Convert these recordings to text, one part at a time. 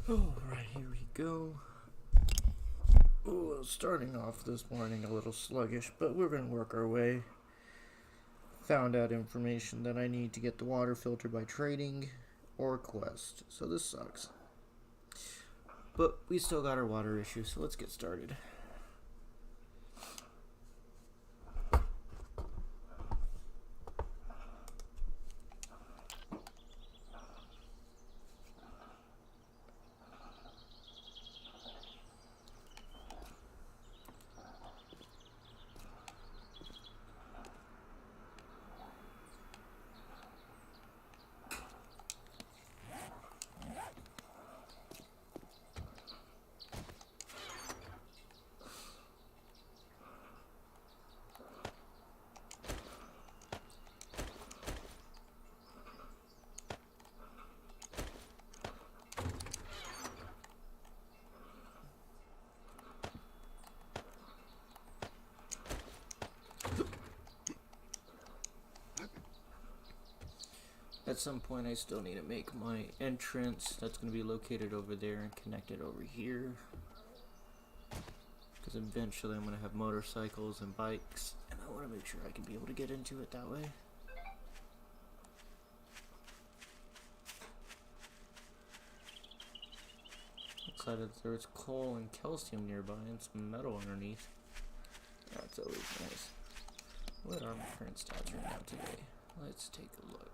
Alright, here we go. Ooh, starting off this morning a little sluggish, but we're going to work our way. Found out information that I need to get the water filtered by trading or quest, so this sucks. But we still got our water issue, so let's get started. At some point I still need to make my entrance. That's going to be located over there and connected over here. Because eventually I'm going to have motorcycles and bikes, and I want to make sure I can be able to get into it that way. Excited that there's coal and calcium nearby and some metal underneath. That's always nice. What are my current stats right now today? Let's take a look.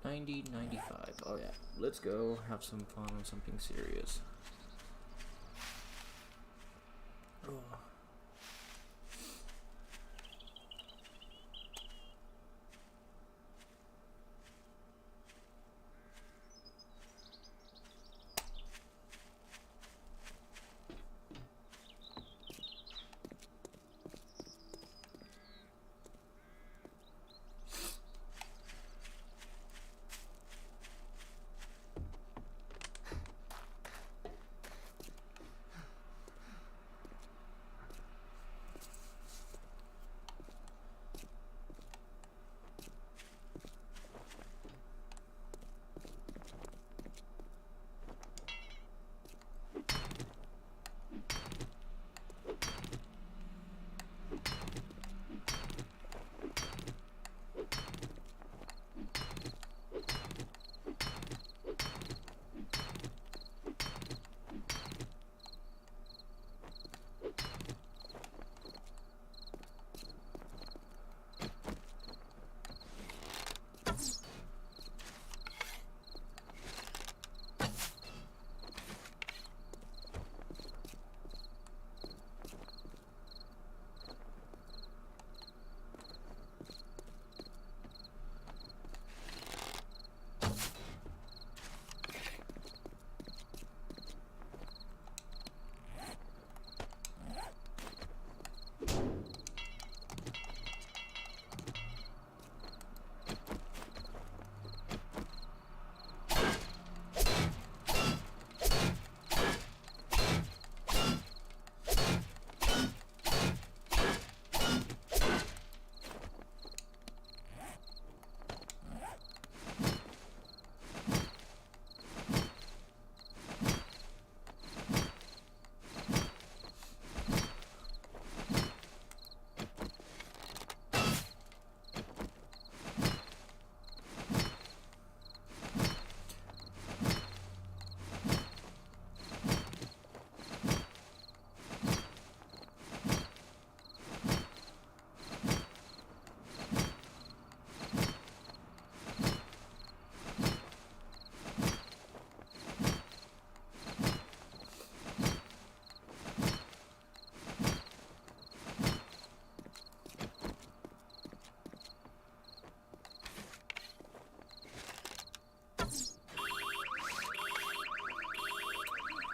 90, 95. Oh yeah, let's go have some fun on something serious. Oh.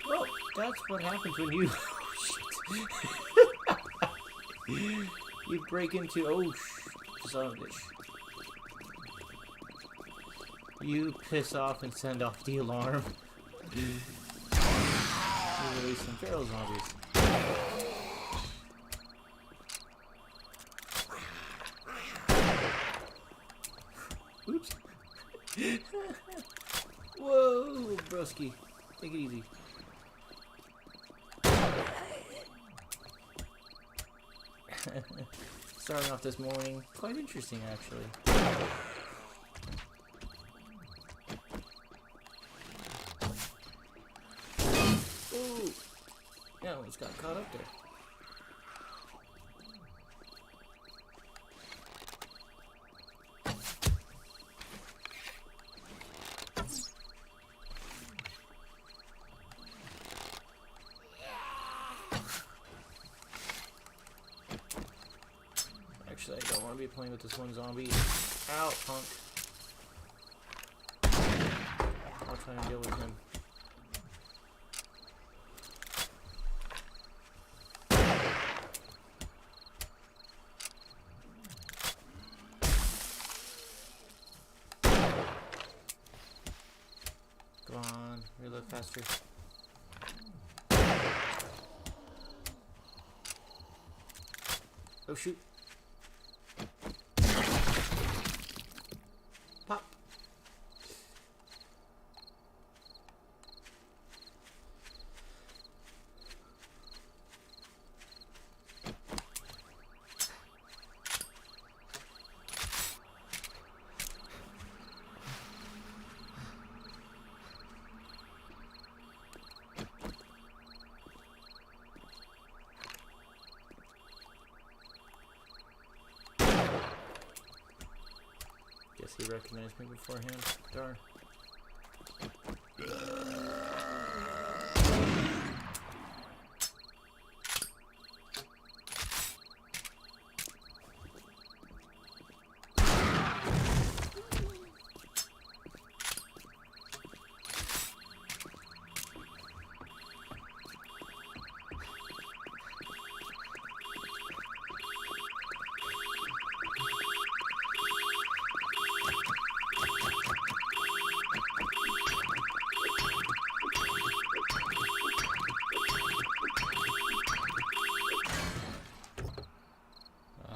Well, that's what happens when you... you break into... Oh, son of a bitch. You piss off and send off the alarm. You release some feral zombies. Oops. Whoa, broski. Take it easy. Starting off this morning, quite interesting actually. Ooh! Yeah, almost got caught up there. Actually, I don't want to be playing with this one zombie. Ow, punk. I'll try and deal with him. Come on, reload faster. Oh shoot. Pop. Guess he recognized me beforehand. Darn.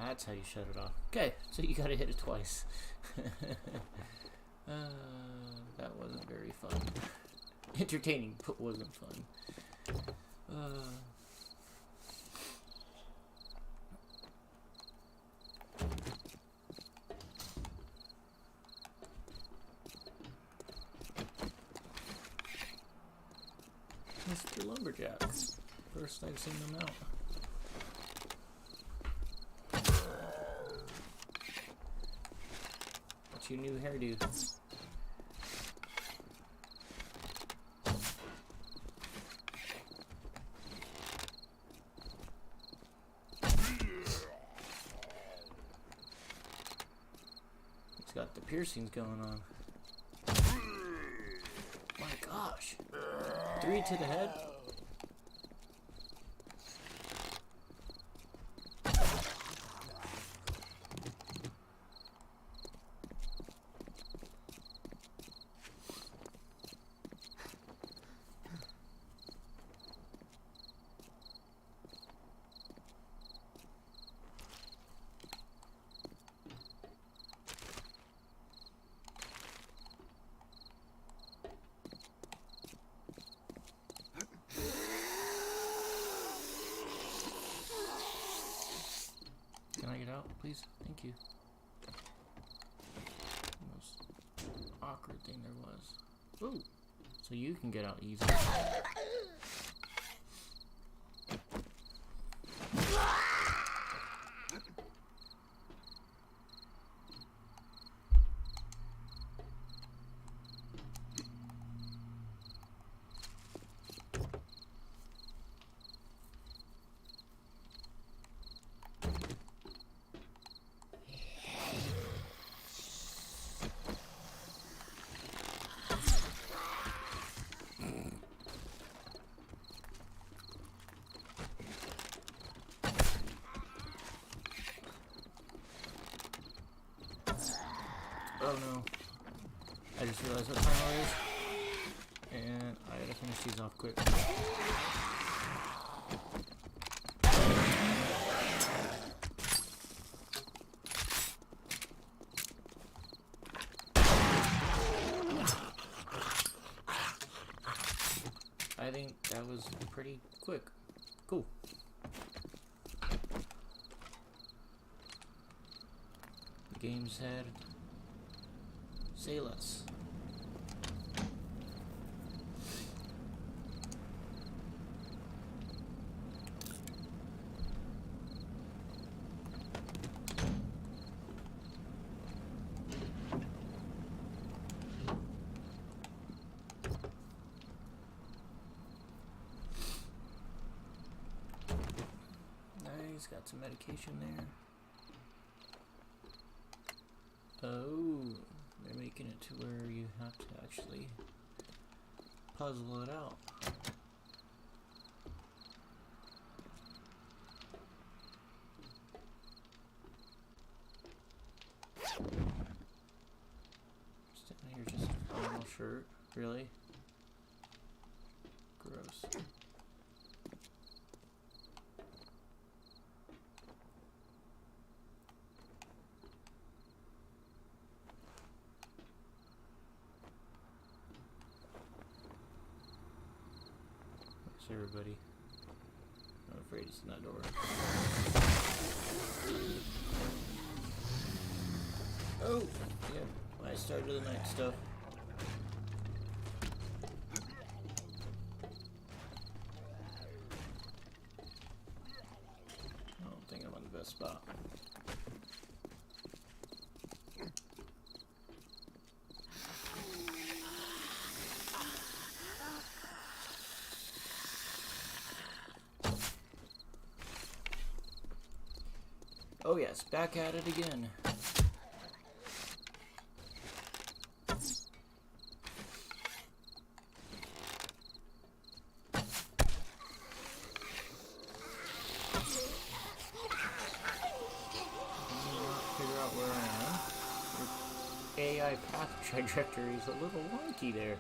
That's how you shut it off. Okay, so you gotta hit it twice. That wasn't very fun. Entertaining, but wasn't fun. Mr. Lumberjack. First I've seen them out. What's your new hairdo? It's got the piercings going on. My gosh. 3 to the head? Can I get out, please? Thank you. Most awkward thing there was. Ooh, so you can get out easy. Oh no. I just realized what time it is. And I gotta finish these off quick. I think that was pretty quick. Cool. The game said, say less. Nice, got some medication there. Oh, they're making it to where you have to actually puzzle it out. Standing here just a normal shirt, really? Gross. Thanks everybody. I'm afraid it's in that door. Oh! Yeah, I started the night stuff. I don't think I'm on the best spot. Oh yes, back at it again. Figure out where I am. Your AI path trajectory is a little wonky there.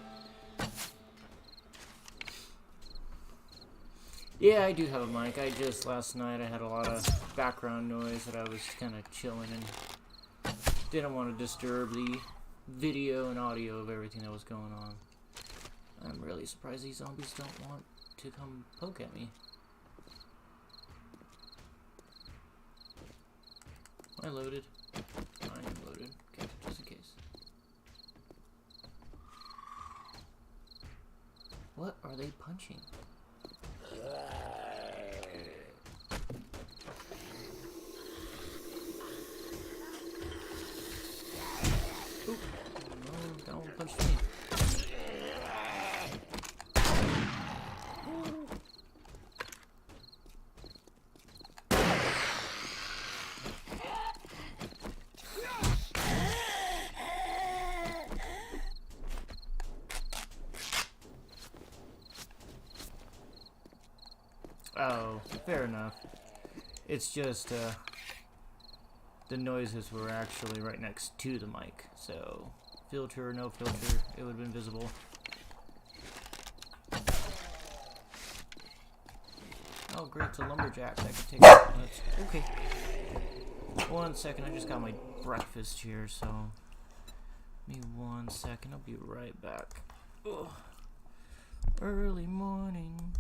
Yeah, I do have a mic. Last night I had a lot of background noise that I was kind of chilling and didn't want to disturb the video and audio of everything that was going on. I'm really surprised these zombies don't want to come poke at me. Am I loaded? I am loaded. Okay, just in case. What are they punching? Oop. No, that one punched me. Oh, fair enough. It's just, the noises were actually right next to the mic, so filter or no filter, it would have been visible. Oh great, it's a lumberjack that can take that's okay. 1 second, I just got my breakfast here, so give me 1 second, I'll be right back. Ugh. Early morning.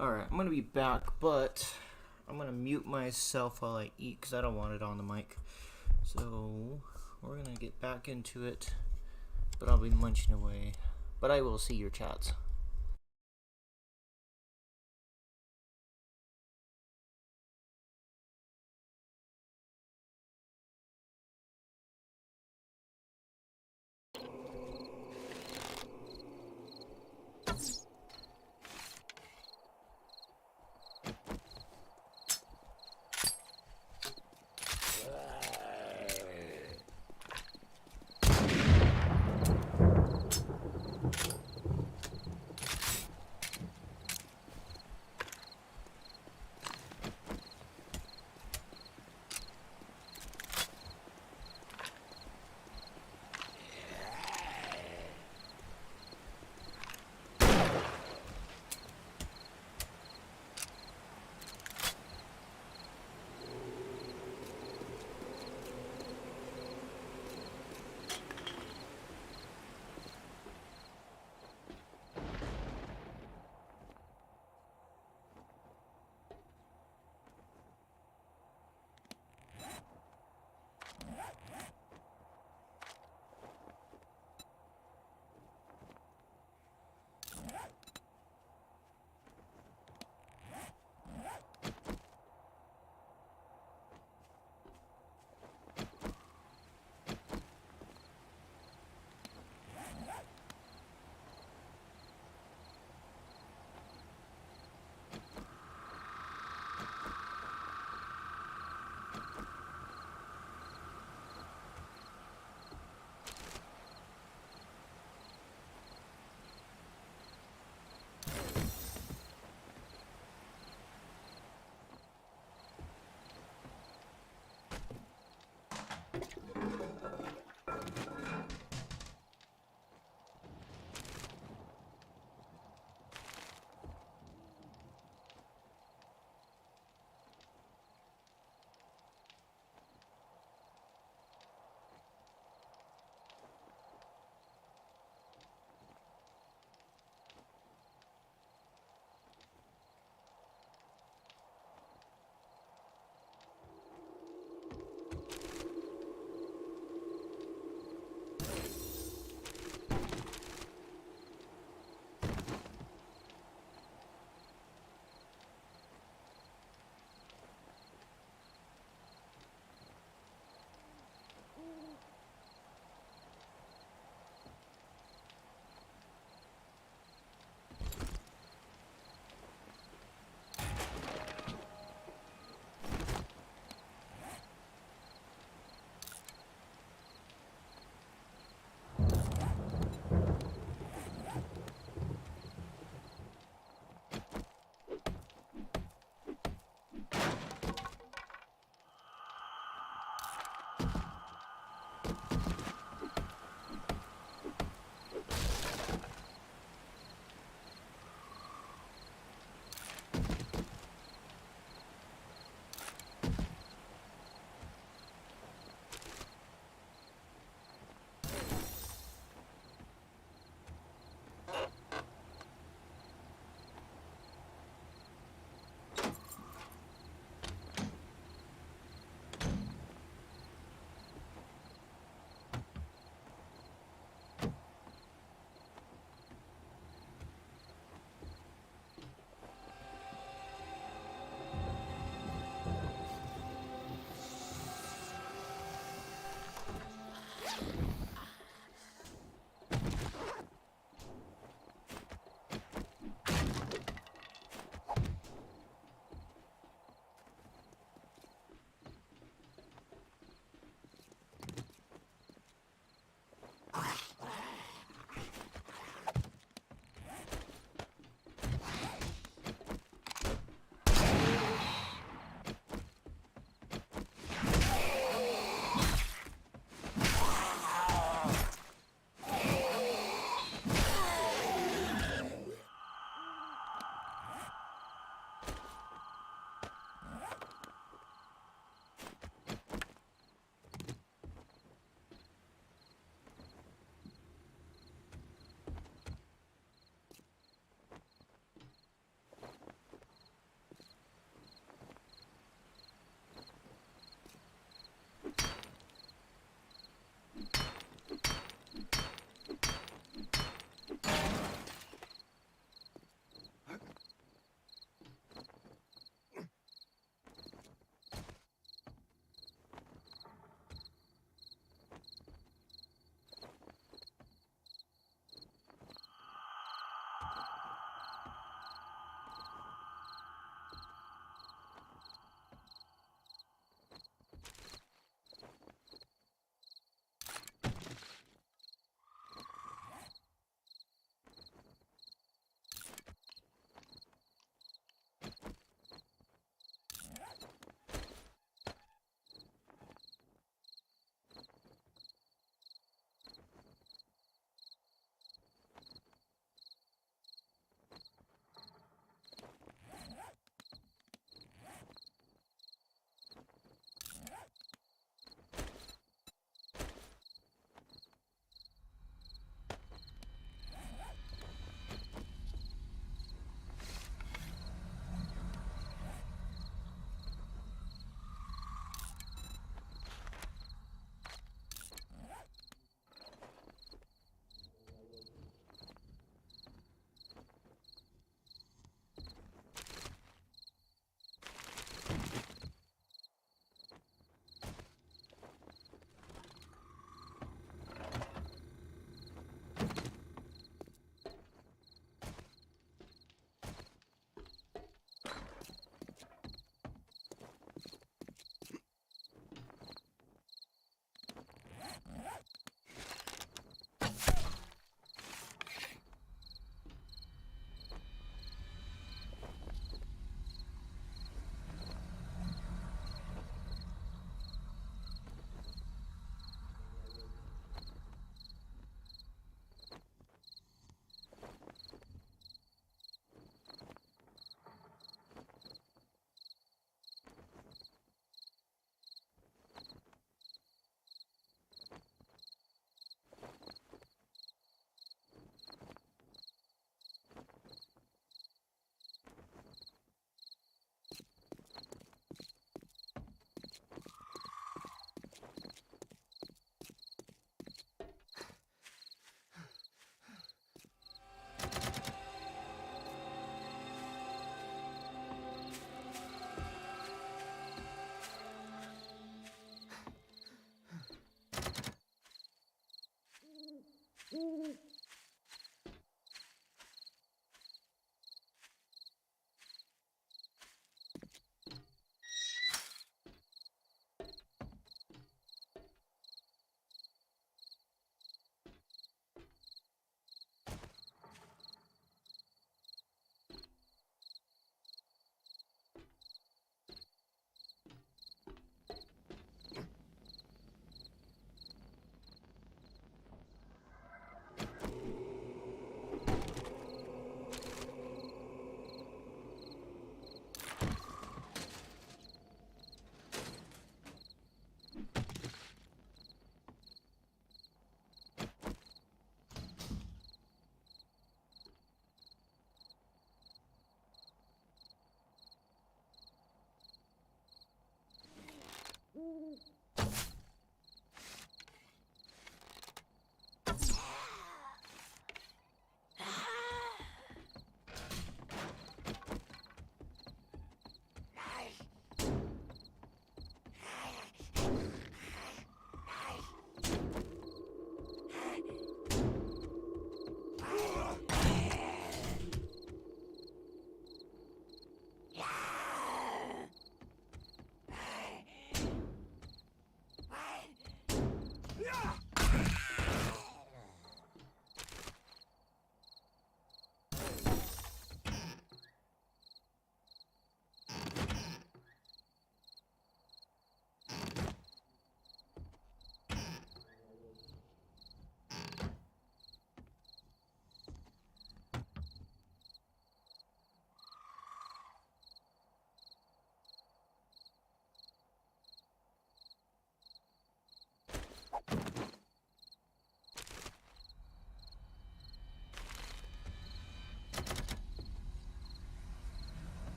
Alright, I'm gonna be back, but I'm gonna mute myself while I eat because I don't want it on the mic. So, we're gonna get back into it, but I'll be munching away. But I will see your chats.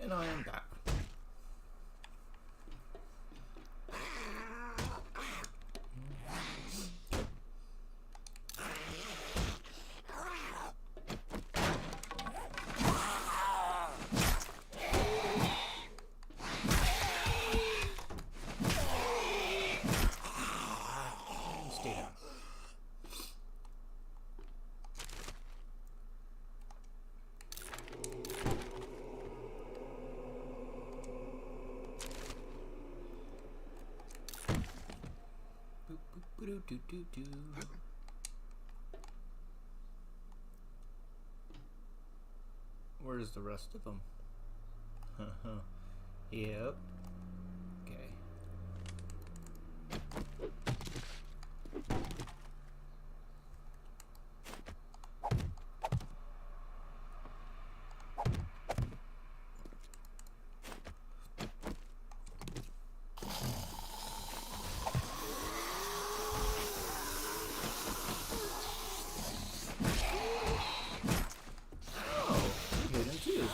And I am back. Stay down. Boop, boop, doo, doo, doo, doo. Where's the rest of them? Yep. Okay. Hidden too.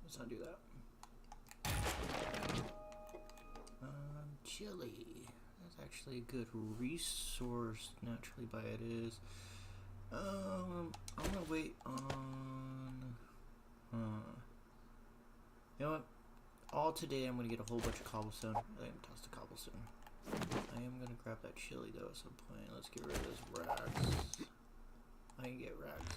Let's not do that. Chili. That's actually a good resource. Naturally, by it is. I'm gonna wait on. You know what? All today, I'm gonna get a whole bunch of cobblestone. I am toss the cobblestone. I am gonna grab that chili though at some point. Let's get rid of this rags. I can get rags.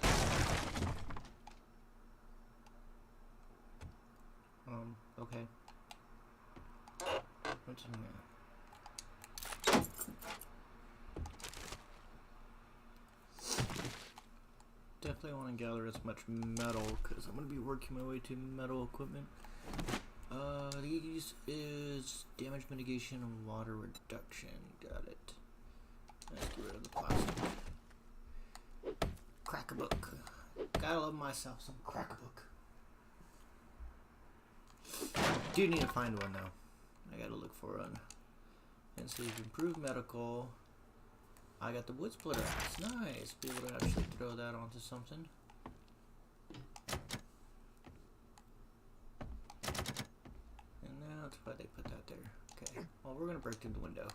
Okay. What's in there? Definitely want to gather as much metal because I'm going to be working my way to metal equipment. These is damage mitigation and water reduction. Got it. Let's get rid of the plastic. Crack-a-book. Gotta love myself some crack-a-book. Do need to find one though. I gotta look for one. And so you've improved medical. I got the wood splitter axe. Nice. Be able to actually throw that onto something. And that's why they put that there. Okay. Well, we're gonna break through the window.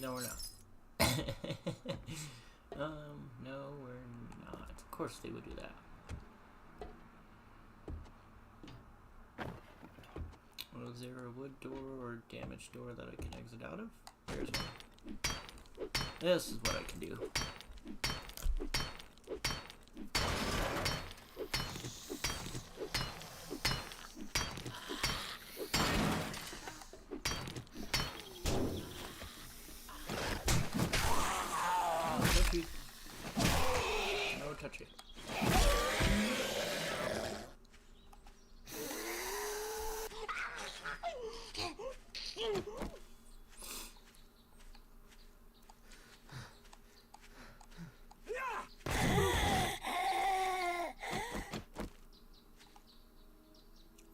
No, we're not. No, we're not. Of course they would do that. Was there a wood door or damaged door that I can exit out of? There's one. This is what I can do. No touchy. No touchy.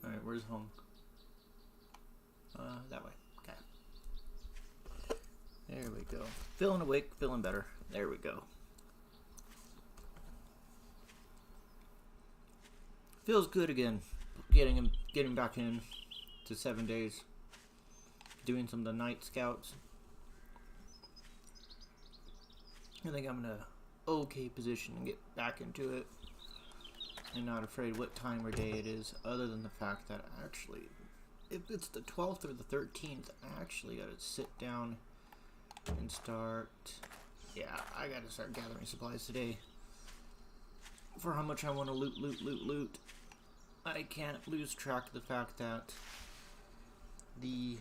Alright, where's home? That way. Okay. There we go. Feeling awake, feeling better. There we go. Feels good again. Getting back in to 7 days. Doing some of the night scouts. I think I'm in a okay position to get back into it. And not afraid what time or day it is, other than the fact that actually, if it's the 12th or the 13th, I actually gotta sit down and start. Yeah, I gotta start gathering supplies today. For how much I want to loot. I can't lose track of the fact that the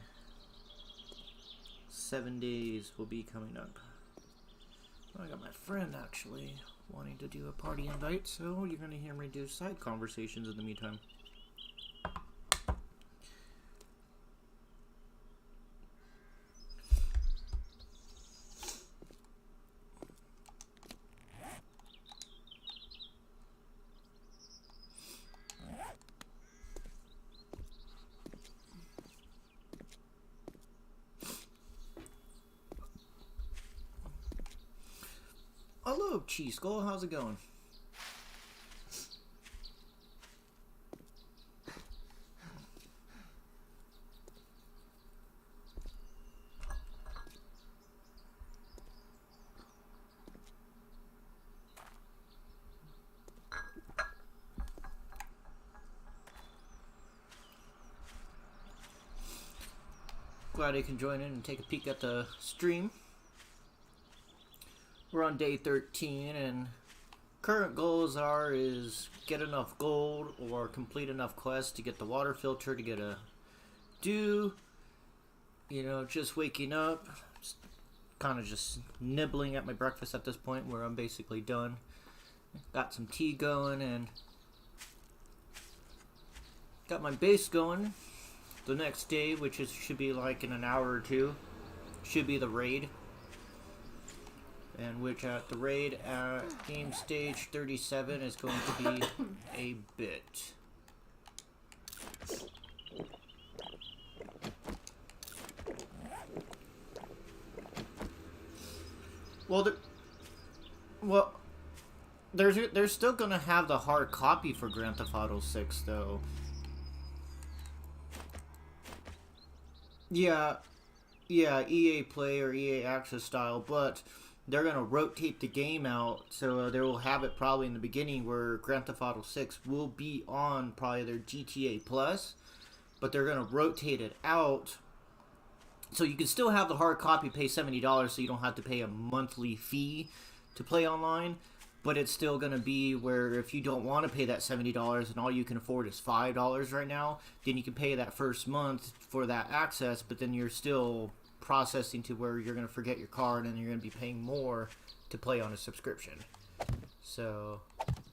7 days will be coming up. I got my friend actually wanting to do a party invite, so you're going to hear me do side conversations in the meantime. Hello, Cheese Skull. How's it going? Glad you can join in and take a peek at the stream. We're on day 13, and current goals is get enough gold or complete enough quests to get the water filter to get a dew. You know, just waking up, kind of just nibbling at my breakfast at this point where I'm basically done. Got some tea going and got my base going. The next day, which should be like in an hour or two, should be the raid. And which at the raid at game stage 37 is going to be a bit. They're still gonna have the hard copy for Grand Theft Auto 6 though. Yeah, EA Play or EA Access style, but they're going to rotate the game out, so they will have it probably in the beginning where Grand Theft Auto 6 will be on probably their GTA Plus, but they're going to rotate it out, so you can still have the hard copy, pay $70 so you don't have to pay a monthly fee to play online, but it's still going to be where if you don't want to pay that $70 and all you can afford is $5 right now, then you can pay that first month for that access, but then you're still processing to where you're going to forget your card and you're going to be paying more to play on a subscription. So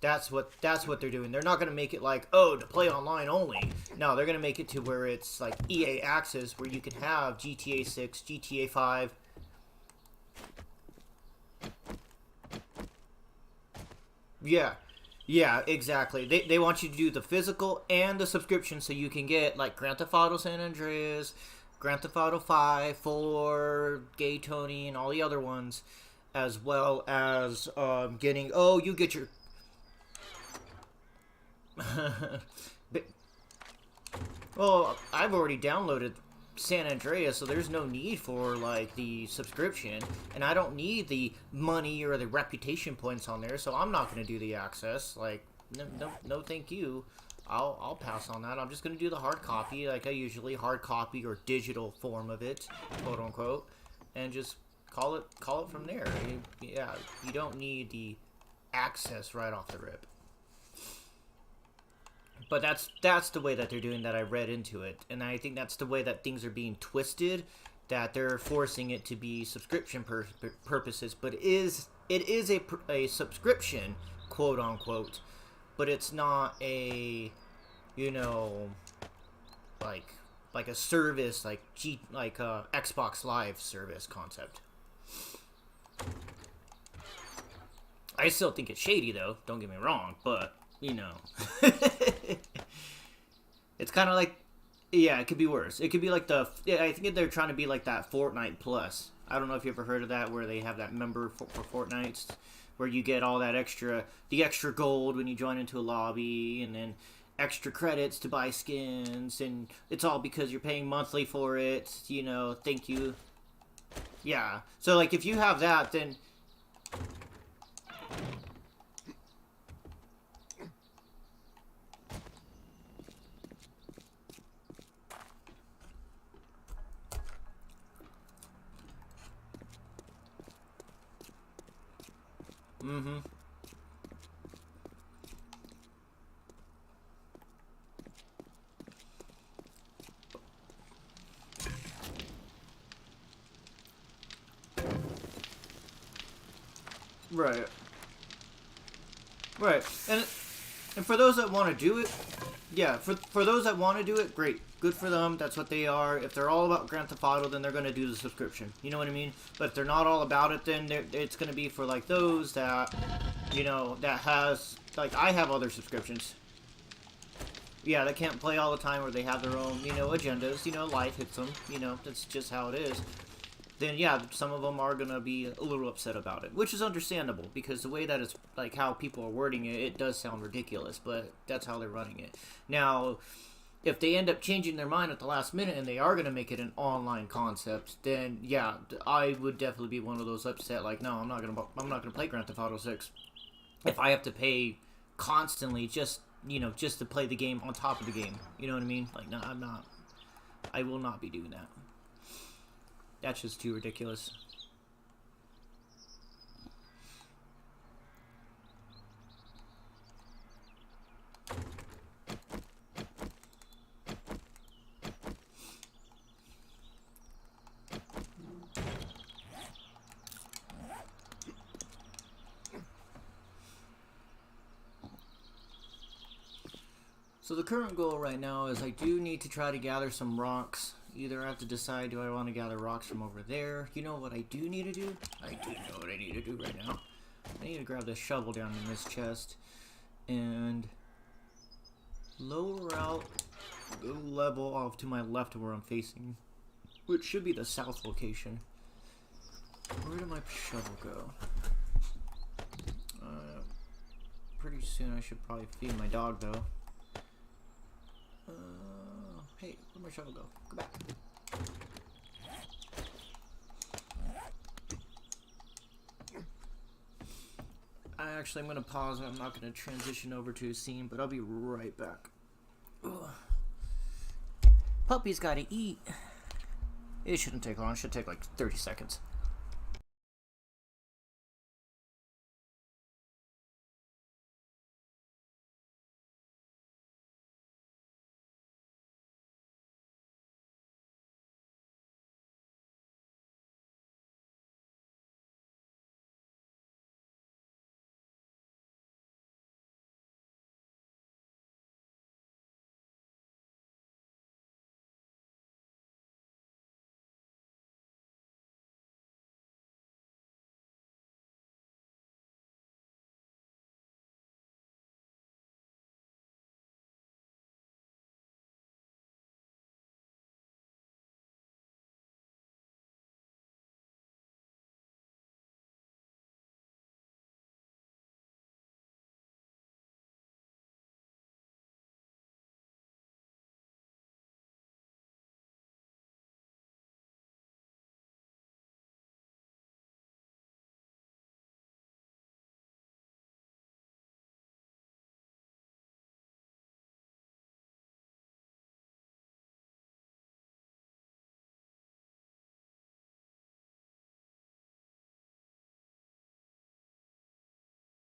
that's what they're doing. They're not going to make it like, oh, to play online only. No, they're going to make it to where it's like EA Access, where you can have GTA 6, GTA 5. Yeah, exactly. They want you to do the physical and the subscription so you can get like Grand Theft Auto San Andreas, Grand Theft Auto 5, 4, Gay Tony, and all the other ones, as well as getting... Oh, you get your... Well, I've already downloaded San Andreas, so there's no need for, like, the subscription, and I don't need the money or the reputation points on there, so I'm not going to do the access. Like, no thank you. I'll pass on that. I'm just going to do the hard copy, like I usually, hard copy or digital form of it, quote unquote, and just call it from there. Yeah, you don't need the access right off the rip. But that's the way that they're doing that. I read into it, and I think that's the way that things are being twisted, that they're forcing it to be subscription purposes, but it is a subscription, quote unquote. but it's not a, you know, like a service like a Xbox Live service concept. I still think it's shady though, don't get me wrong, but you know. It's kind of like, yeah, it could be worse. It could be like I think they're trying to be like that Fortnite Plus. I don't know if you ever heard of that, where they have that member for Fortnite, where you get all that the extra gold when you join into a lobby, and then extra credits to buy skins, and it's all because you're paying monthly for it, you know, thank you. Yeah, so like if you have that, then mm-hmm. Right. Right. And for those that want to do it, yeah, for those that want to do it, great. Good for them. That's what they are. If they're all about Grand Theft Auto, then they're going to do the subscription. You know what I mean? But if they're not all about it, then it's going to be for, like, those that, you know, that has, like, I have other subscriptions. Yeah, they can't play all the time, or they have their own, you know, agendas. You know, life hits them. You know, that's just how it is. Then yeah, some of them are gonna be a little upset about it, which is understandable, because the way that it's, like, how people are wording it, it does sound ridiculous, but that's how they're running it. Now, if they end up changing their mind at the last minute and they are gonna make it an online concept, then yeah, I would definitely be one of those upset. Like, no, I'm not gonna play Grand Theft Auto 6 if I have to pay constantly just, you know, just to play the game on top of the game. You know what I mean? Like, no, I'm not. I will not be doing that. That's just too ridiculous. So the current goal right now is I do need to try to gather some rocks. Either I have to decide, do I want to gather rocks from over there? You know what I do need to do? I do know what I need to do right now. I need to grab the shovel down in this chest and lower out the level off to my left of where I'm facing, which should be the south location. Where did my shovel go? Pretty soon I should probably feed my dog though. Hey, where'd my shovel go? Go back. I'm going to pause. I'm not going to transition over to a scene, but I'll be right back. Ugh. Puppy's got to eat. It shouldn't take long. It should take like 30 seconds.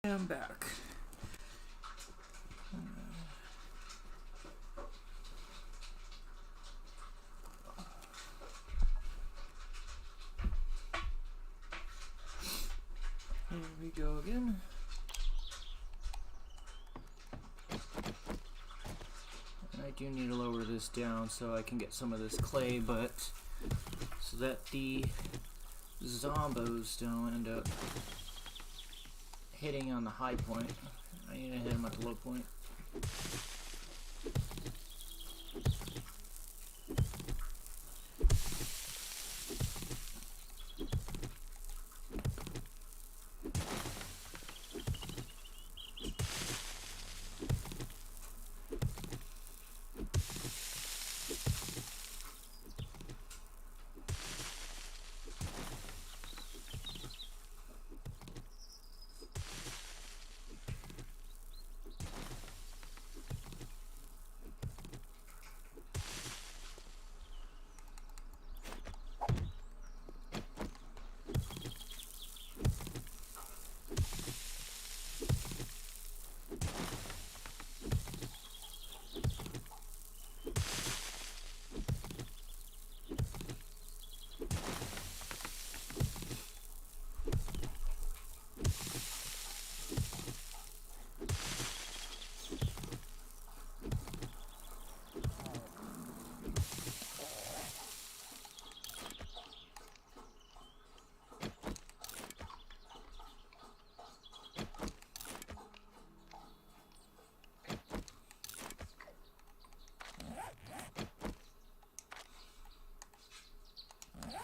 I'm back. Here we go again. do need to lower this down so I can get some of this clay, but so that the zombos don't end up hitting on the high point. I need to hit them at the low point.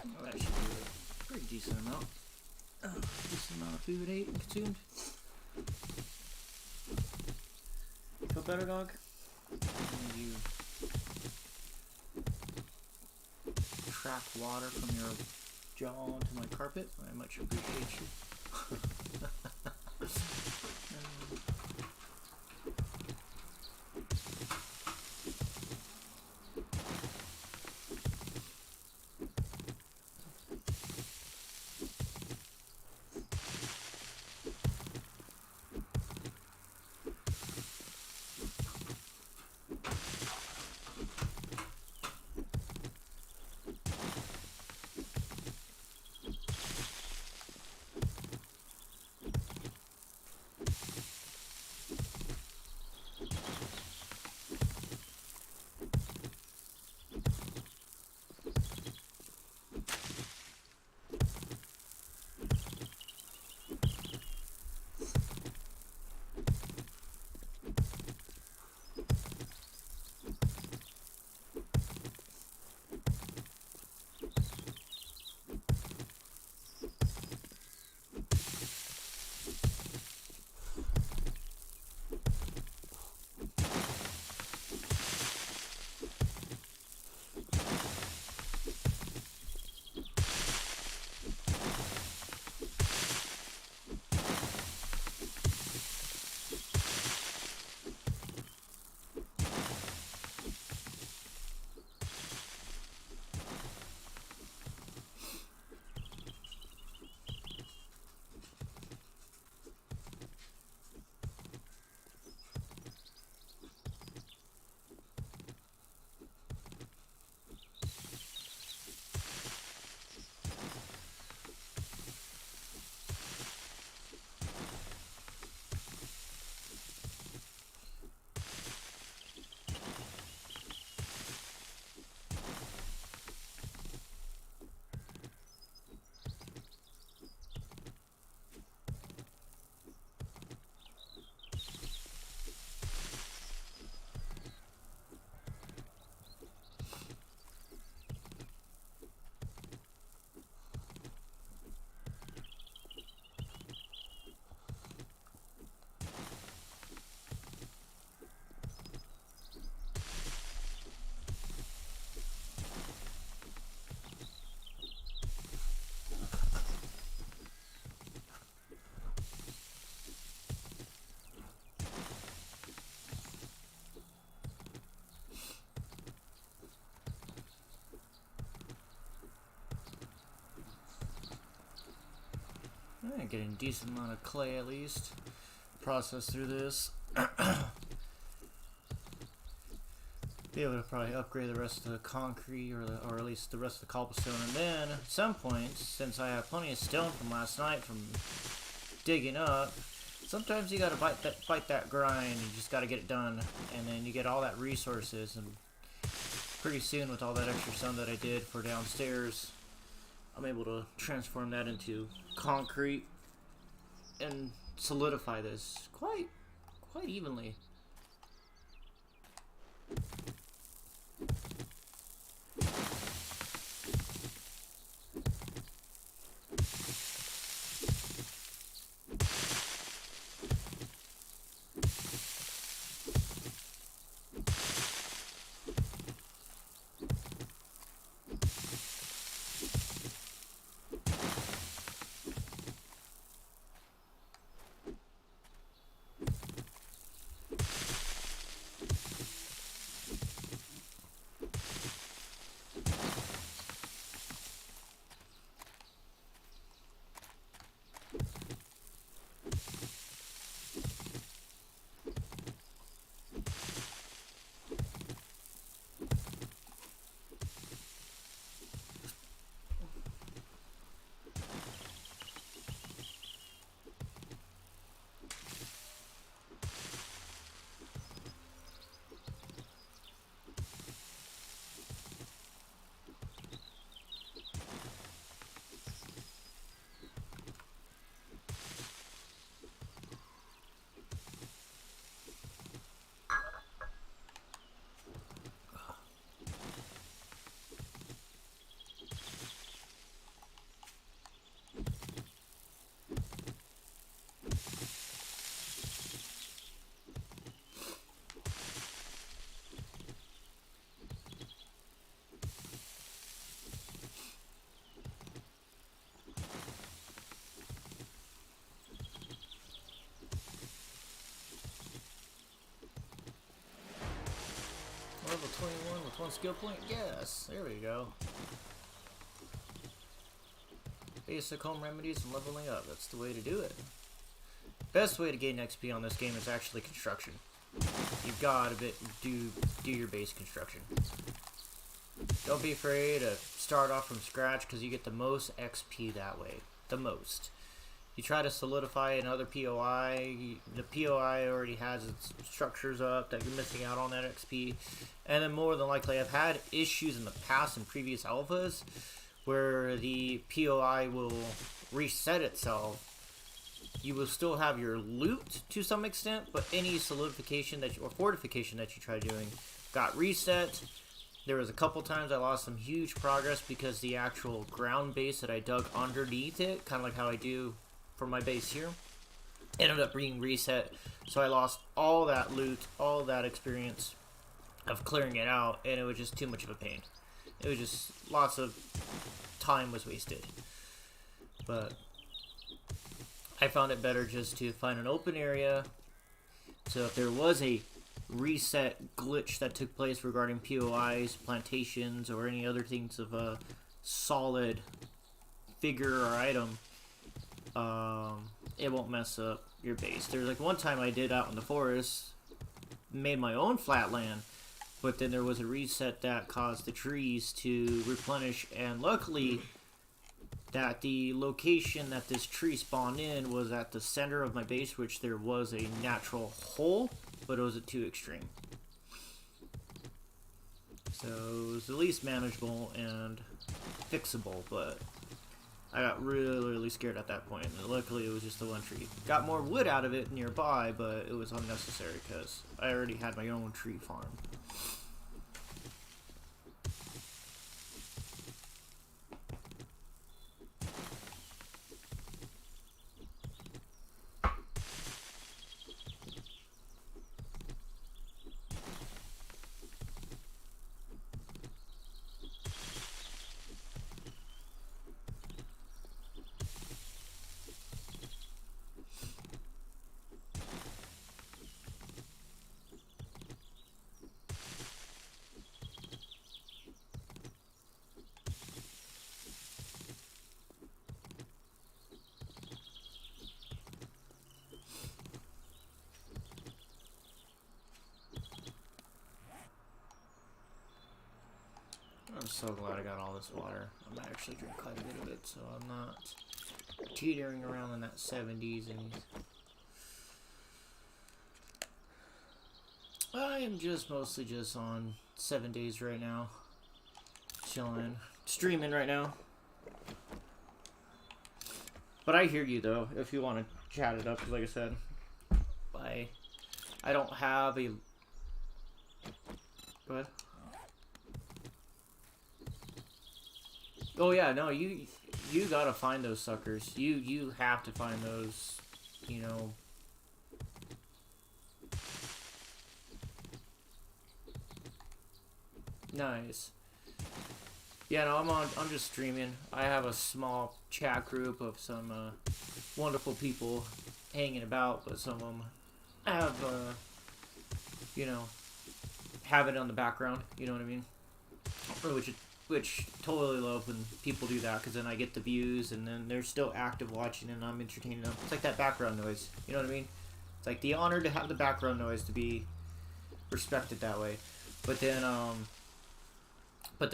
Well, that should be a pretty decent amount. Decent amount of food ate and consumed. Feel better, dog? And you track water from your jaw onto my carpet. I much appreciate you. Getting a decent amount of clay at least. Process through this. Be able to probably upgrade the rest of the concrete or at least the rest of the cobblestone, and then at some point, since I have plenty of stone from last night from digging up, Sometimes you gotta fight that grind. You just gotta get it done, and then you get all that resources. And pretty soon, with all that extra sun that I did for downstairs, I'm able to transform that into concrete and solidify this quite evenly. Level 21 with 1 skill point? Yes, there we go. Basic home remedies and leveling up, that's the way to do it. Best way to gain XP on this game is actually construction. You've got to do your base construction. Don't be afraid to start off from scratch because you get the most XP that way. The most. You try to solidify another POI, the POI already has its structures up that you're missing out on that XP. And then more than likely, I've had issues in the past in previous alphas where the POI will reset itself. You will still have your loot to some extent, but any solidification or fortification that you try doing got reset. There was a couple times I lost some huge progress because the actual ground base that I dug underneath it, kind of like how I do for my base here, ended up being reset. So I lost all that loot, all that experience of clearing it out, and it was just too much of a pain. It was just lots of time was wasted. But I found it better just to find an open area. So if there was a reset glitch that took place regarding POIs, plantations, or any other things of a solid figure or item, it won't mess up your base. There's like one time I did out in the forest, made my own flatland, but then there was a reset that caused the trees to replenish, and luckily that the location that this tree spawned in was at the center of my base, which there was a natural hole, but it was too extreme. So it was at least manageable and fixable, but I got really scared at that point. And luckily it was just the one tree. Got more wood out of it nearby, but it was unnecessary because I already had my own tree farm. I'm so glad I got all this water. I'm gonna actually drink quite a bit of it, so I'm not teetering around in that 70s and am just mostly just on 7 days right now. Chilling. Streaming right now. But I hear you though, if you want to chat it up, 'cause like I said, I don't have a... Go ahead. Oh yeah, no, you gotta find those suckers. You have to find those, you know... Nice. Yeah, no, I'm just streaming. I have a small chat group of some wonderful people hanging about, but some of them have, you know, have it on the background. You know what I mean? Which totally love when people do that, because then I get the views, and then they're still active watching, and I'm entertaining them. It's like that background noise. You know what I mean? It's like the honor to have the background noise to be respected that way. But then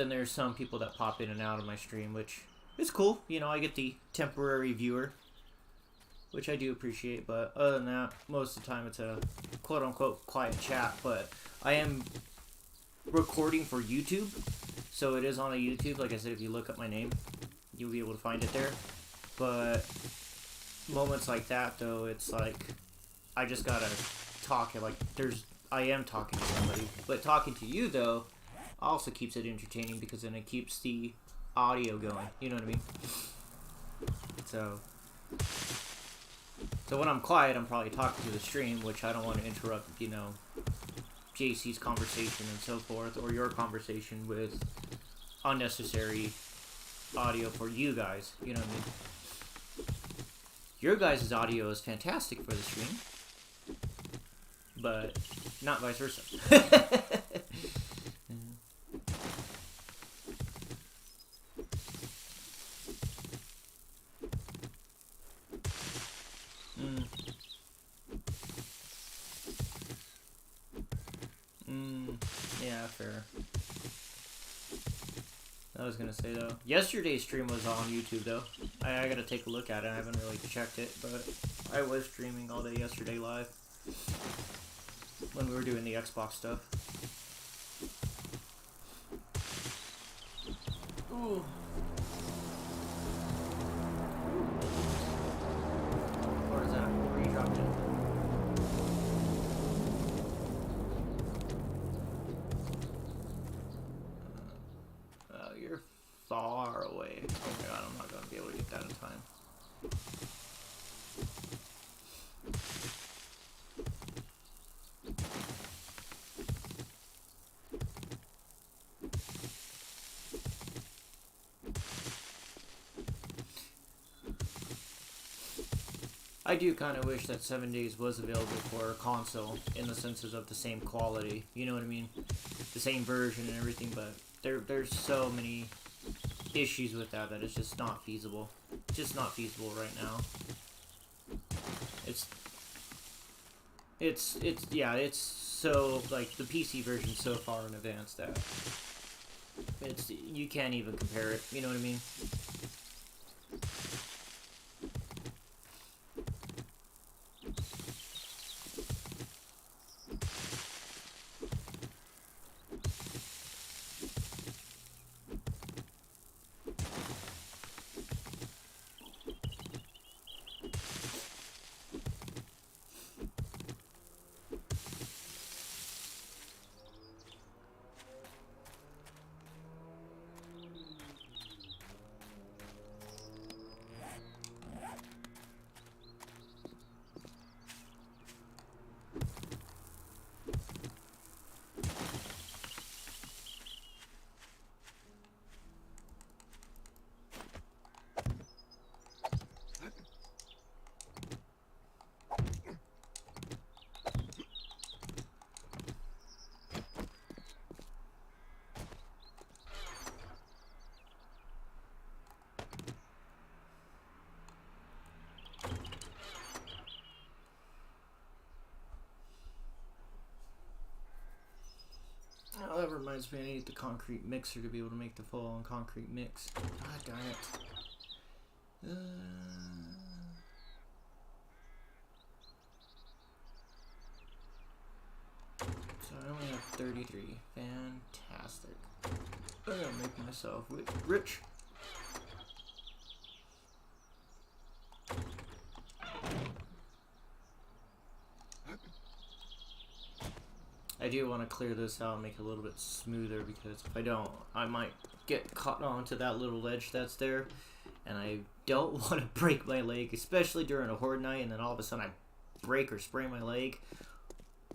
there's some people that pop in and out of my stream, which is cool. You know, I get the temporary viewer, which I do appreciate. But other than that, most of the time it's a quote-unquote quiet chat. But I am recording for YouTube, so it is on a YouTube. Like I said, if you look up my name, you'll be able to find it there. But moments like that, though, it's like I just gotta talk. Like I am talking to somebody, but talking to you though also keeps it entertaining, because then it keeps the audio going. You know what I mean? So when I'm quiet, I'm probably talking to the stream, which I don't want to interrupt, you know, JC's conversation and so forth, or your conversation with unnecessary audio for you guys. You know what I mean? Your guys' audio is fantastic for the stream, but not vice versa. Yeah, fair. I was gonna say though, yesterday's stream was on YouTube though. I gotta take a look at it. I haven't really checked it, but I was streaming all day yesterday live when we were doing the Xbox stuff. Ooh. Where is that? Where you dropped it? You're far away. Oh my god, I'm not gonna be able to get that in time. I do kind of wish that 7 days was available for a console, in the senses of the same quality. You know what I mean? The same version and everything, but there's so many issues with that it's just not feasible. It's just not feasible right now. It's so, like, the PC version's so far in advance that you can't even compare it. You know what I mean? Oh, that reminds me, I need the concrete mixer to be able to make the full-on concrete mix. God darn it. So I only 33. Fantastic. I'm gonna make myself rich. I do want to clear this out and make it a little bit smoother, because if I don't, I might get caught onto that little ledge that's there, and I don't want to break my leg, especially during a horde night, and then all of a sudden I break or sprain my leg.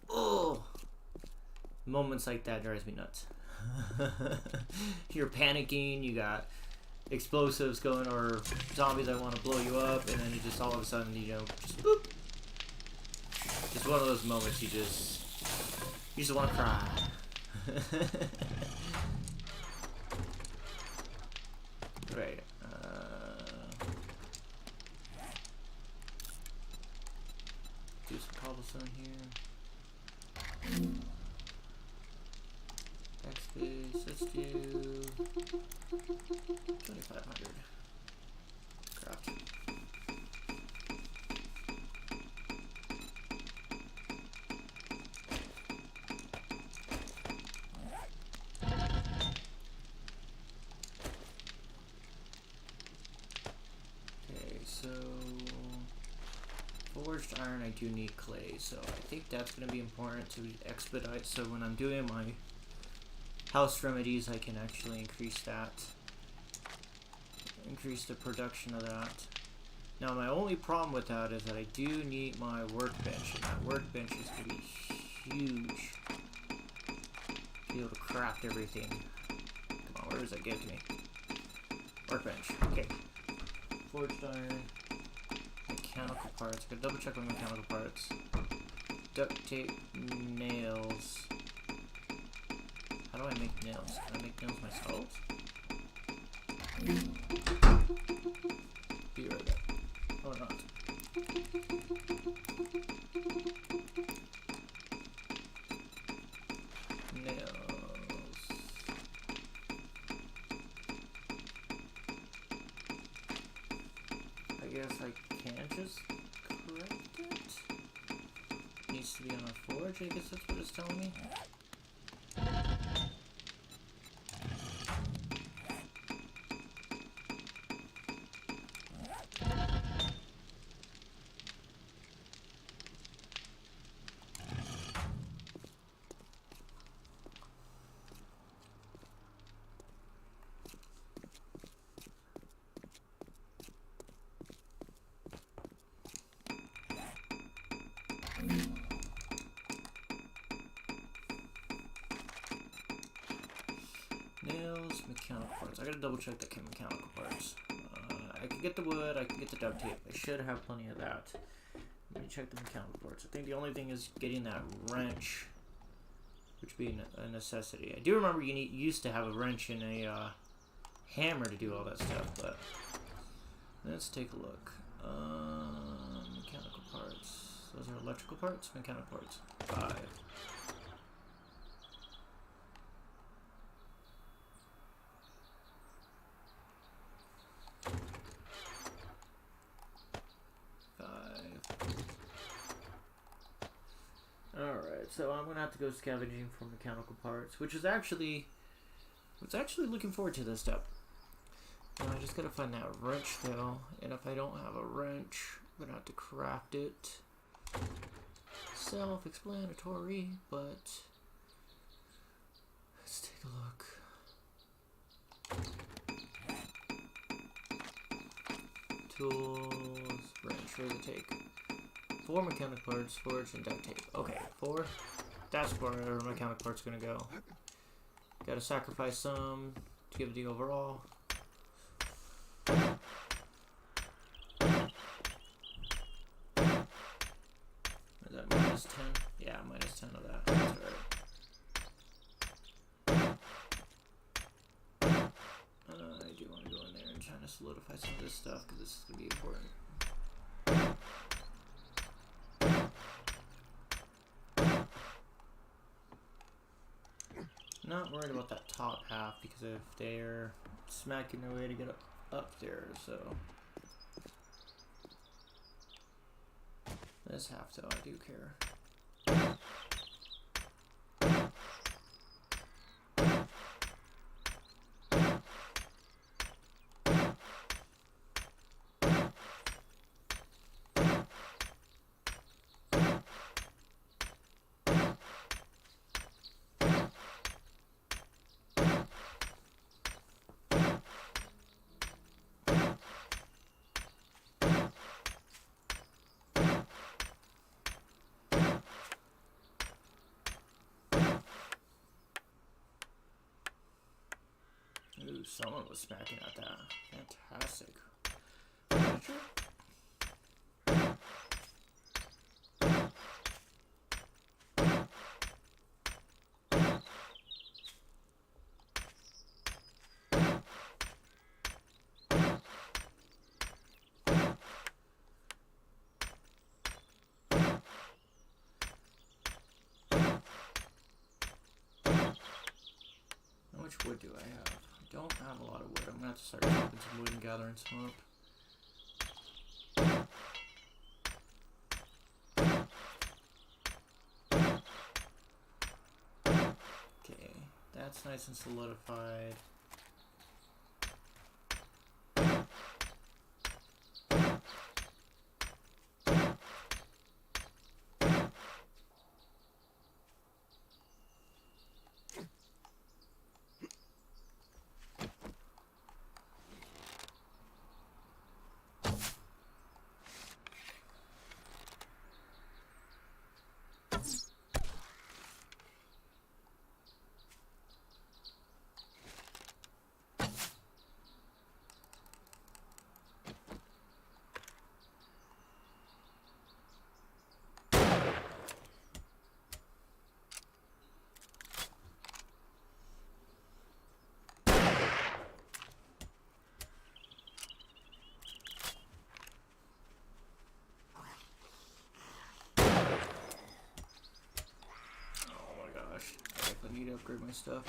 Oh, moments like that drives me nuts. You're panicking, you got explosives going, or zombies that want to blow you up, and then it just all of a sudden, you know, just boop. Just one of those moments you just want to cry. Right. Do some cobblestone here. Backspace. Let's do 2,500. Craft. Forged iron, I do need clay, so I think that's going to be important to expedite, so when I'm doing my house remedies, I can actually increase the production of that. Now, my only problem with that is that I do need my workbench, and that workbench is going to be huge to be able to craft everything. Come on, where does that get to me? Workbench. Okay. Forged iron. Mechanical parts. Gotta double check on mechanical parts. Duct tape, nails. How do I make nails? Can I make nails myself? Be right back. Or not. Nails. I guess I can't just correct it. Needs to be on a forge, I guess that's what it's telling me. Nails, mechanical parts. I gotta double check the mechanical parts. I can get the wood, I can get the duct tape. I should have plenty of that. Let me check the mechanical parts. I think the only thing is getting that wrench, which being a necessity. I do remember you used to have a wrench and a hammer to do all that stuff, but let's take a look. Mechanical parts. Those are electrical parts? Mechanical parts. 5. Alright, so I'm gonna have to go scavenging for mechanical parts, which is actually, I was actually looking forward to this step. I just gotta find that wrench though, and if I don't have a wrench, I'm gonna have to craft it. Self-explanatory, but let's take a look. Tools, wrench, where does it take? 4 mechanical parts, forge, and duct tape. Okay, 4. That's where our mechanical parts gonna go. Gotta sacrifice some to give the overall. Is that minus 10? Yeah, minus 10 of that. That's right. I do want to go in there and try to solidify some of this stuff, because this is gonna be important. Not worried about that top half, because if they're smacking their way to get up there, so this half though I do care. Ooh, someone was smacking at that. Fantastic. Furniture? How much wood do I have? I don't have a lot of wood. I'm gonna have to start chopping some wood and gathering some up. Okay, that's nice and solidified. I need to upgrade my stuff.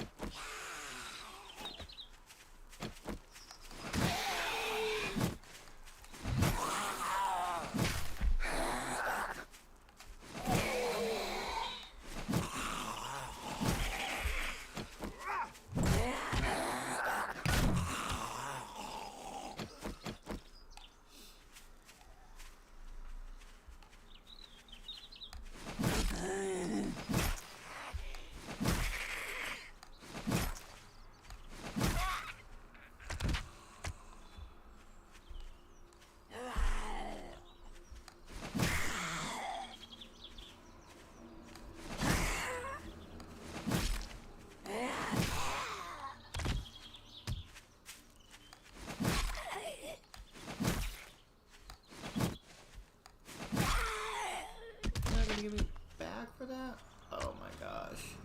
Give me back for that? Oh my gosh.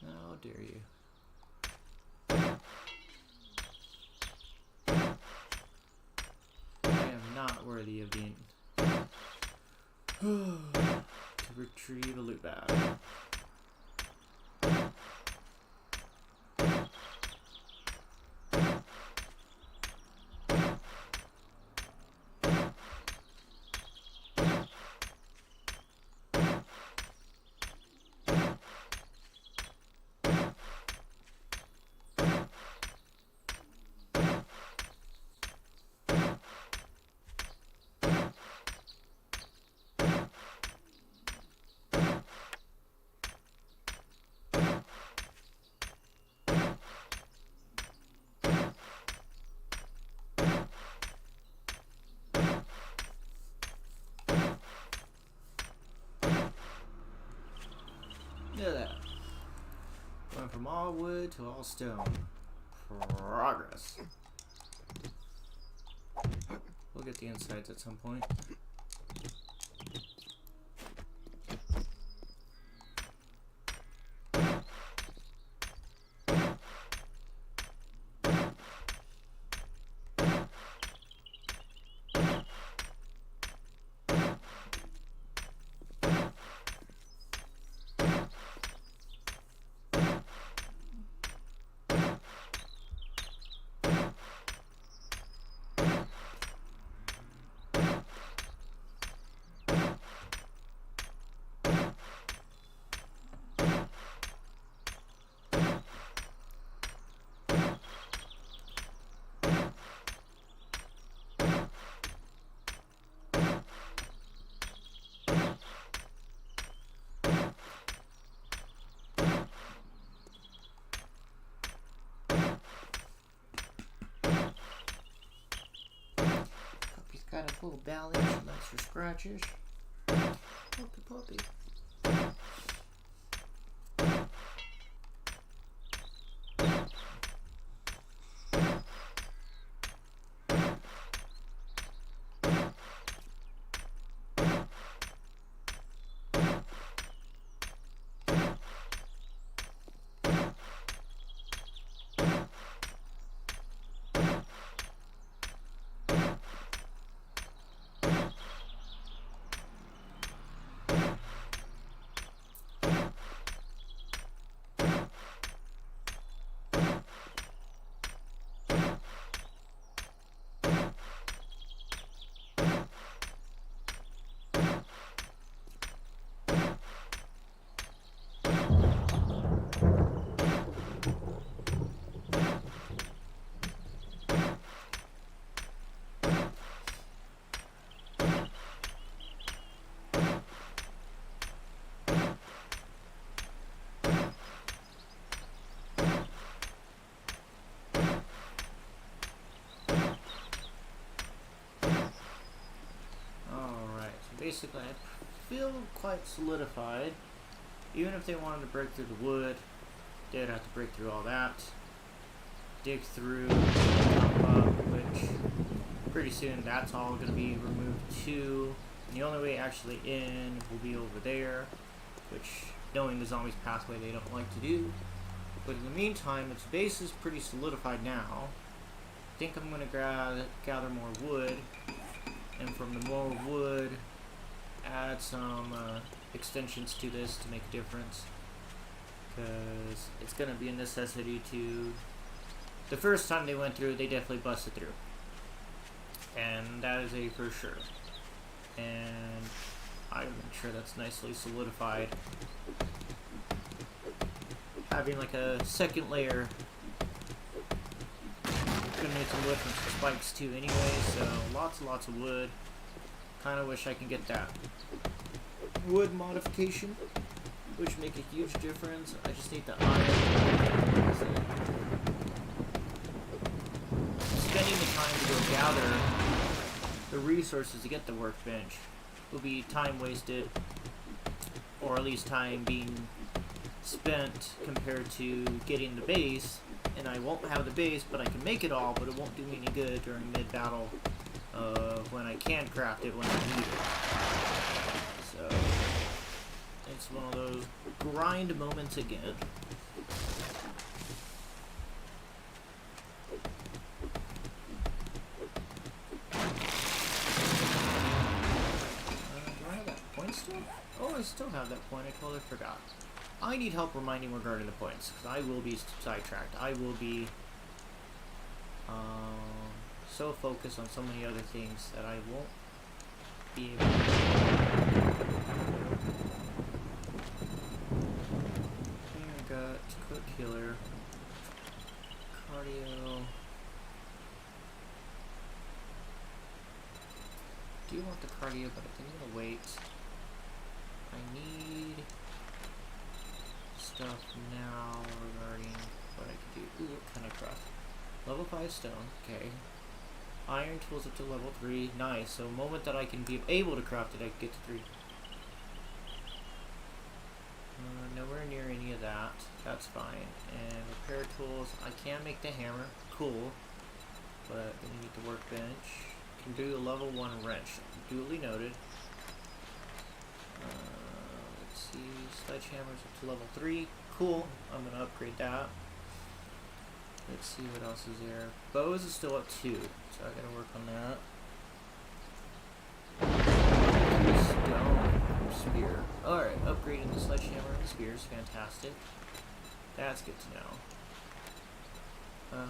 How dare you. I am not worthy of being to retrieve a loot bag. Look at that. Going from all wood to all stone. Progress. We'll get the insides at some point. Got a full belly, she likes her scratches. Puppy, puppy. basically I feel quite solidified. Even if they wanted to break through the wood, they'd have to break through all that, dig through, jump up, which pretty soon that's all going to be removed too. And the only way actually in will be over there, which, knowing the zombies pathway, they don't like to do. But in the meantime, its base is pretty solidified now. I think I'm going to gather more wood, and from the more wood, add some extensions to this to make a difference. Because it's going to be a necessity to... The first time they went through, they definitely busted through. And that is a for sure. And I'm sure that's nicely solidified. Having like a second layer, gonna need some wood from some spikes too anyway, so lots and lots of wood. Kinda wish I could get that wood modification, which make a huge difference. I just need the iron. Spending the time to go gather the resources to get the workbench will be time wasted, or at least time being spent compared to getting the base. And I won't have the base, but I can make it all, but it won't do me any good during mid-battle when I can craft it when I need it. So it's one of those grind moments again. Do I have that point still? Oh, I still have that point. I totally forgot. I need help reminding regarding the points, because I will be sidetracked. I will be so focused on so many other things that I won't be able to... Here, got quick healer, cardio. Do you want the cardio? But I think I'm gonna wait. I need stuff now regarding what I can do. Ooh, what kind of craft? Level 5 stone, okay. Iron tools up to level 3, nice. So the moment that I can be able to craft it, I can get to 3. Nowhere near any of that. That's fine. And repair tools, I can make the hammer, cool. But then you need the workbench. Can do a level 1 wrench, duly noted. Let's see, sledgehammer's up to level 3. Cool, I'm gonna upgrade that. Let's see what else is there. Bows is still at 2, so I gotta work on that. Stone spear. Alright, upgrading the sledgehammer and the spear is fantastic. That's good to know.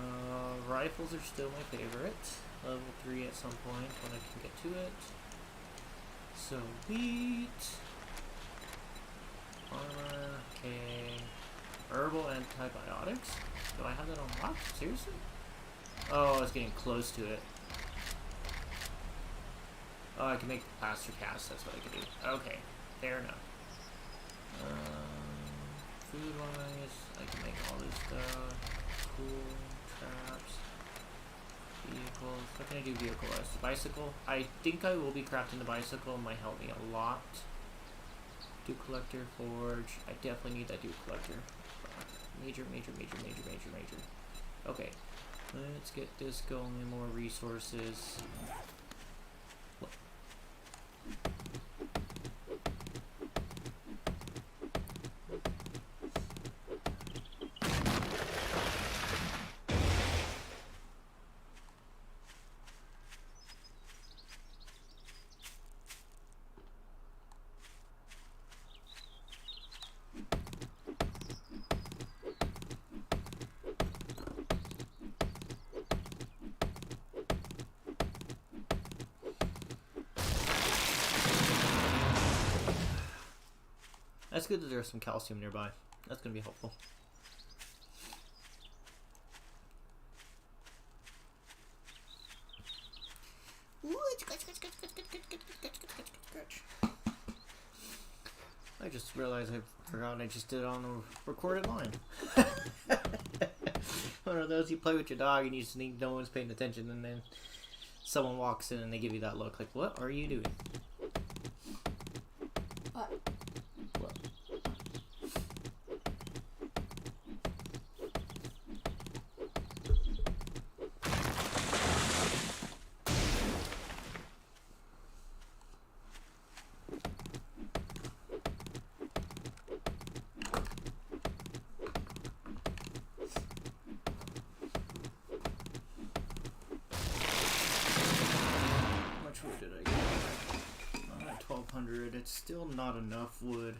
Rifles are still my favorite. Level 3 at some point when I can get to it. Sweet. Armor, okay. Herbal antibiotics? Do I have that unlocked? Seriously? Oh, I was getting close to it. Oh, I can make plaster cast, that's what I can do. Okay, fair enough. Food wise, I can make all this stuff. Cool, traps. Vehicles. What can I do vehicle wise? The bicycle. I think I will be crafting the bicycle. It might help me a lot. Dew collector, forge. I definitely need that dew collector. Major. Okay. Let's get this going. More resources. That's good that there's some calcium nearby. That's going to be helpful. I just realized I forgot I just did it on the recorded line. One of those you play with your dog and you just think no one's paying attention, and then someone walks in and they give you that look like, what are you doing? What? What? How much wood did I get? I'm at 1,200. It's still not enough wood.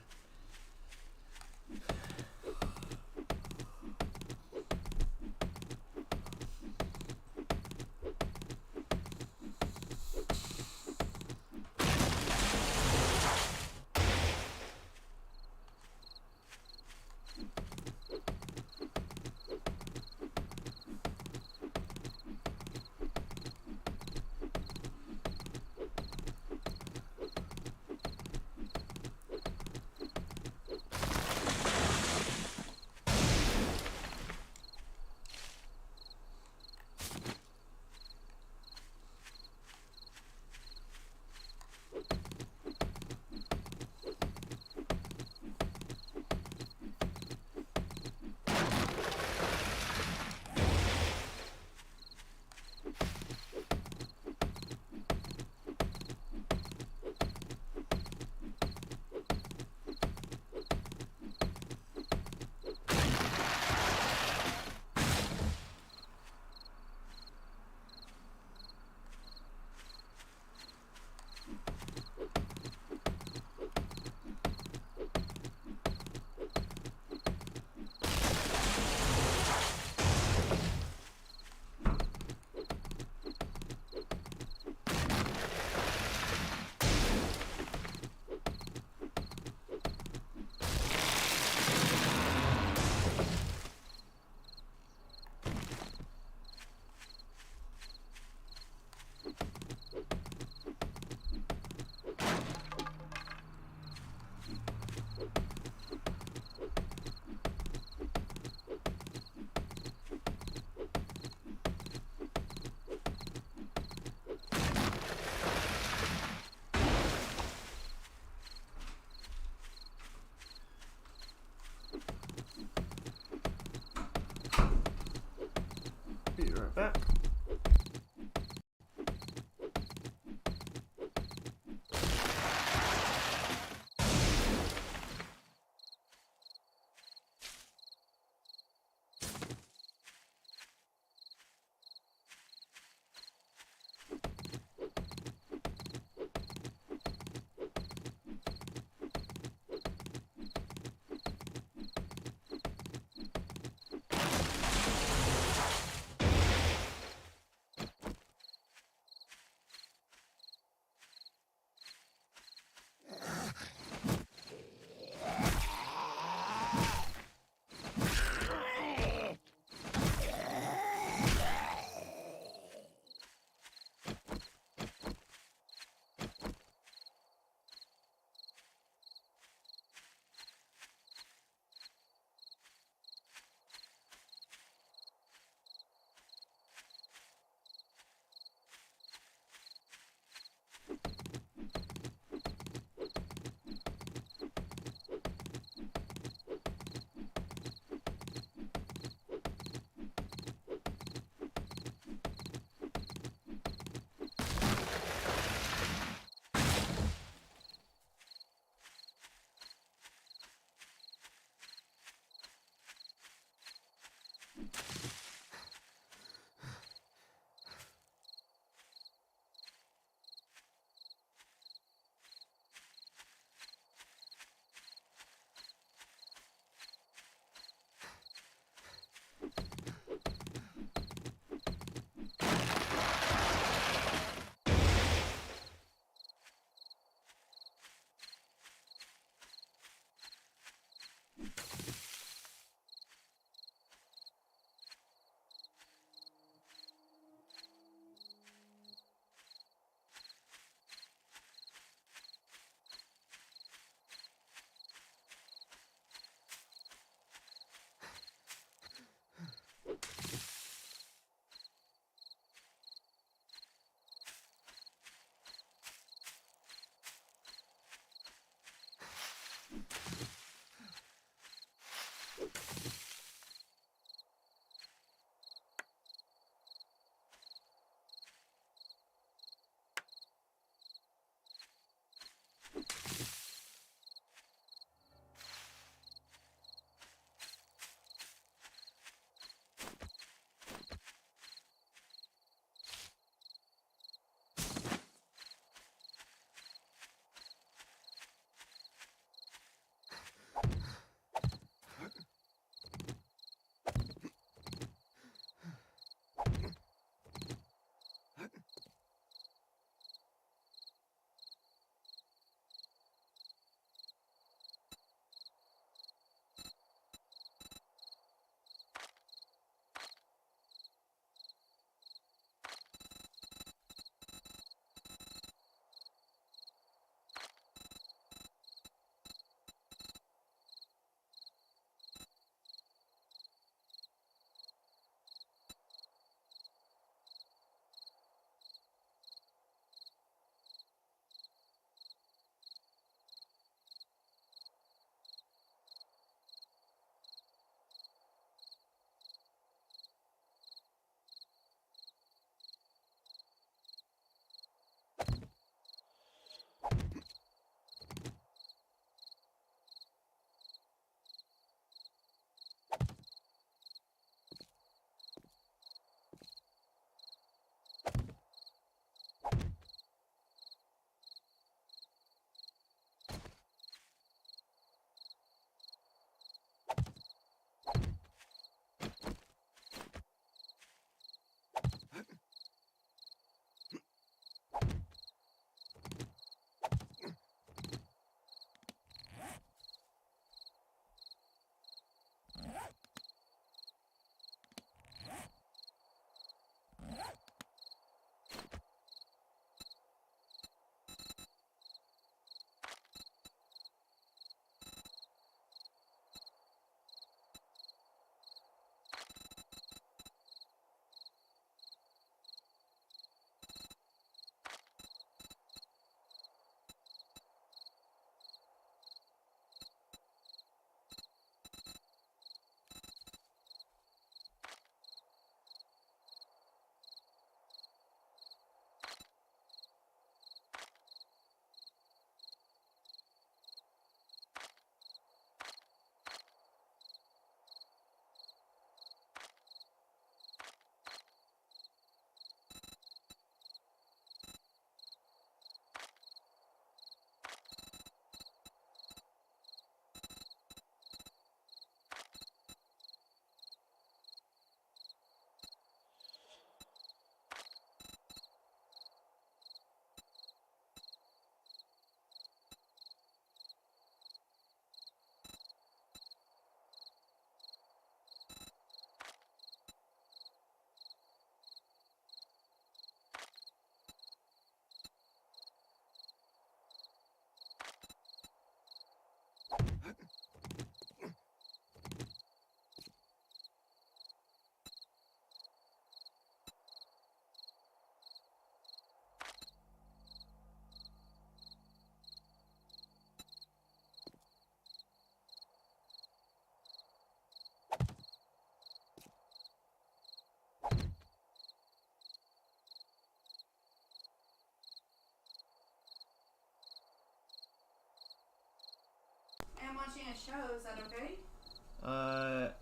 watching a show. Is that okay?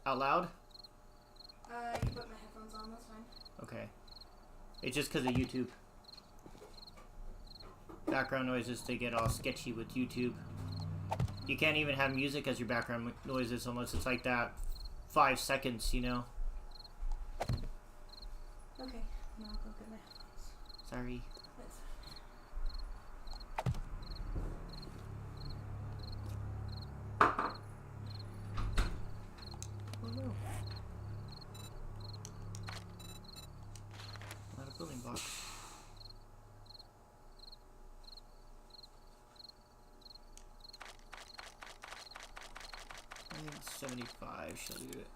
Out loud? You put my headphones on. That's fine. Okay. It's just because of YouTube. Background noises, they get all sketchy with YouTube. You can't even have music as your background noises unless it's like that 5 seconds, you know? Okay. Now I'll go get my headphones. Sorry. That's Oh no. Not a building block. I think 75 shall do it.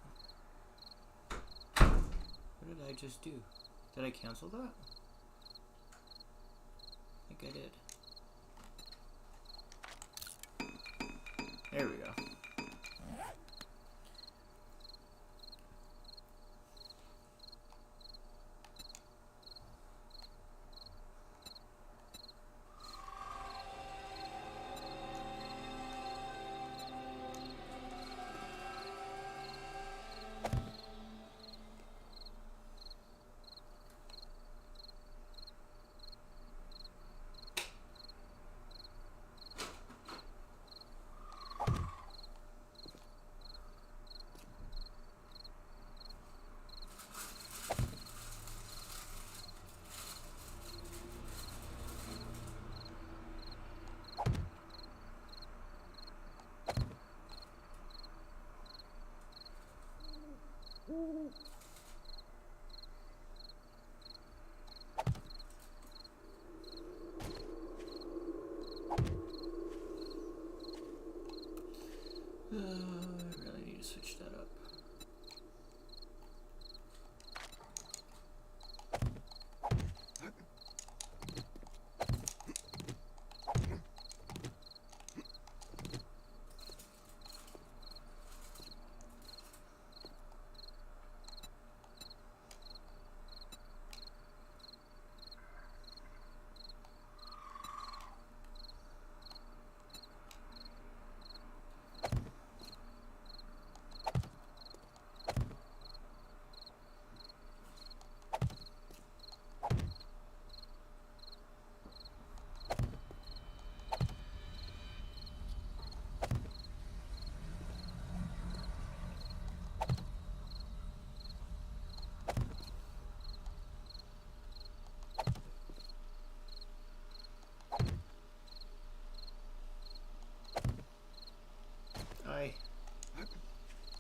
What did I just do? Did I cancel that? I think I did. There we go. I really need to switch that up.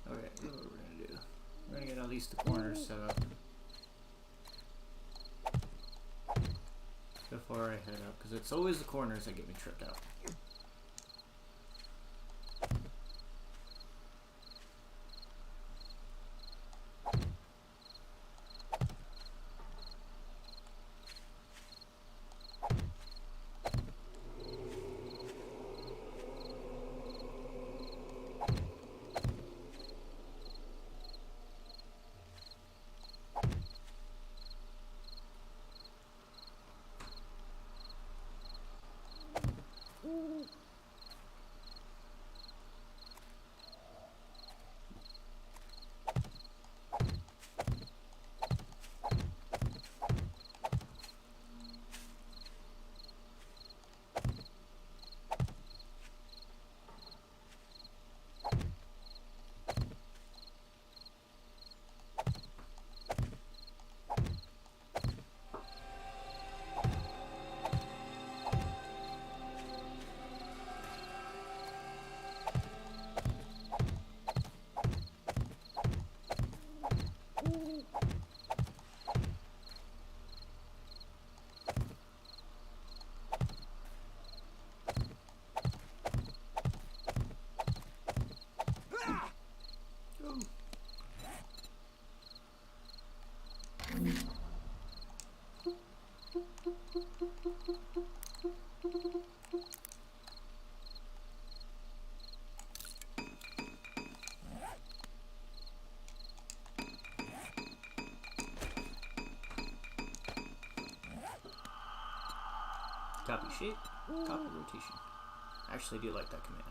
Okay, here's what we're gonna do. We're gonna get at least the corners set up before I head up, because it's always the corners that get me tripped out. Copy shape, copy rotation. I actually do like that command.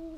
Where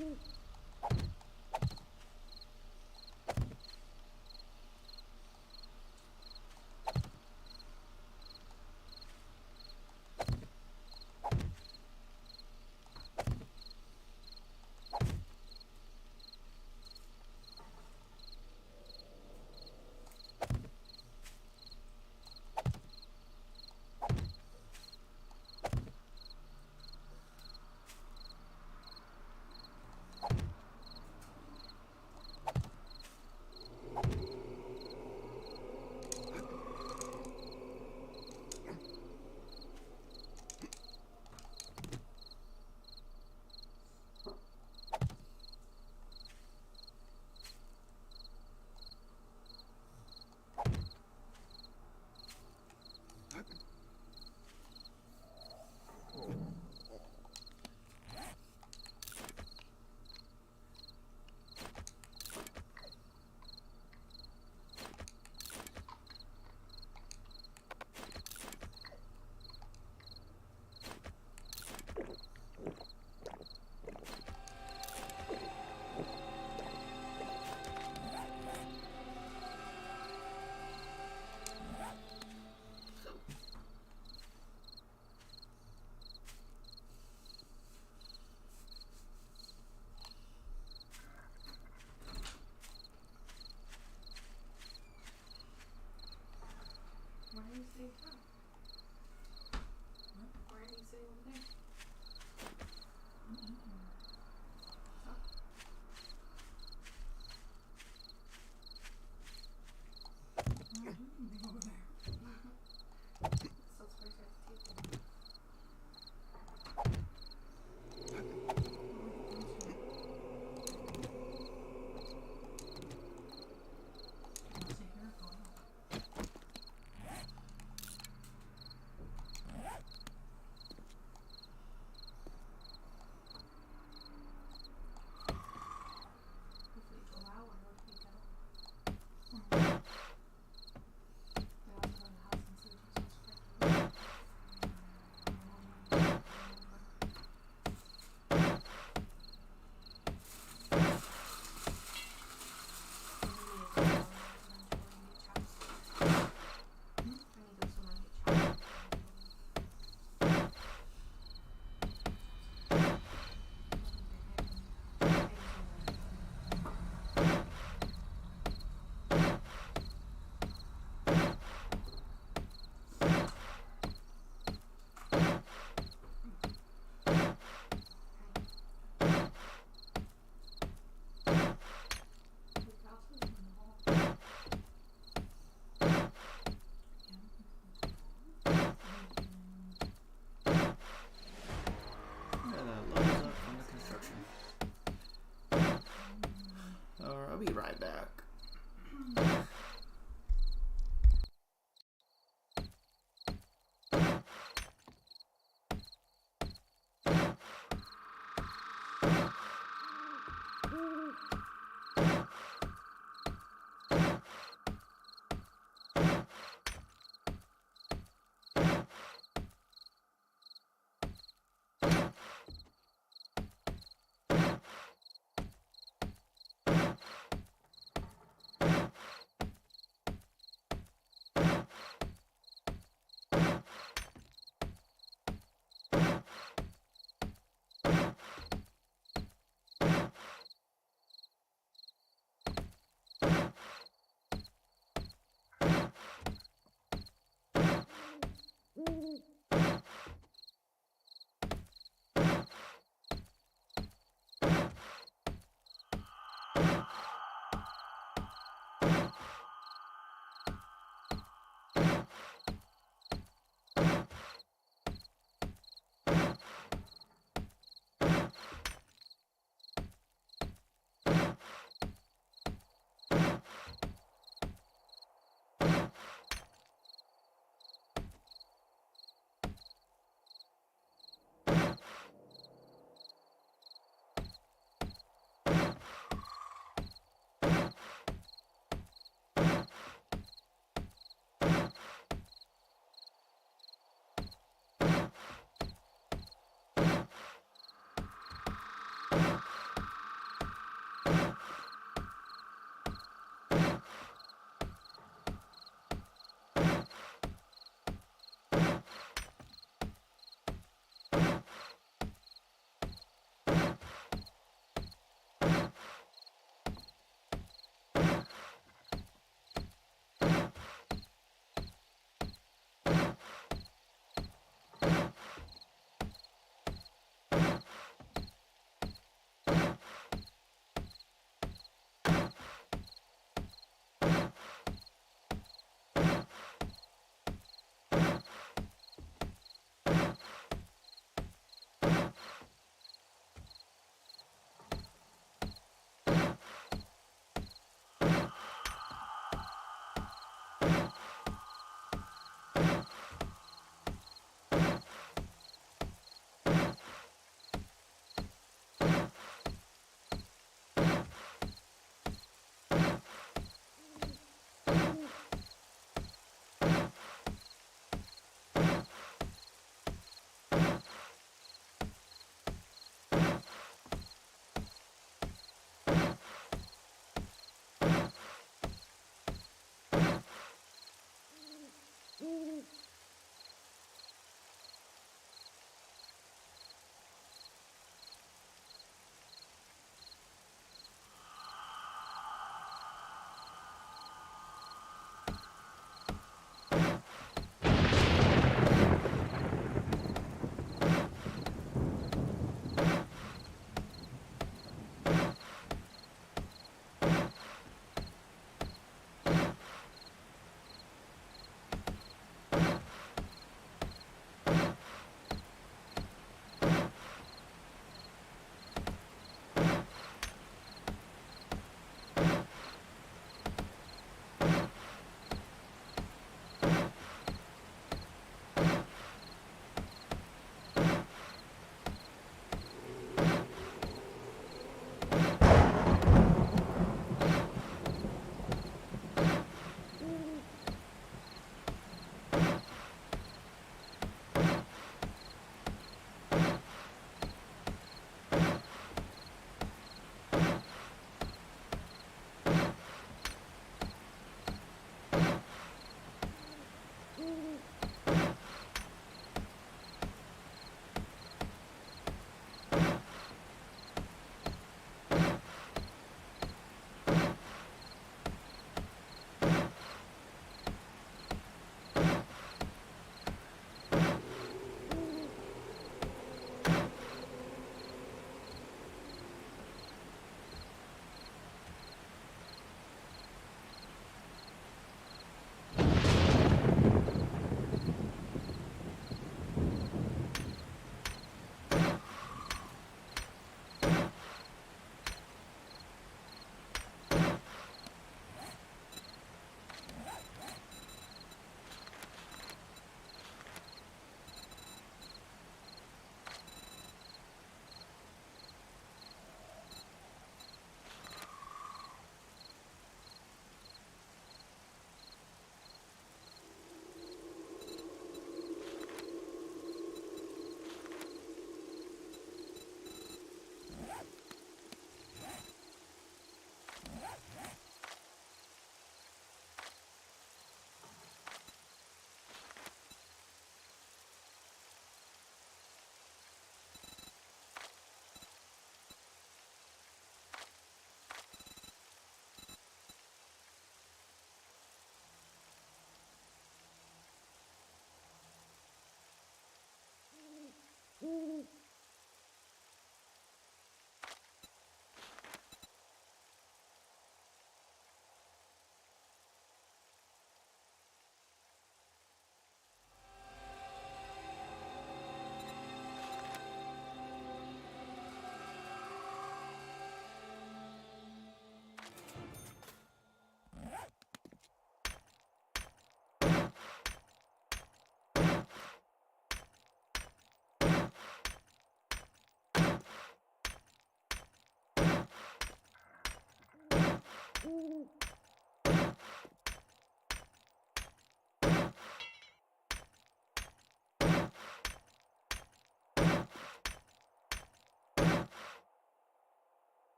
are you sitting from? Where are you sitting over there? So it's where's your table? If we go out, where would we go? We also go to the house and see Jesus Christ. Yeah, that loads up on the construction. Alright, I'll be right back.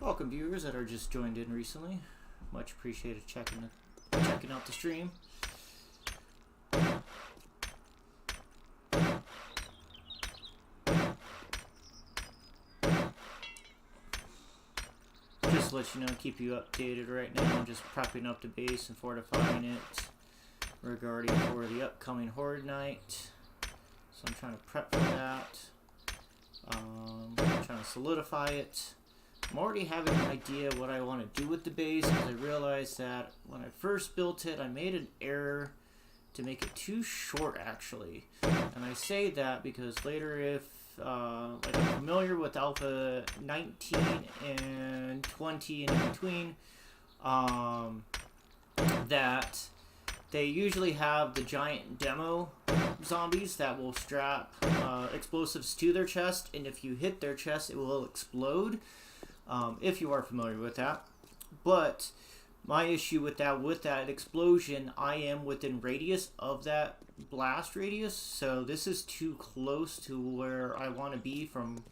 welcome viewers that are just joined in recently. Much appreciated checking out the stream. Just to let you know, keep you updated right now. I'm just prepping up the base and fortifying it regarding for the upcoming Horde Night. So I'm trying to prep for that. I'm trying to solidify it. I'm already having an idea what I want to do with the base, because I realized that when I first built it, I made an error to make it too short, actually. And I say that because later, if like I'm familiar with Alpha 19 and 20 and in between, that they usually have the giant demo zombies that will strap explosives to their chest, and if you hit their chest, it will explode. If you are familiar with that. But my issue with that explosion, I am within radius of that blast radius, so this is too close to where I want to be from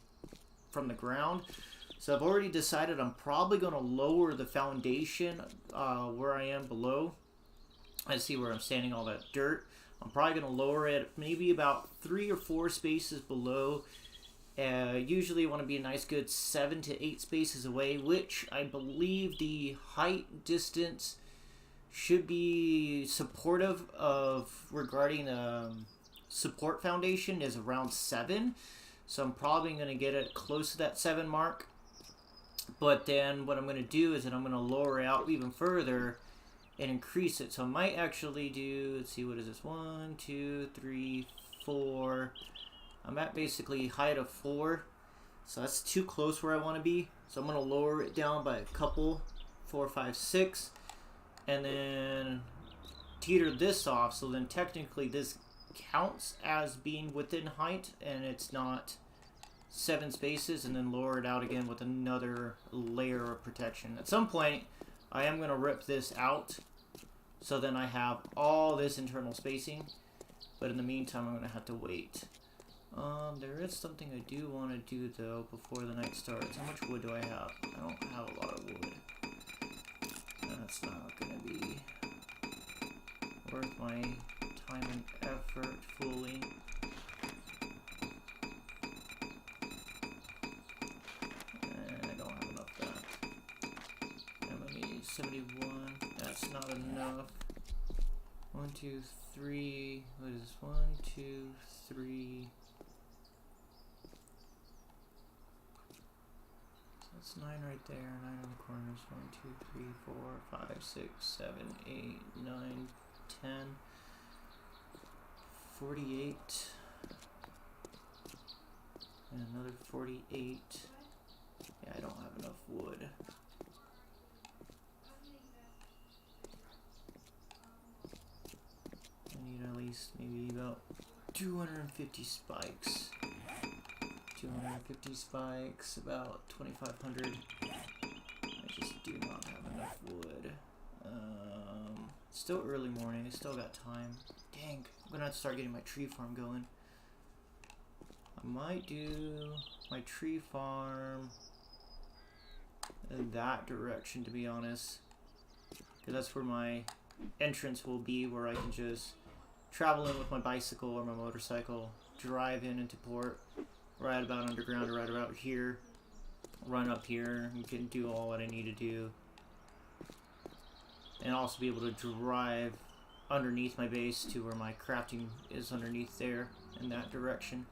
the ground. So I've already decided I'm probably going to lower the foundation where I am below. I see where I'm standing, all that dirt. I'm probably going to lower it maybe about 3 or 4 spaces below. Usually want to be a nice good 7 to 8 spaces away, which I believe the height distance should be supportive of regarding support foundation is around 7. So I'm probably going to get it close to that 7 mark. But then what I'm going to do is that I'm going to lower it out even further and increase it. So I might actually do, let's see, what is this? 1, 2, 3, 4. I'm at basically height of 4, so that's too close where I want to be. So I'm going to lower it down by a couple, 4, 5, 6, and then teeter this off. So then technically this counts as being within height, and it's not 7 spaces, and then lower it out again with another layer of protection. At some point, I am going to rip this out, so then I have all this internal spacing, but in the meantime, I'm going to have to wait. There is something I do want to do, though, before the night starts. How much wood do I have? I don't have a lot of wood. That's not going to be worth my time and effort fully. And I don't have enough of that. And let me 71. That's not enough. 1, 2, 3. What is this? 1, 2, 3. That's 9 right there, 9 on the corners, 1, 2, 3, 4, 5, 6, 7, 8, 9, 10, 48, and another 48. Yeah, I don't have enough wood. I need at least maybe about 250 spikes. 250 spikes, about 2,500. I just do not have enough wood. Still early morning, I still got time. Dang, I'm gonna have to start getting my tree farm going. I might do my tree farm in that direction, to be honest. Because that's where my entrance will be, where I can just travel in with my bicycle or my motorcycle, drive in into port, right about underground, right about here, run up here, and can do all what I need to do. And also be able to drive underneath my base to where my crafting is underneath there, in that direction.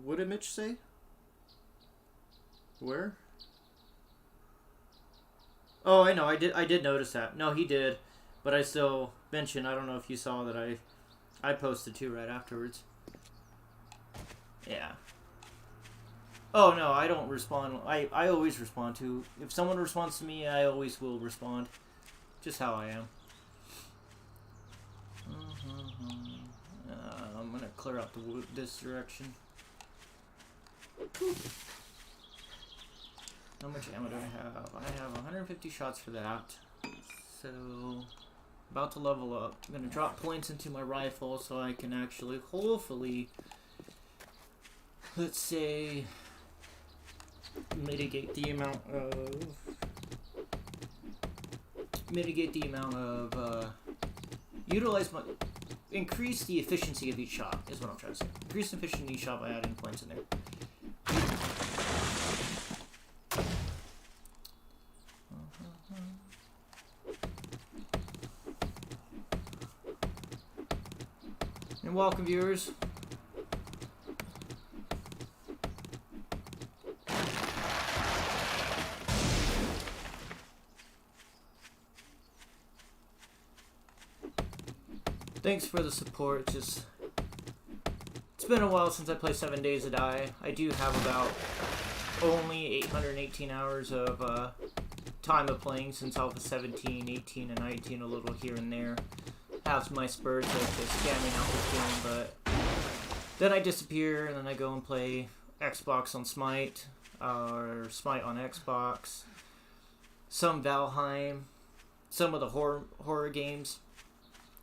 What did Mitch say? Where? Oh, I know. I did notice that. No, he did, but I still mentioned. I don't know if you saw that I posted too right afterwards. Yeah. Oh no, I don't respond. I always respond to. If someone responds to me, I always will respond. Just how I am. clear out the wood this direction. How much ammo do I have? I have 150 shots for that. So, about to level up. I'm gonna drop points into my rifle so I can actually, hopefully, let's say, mitigate the amount of, increase the efficiency of each shot, is what I'm trying to say. Increase the efficiency of each shot by adding points in there. And welcome, viewers. Thanks for the support. It's been a while since I played 7 Days to Die. I do have about only 818 hours of time of playing since I was 17, 18, and 19, a little here and there. Have my spurts of just scamming out this game, but then I disappear and then I go and play Xbox on Smite, or Smite on Xbox, some Valheim, some of the horror games,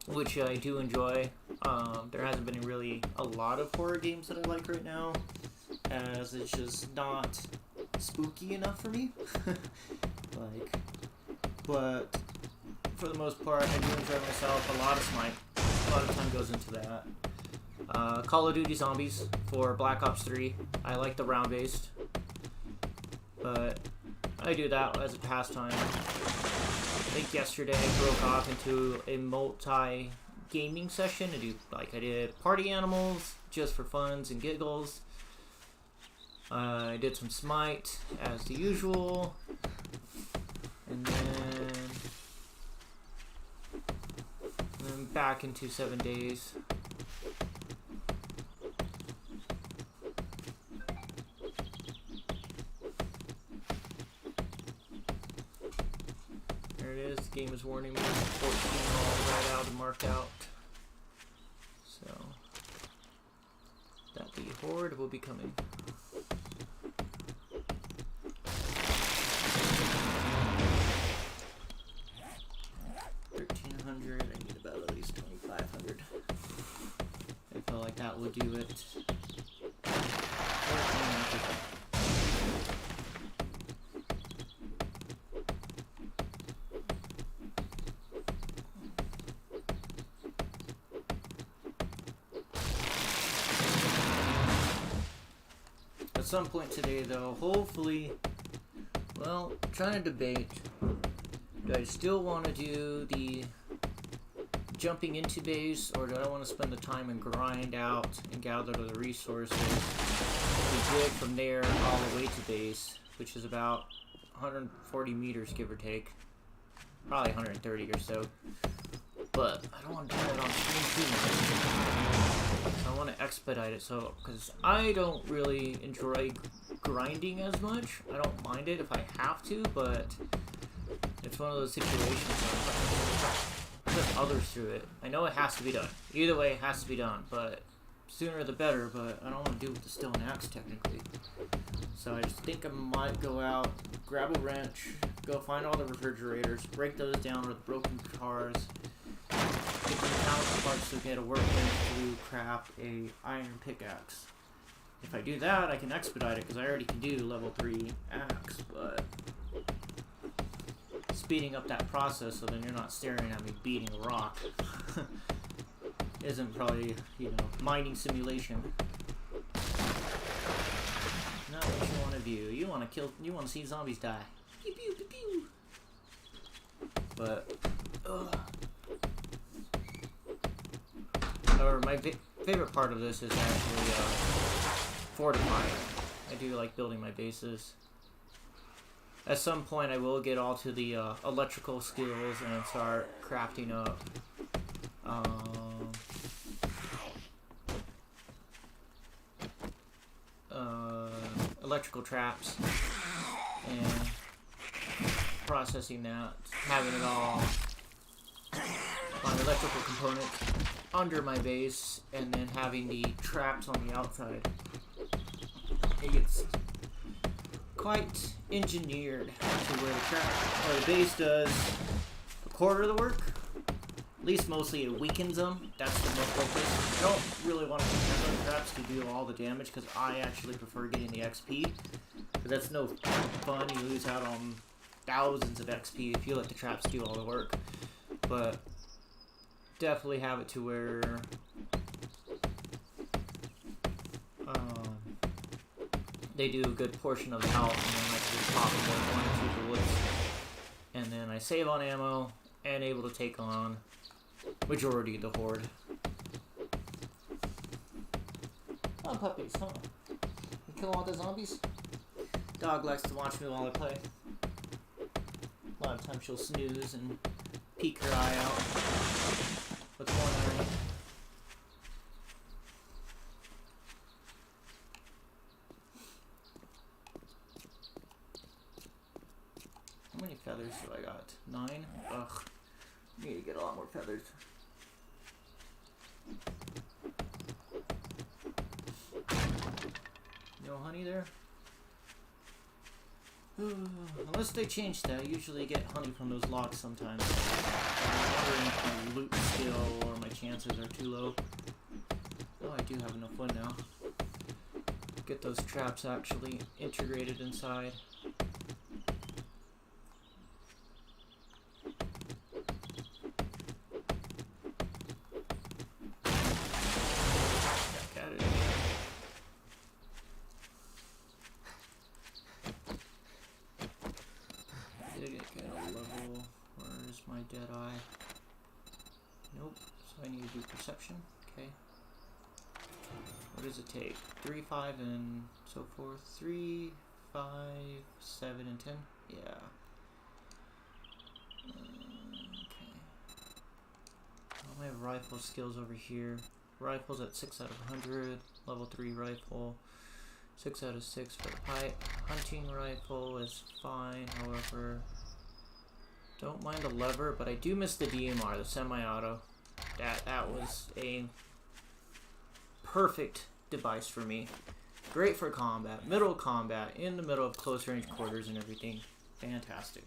which I do enjoy. There hasn't been really a lot of horror games that I like right now, as it's just not spooky enough for me. But for the most part, I do enjoy myself. A lot of Smite. A lot of time goes into that. Call of Duty Zombies for Black Ops 3. I like the round-based, but I do that as a pastime. I think yesterday I broke off into a multi-gaming session. I did Party Animals just for funs and giggles. I did some Smite as the usual, and then back into 7 days. There it is. The game is warning me. 14 all right out and marked out. So that the horde will be coming. 1,300. I need about at least 2,500. I feel like that will do it. At some point today, though, hopefully, well, I'm trying to debate. Do I still want to do the jumping into base, or do I want to spend the time and grind out and gather the resources to dig from there all the way to base, which is about 140 meters, give or take. Probably 130 or so. But I don't want to do that on stream too much. I want to expedite it, so because I don't really enjoy grinding as much. I don't mind it if I have to, but it's one of those situations where I put others through it. I know it has to be done. Either way, it has to be done, but sooner the better, but I don't want to do it with the stone axe, technically. So I just think I might go out, grab a wrench, go find all the refrigerators, break those down with broken cars, get the mechanical parts to get a workbench to craft a iron pickaxe. If I do that, I can expedite it, because I already can do level 3 axe, but speeding up that process so then you're not staring at me beating a rock isn't probably, mining simulation. Not what you want to view. You want to see zombies die. Pew pew pew pew. But, however, my favorite part of this is actually fortifying. I do like building my bases. At some point, I will get all to the electrical skills and start crafting up electrical traps and processing that, having it all on electrical components under my base and then having the traps on the outside. It gets quite engineered to where the trap or the base does a quarter of the work. At least mostly it weakens them. That's the most focus. I don't really want to contend on traps to do all the damage because I actually prefer getting the XP. But that's no fun. You lose out on thousands of XP if you let the traps do all the work. But definitely have it to where they do a good portion of the health, and then I can just pop them one or two bullets, and then I save on ammo and able to take on majority of the horde. Oh, puppies, huh? You kill all the zombies? Dog likes to watch me while I play. A lot of times she'll snooze and peek her eye out. What's going on? How many feathers do I got? 9? Ugh. Need to get a lot more feathers. No honey there? Unless they changed that, I usually get honey from those logs sometimes. I'm wondering if my loot skill or my chances are too low. Oh, I do have enough wood now. Get those traps actually integrated inside. Got it. Did it get a level? Where's my dead eye? Nope. So I need to do perception. Okay. What does it take? 3, 5, and so forth. 3, 5, 7, and 10? Yeah. Okay. All my rifle skills over here. Rifle's at 6 out of 100. Level 3 rifle. 6 out of 6 for the pipe. Hunting rifle is fine, however. Don't mind the lever, but I do miss the DMR, the semi-auto. That was a perfect device for me. Great for combat, middle combat, in the middle of close range quarters and everything. Fantastic.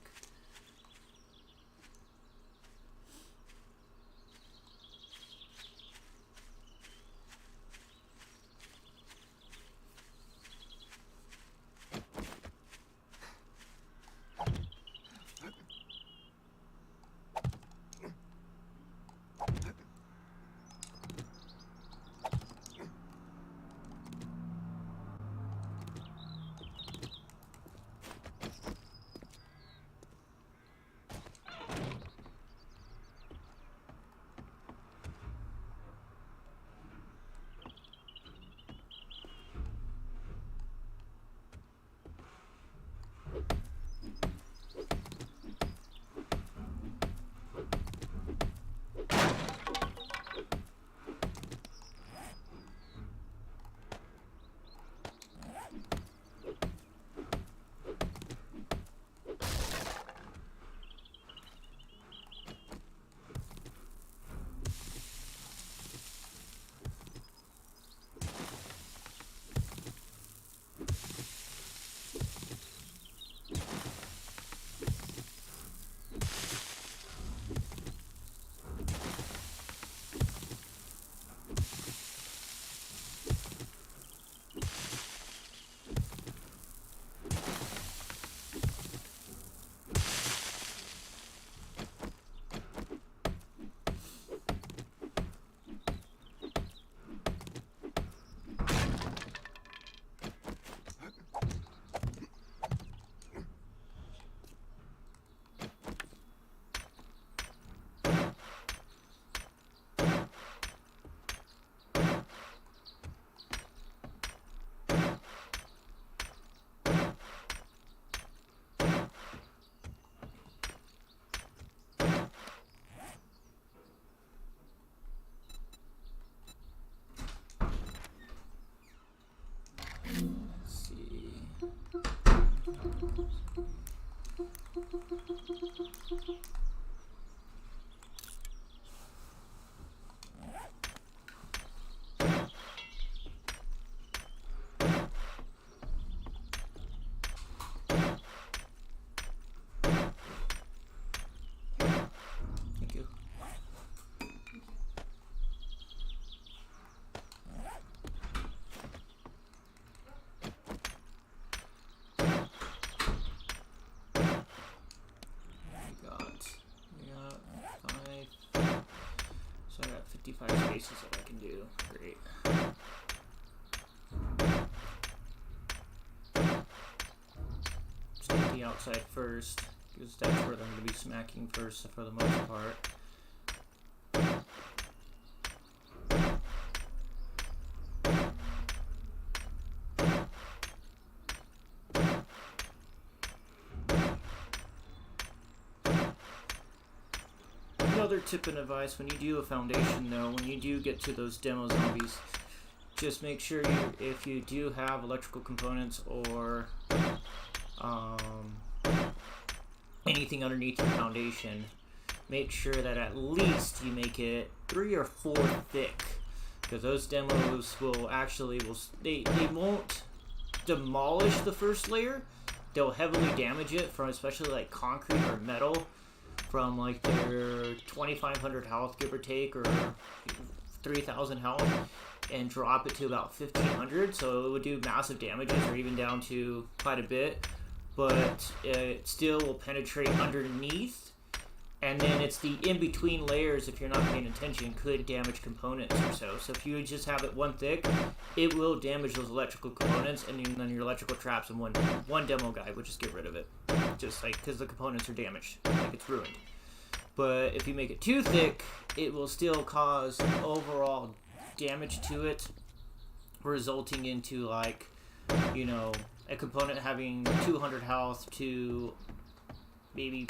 bases that I can do. Great. Just the outside first, because that's where I'm going to be smacking first for the most part. Another tip and advice when you do a foundation, though, when you do get to those demo zombies, just make sure if you do have electrical components or anything underneath your foundation, make sure that at least you make it 3 or 4 thick, because those demos will actually they won't demolish the first layer. They'll heavily damage it, from especially like concrete or metal, from like their 2,500 health, give or take, or 3,000 health, and drop it to about 1,500. So it would do massive damages, or even down to quite a bit. But it still will penetrate underneath, and then it's the in-between layers, if you're not paying attention, could damage components or so. So if you just have it 1 thick, it will damage those electrical components, and then your electrical traps in one demo guide, which is get rid of it. Just like, because the components are damaged, like it's ruined. But if you make it too thick, it will still cause overall damage to it, resulting into, like, you know, a component having 200 health to maybe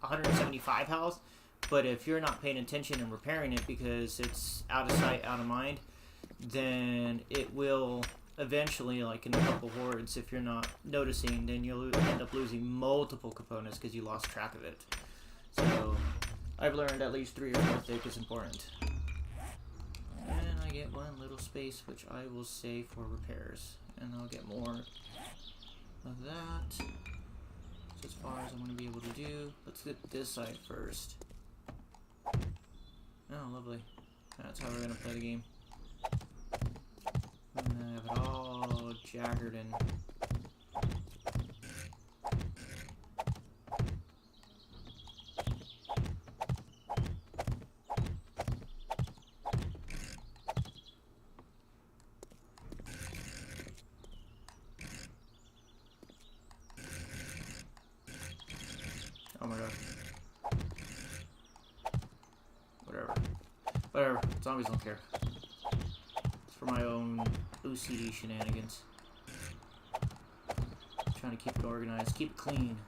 175 health. But if you're not paying attention and repairing it because it's out of sight, out of mind, then it will eventually, like in a couple hordes, if you're not noticing, then you'll end up losing multiple components because you lost track of it. So I've learned at least 3 or 4 thick is important. And I get 1 little space, which I will save for repairs. And I'll get more of that. That's as far as I'm going to be able to do. Let's get this side first. Oh, lovely. That's how we're going to play the game. I'm going to have it all jaggered and... Oh my god. Whatever. Zombies don't care. It's for my own OCD shenanigans. Trying to keep it organized, keep it clean.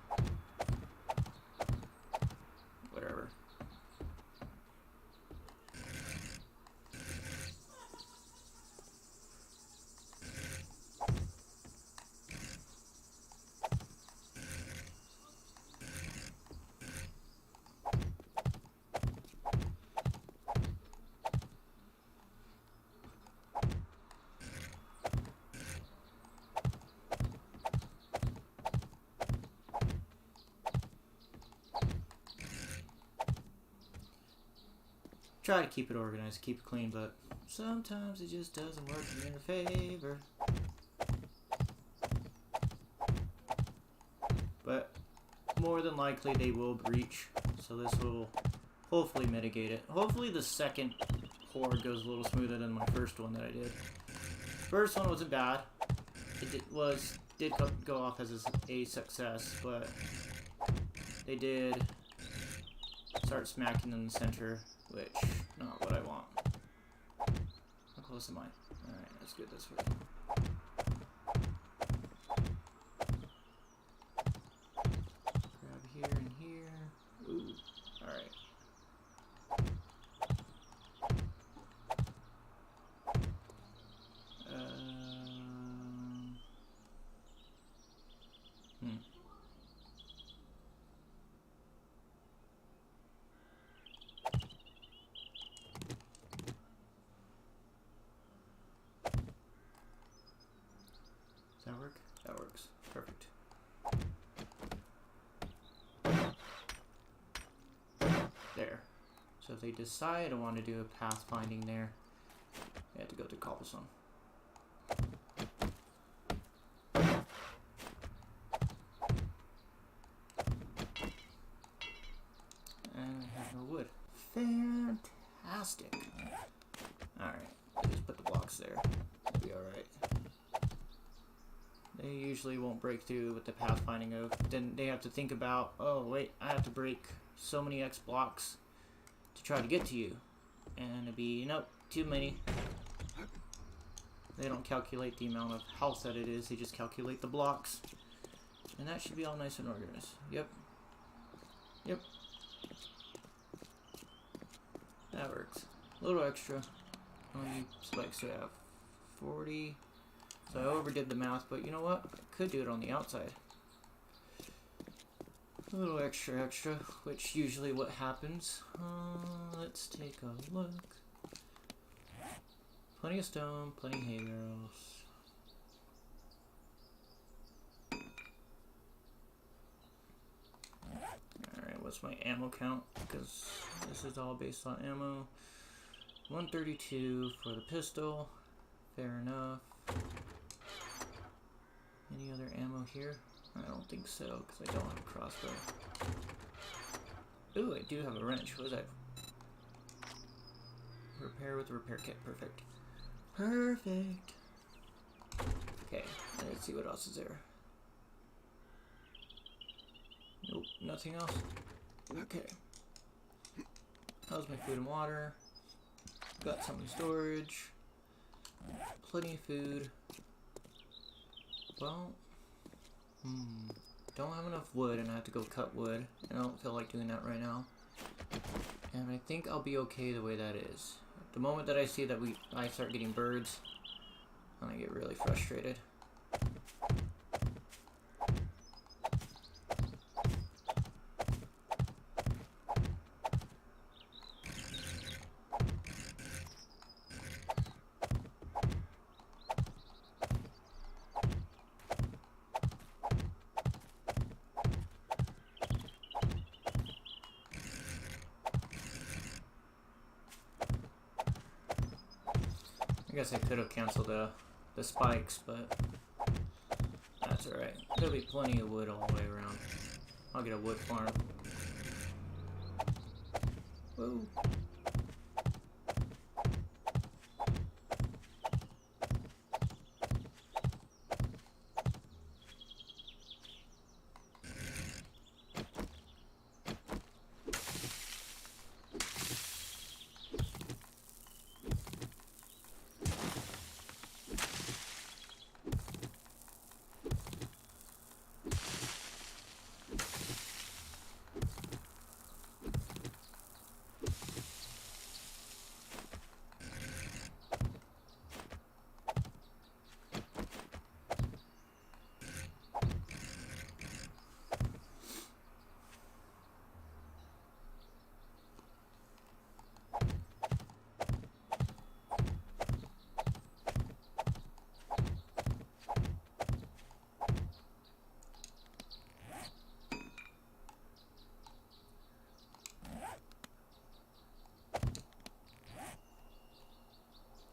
Whatever. Try to keep it organized, keep it clean, but sometimes it just doesn't work in your favor. But more than likely they will breach, so this will hopefully mitigate it. Hopefully the second horde goes a little smoother than my first one that I did. First one wasn't bad. It did go off as a success, but they did start smacking in the center, which not what I want. How close am I? Alright, that's good, that's right. Grab here and here. Ooh, alright. Does that work? That works. Perfect. There. So if they decide I want to do a path finding there, they have to go through cobblestone. And I have no wood. Fantastic. plastic. Alright, just put the blocks there. It'll be alright. They usually won't break through with the pathfinding oak. Then they have to think about, oh wait, I have to break so many X blocks to try to get to you. And it'd be, nope, too many. They don't calculate the amount of health that it is, they just calculate the blocks. And that should be all nice and organized. Yep. Yep. That works. A little extra. How many spikes do I have? 40. So I overdid the math, but you know what? I could do it on the outside. A little extra, which usually what happens. Let's take a look. Plenty of stone, plenty of hay barrels. Alright, what's my ammo count? Because this is all based on ammo. 132 for the pistol. Fair enough. Any other ammo here? I don't think so, because I don't have a crossbow. Ooh, I do have a wrench. What is that? Repair with a repair kit. Perfect. Perfect. Okay, let's see what else is there. Nope, nothing else. Okay. How's my food and water? Got some in storage. Plenty of food. Well, don't have enough wood and I have to go cut wood. And I don't feel like doing that right now. And I think I'll be okay the way that is. The moment that I see that I start getting birds, I get really frustrated. I guess I could have canceled the spikes, but that's alright. There'll be plenty of wood all the way around. I'll get a wood farm. Whoa.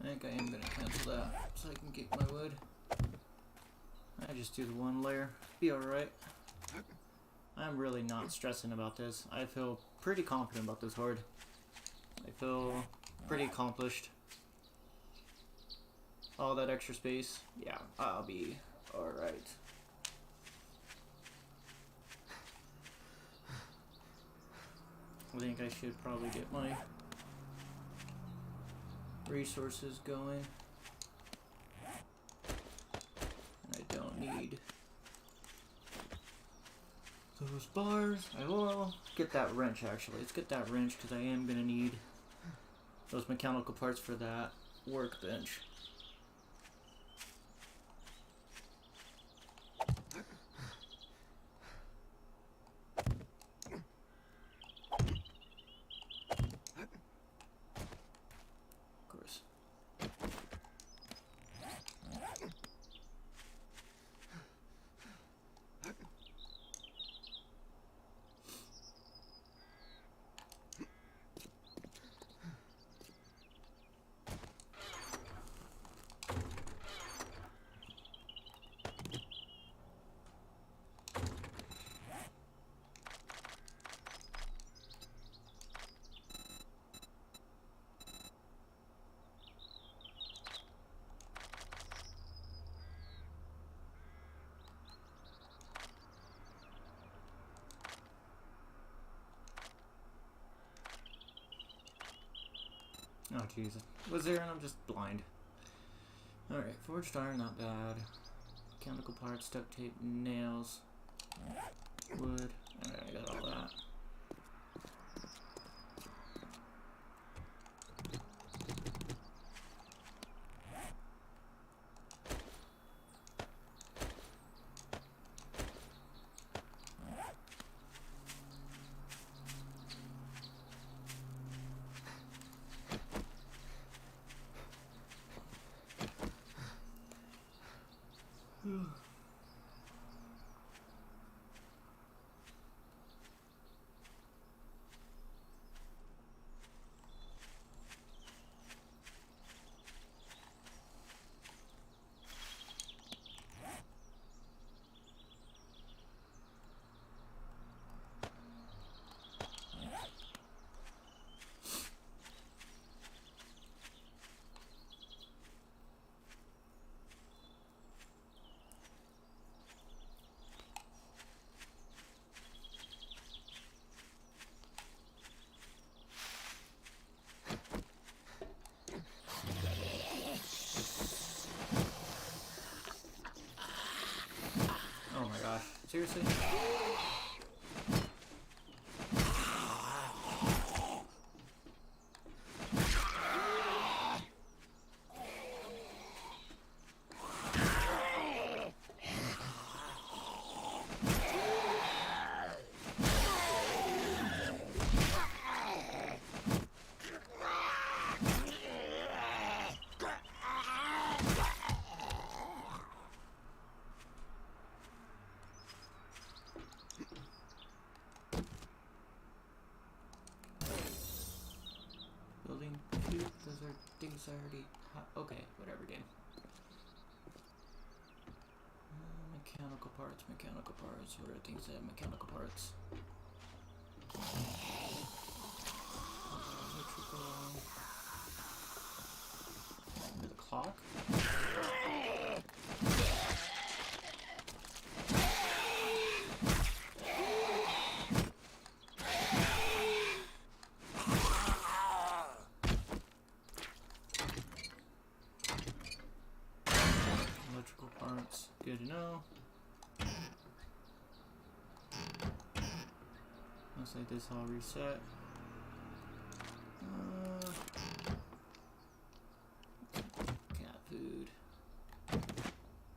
I think I am going to cancel that so I can get my wood. I just do the one layer. Be alright. I'm really not stressing about this. I feel pretty confident about this horde. I feel pretty accomplished. All that extra space, yeah, I'll be alright. I think I should probably get my resources going. And I don't need those bars. I will get that wrench actually. Let's get that wrench because I am going to need those mechanical parts for that workbench. Oh jeez, was there and I'm just blind. Alright, forged iron, not bad. Mechanical parts, duct tape, nails, wood. Alright, I got all that. Oh my gosh, seriously? Building 2, those are things I already okay, whatever, game. Mechanical parts, what are things that have mechanical parts? Electrical. Remember the clock? Electrical parts, good to know. Looks like this all reset. Cat food.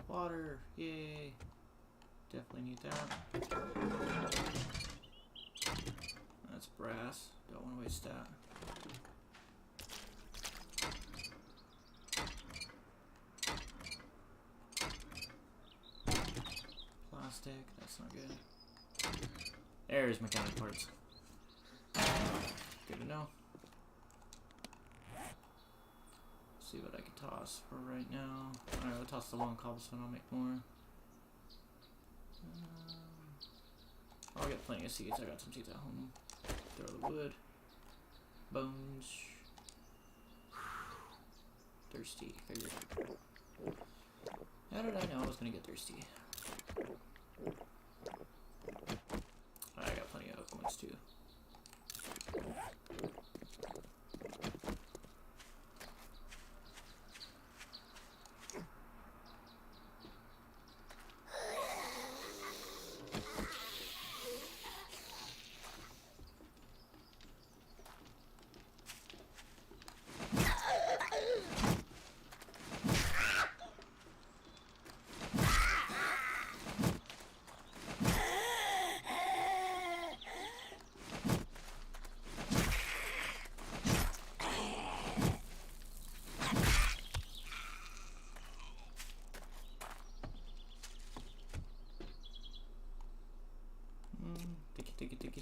Water, yay. Definitely need that. That's brass, don't want to waste that. Plastic, that's not good. There's mechanic parts. Good to know. See what I can toss for right now. Alright, we'll toss the long cobblestone, I'll make more. I'll get plenty of seeds, I got some seeds at home. Throw the wood. Bones. Thirsty, figured. How did I know I was gonna get thirsty? I got plenty of oak ones too.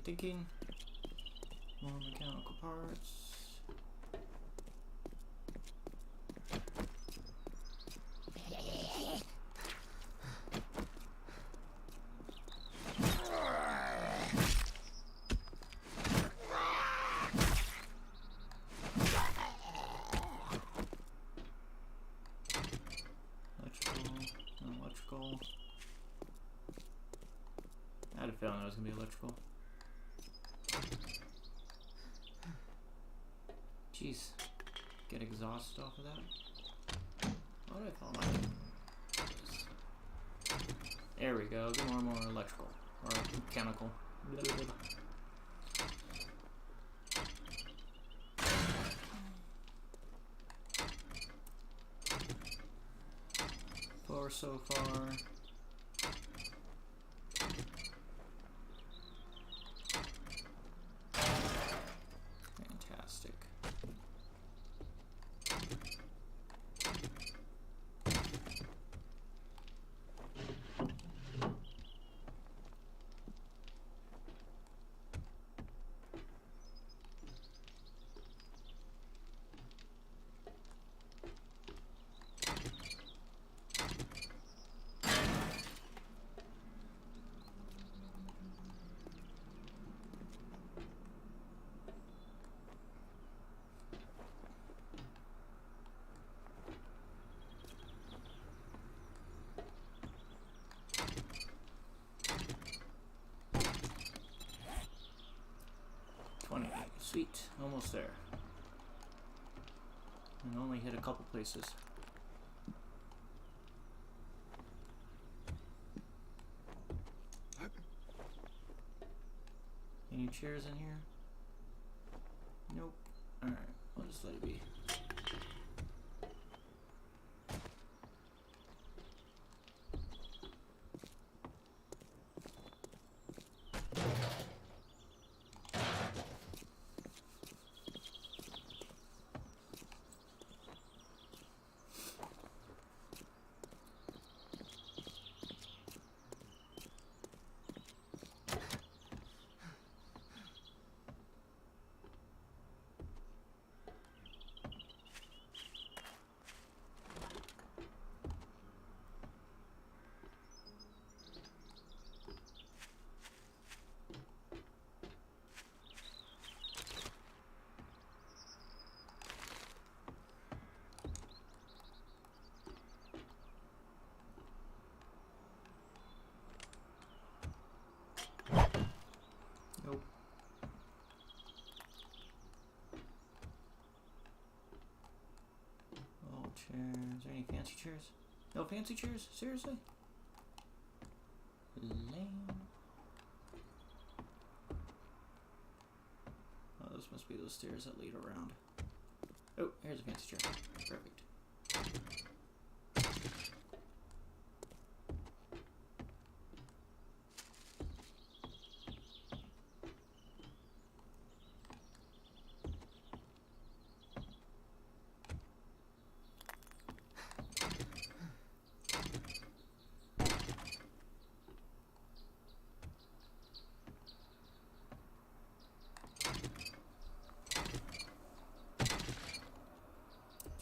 Thinking. More mechanical parts. Electrical. I had a feeling it was gonna be electrical. Jeez. get exhaust off of that. What did I call my? There we go. Get more electrical or mechanical. Four so far. Fantastic. Sweet, almost there. And only hit a couple places. Any chairs in here? Nope. Alright, we'll just let it be. Nope. Oh, chairs. Are any fancy chairs? No fancy chairs? Seriously? Lame. Oh, those must be those stairs that lead around. Oh, here's a fancy chair. Perfect.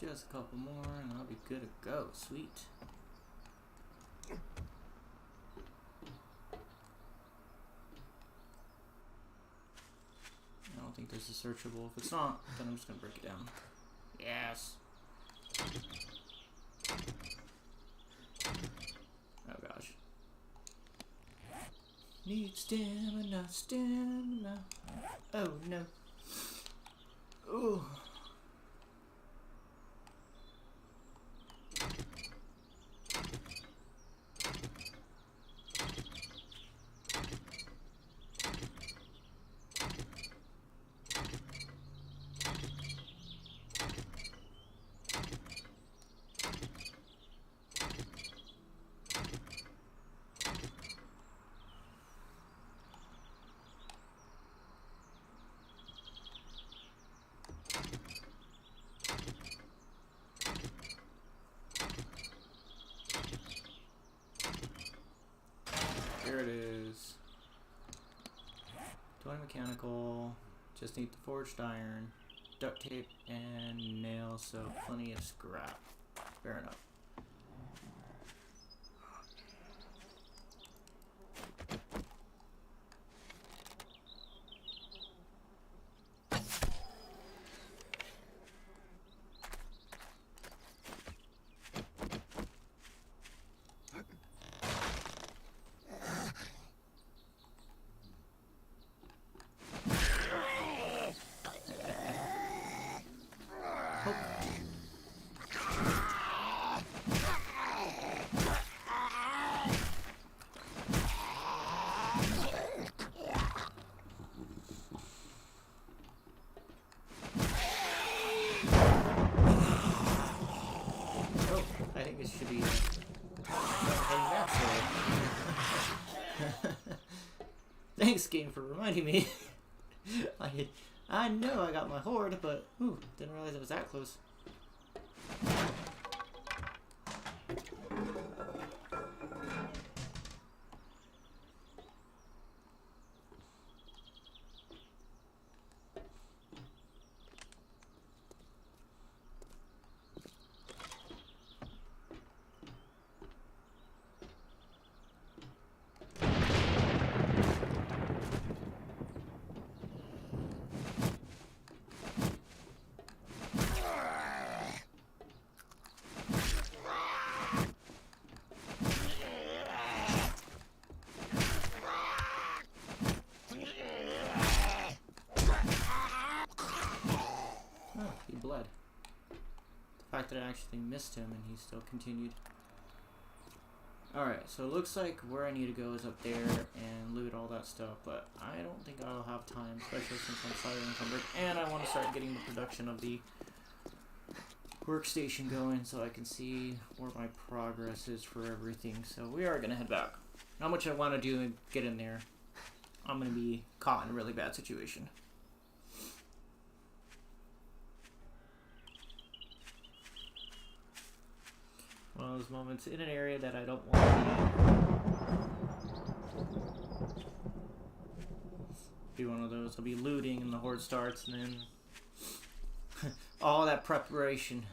Just a couple more and I'll be good to go. Sweet. I don't think this is searchable. If it's not, then I'm just gonna break it down. Yes. Oh gosh. Need stamina, stamina. Oh no. Ooh. There it is. 20 mechanical. Just need the forged iron, duct tape, and nails, so plenty of scrap. Fair enough. Thanks, game, for reminding me. I know I got my horde, but didn't realize it was that close. He bled. The fact that I actually missed him and he still continued. Alright, so it looks like where I need to go is up there and loot all that stuff, but I don't think I'll have time, especially since I'm slightly encumbered, and I want to start getting the production of the workstation going so I can see where my progress is for everything. So we are going to head back. How much I want to do and get in there, I'm going to be caught in a really bad situation. One of those moments in an area that I don't want to be one of those. I'll be looting and the horde starts, and then all that preparation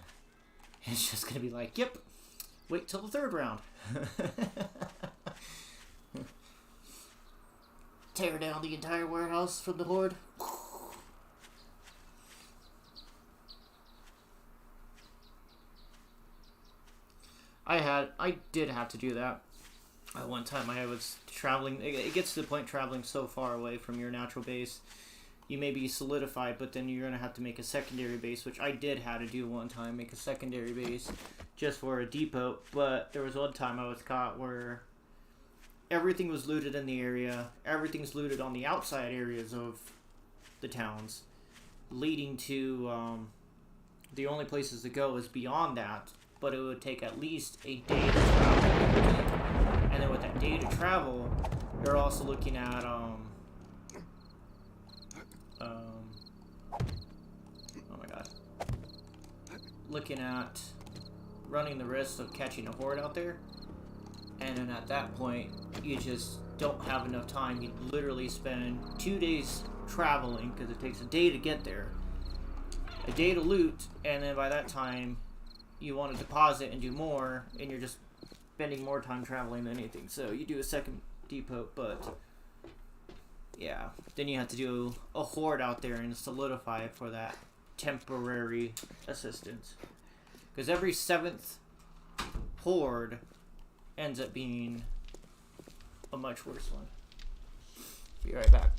is just gonna be like, yep, wait till the third round. Tear down the entire warehouse from the horde. I did have to do that. One time I was traveling, it gets to the point traveling so far away from your natural base, you may be solidified, but then you're going to have to make a secondary base, which I did have to do one time, make a secondary base just for a depot, but there was one time I was caught where everything was looted in the area, everything's looted on the outside areas of the towns, leading to the only places to go is beyond that. But it would take at least a day to travel. And then with that day to travel, you're also looking at, oh my god. Looking at running the risk of catching a horde out there. And then at that point, you just don't have enough time. You literally spend 2 days traveling, because it takes a day to get there. A day to loot, and then by that time, you want to deposit and do more, and you're just spending more time traveling than anything. So you do a second depot, but yeah, then you have to do a horde out there and solidify for that temporary assistance. Because every 7th horde ends up being a much worse one. Be right back.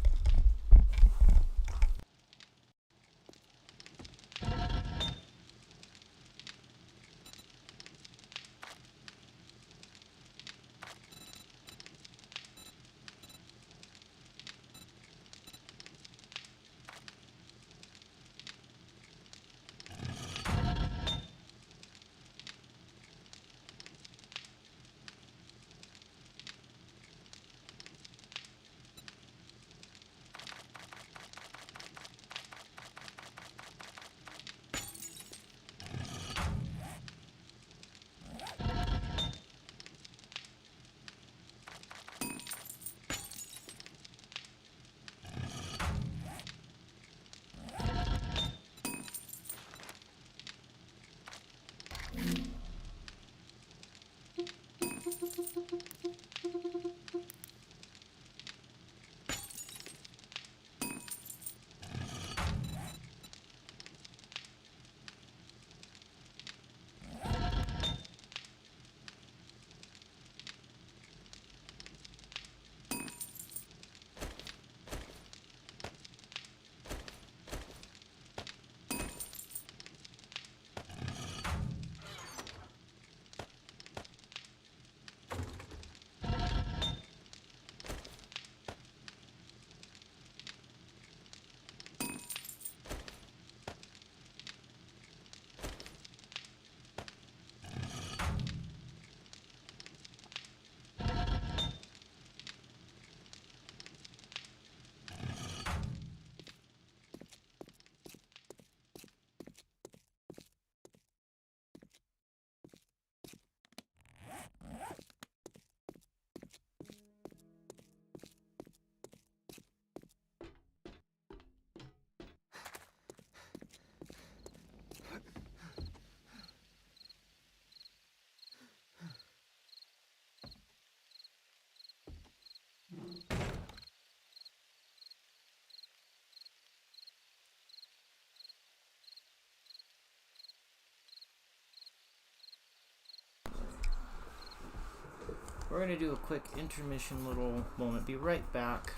we're gonna do a quick intermission little moment. Be right back.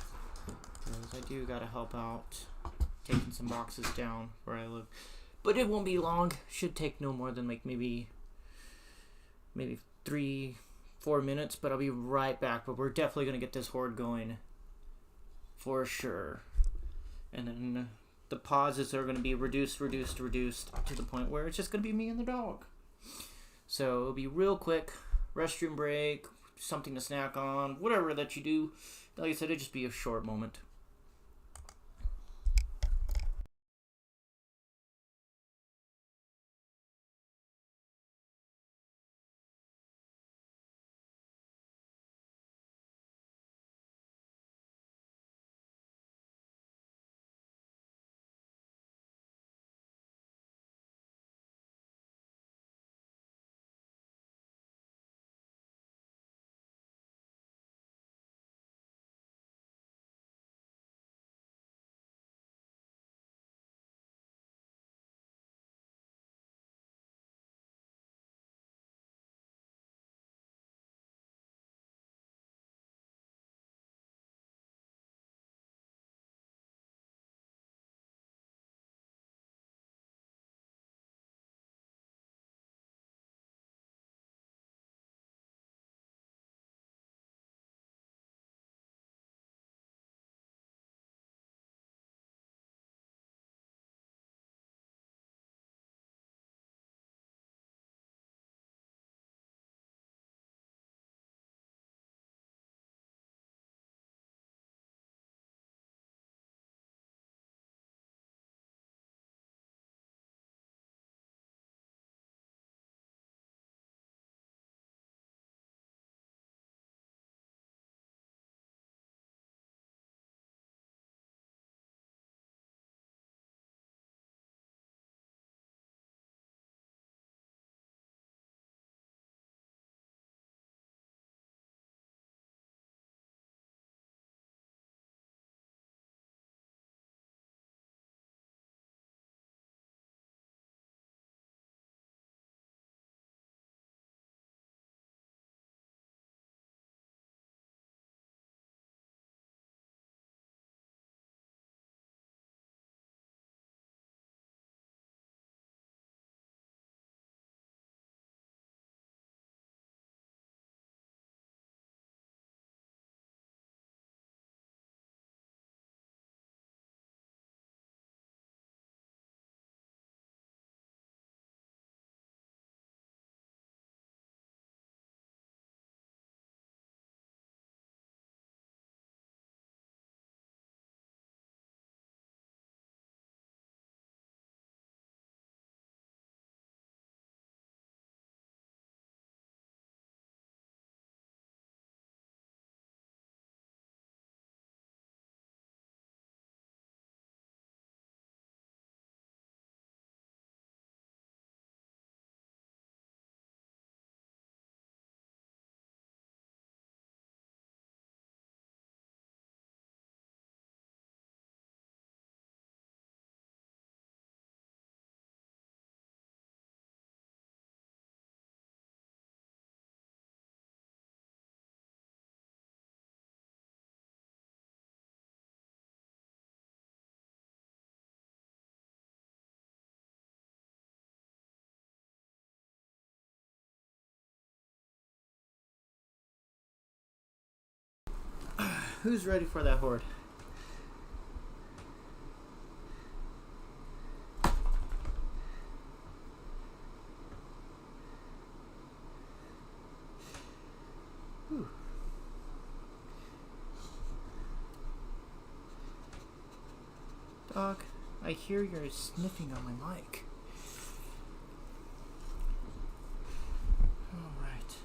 Because I do gotta help out taking some boxes down where I live. But it won't be long. Should take no more than like maybe 3-4 minutes, but I'll be right back. But we're definitely gonna get this horde going for sure. And then the pauses are gonna be reduced to the point where it's just gonna be me and the dog. So it'll be real quick, restroom break, something to snack on, whatever that you do. Like I said, it'll just be a short moment. Who's ready for that horde? Whew. Dog, I hear you're sniffing on my mic. All right.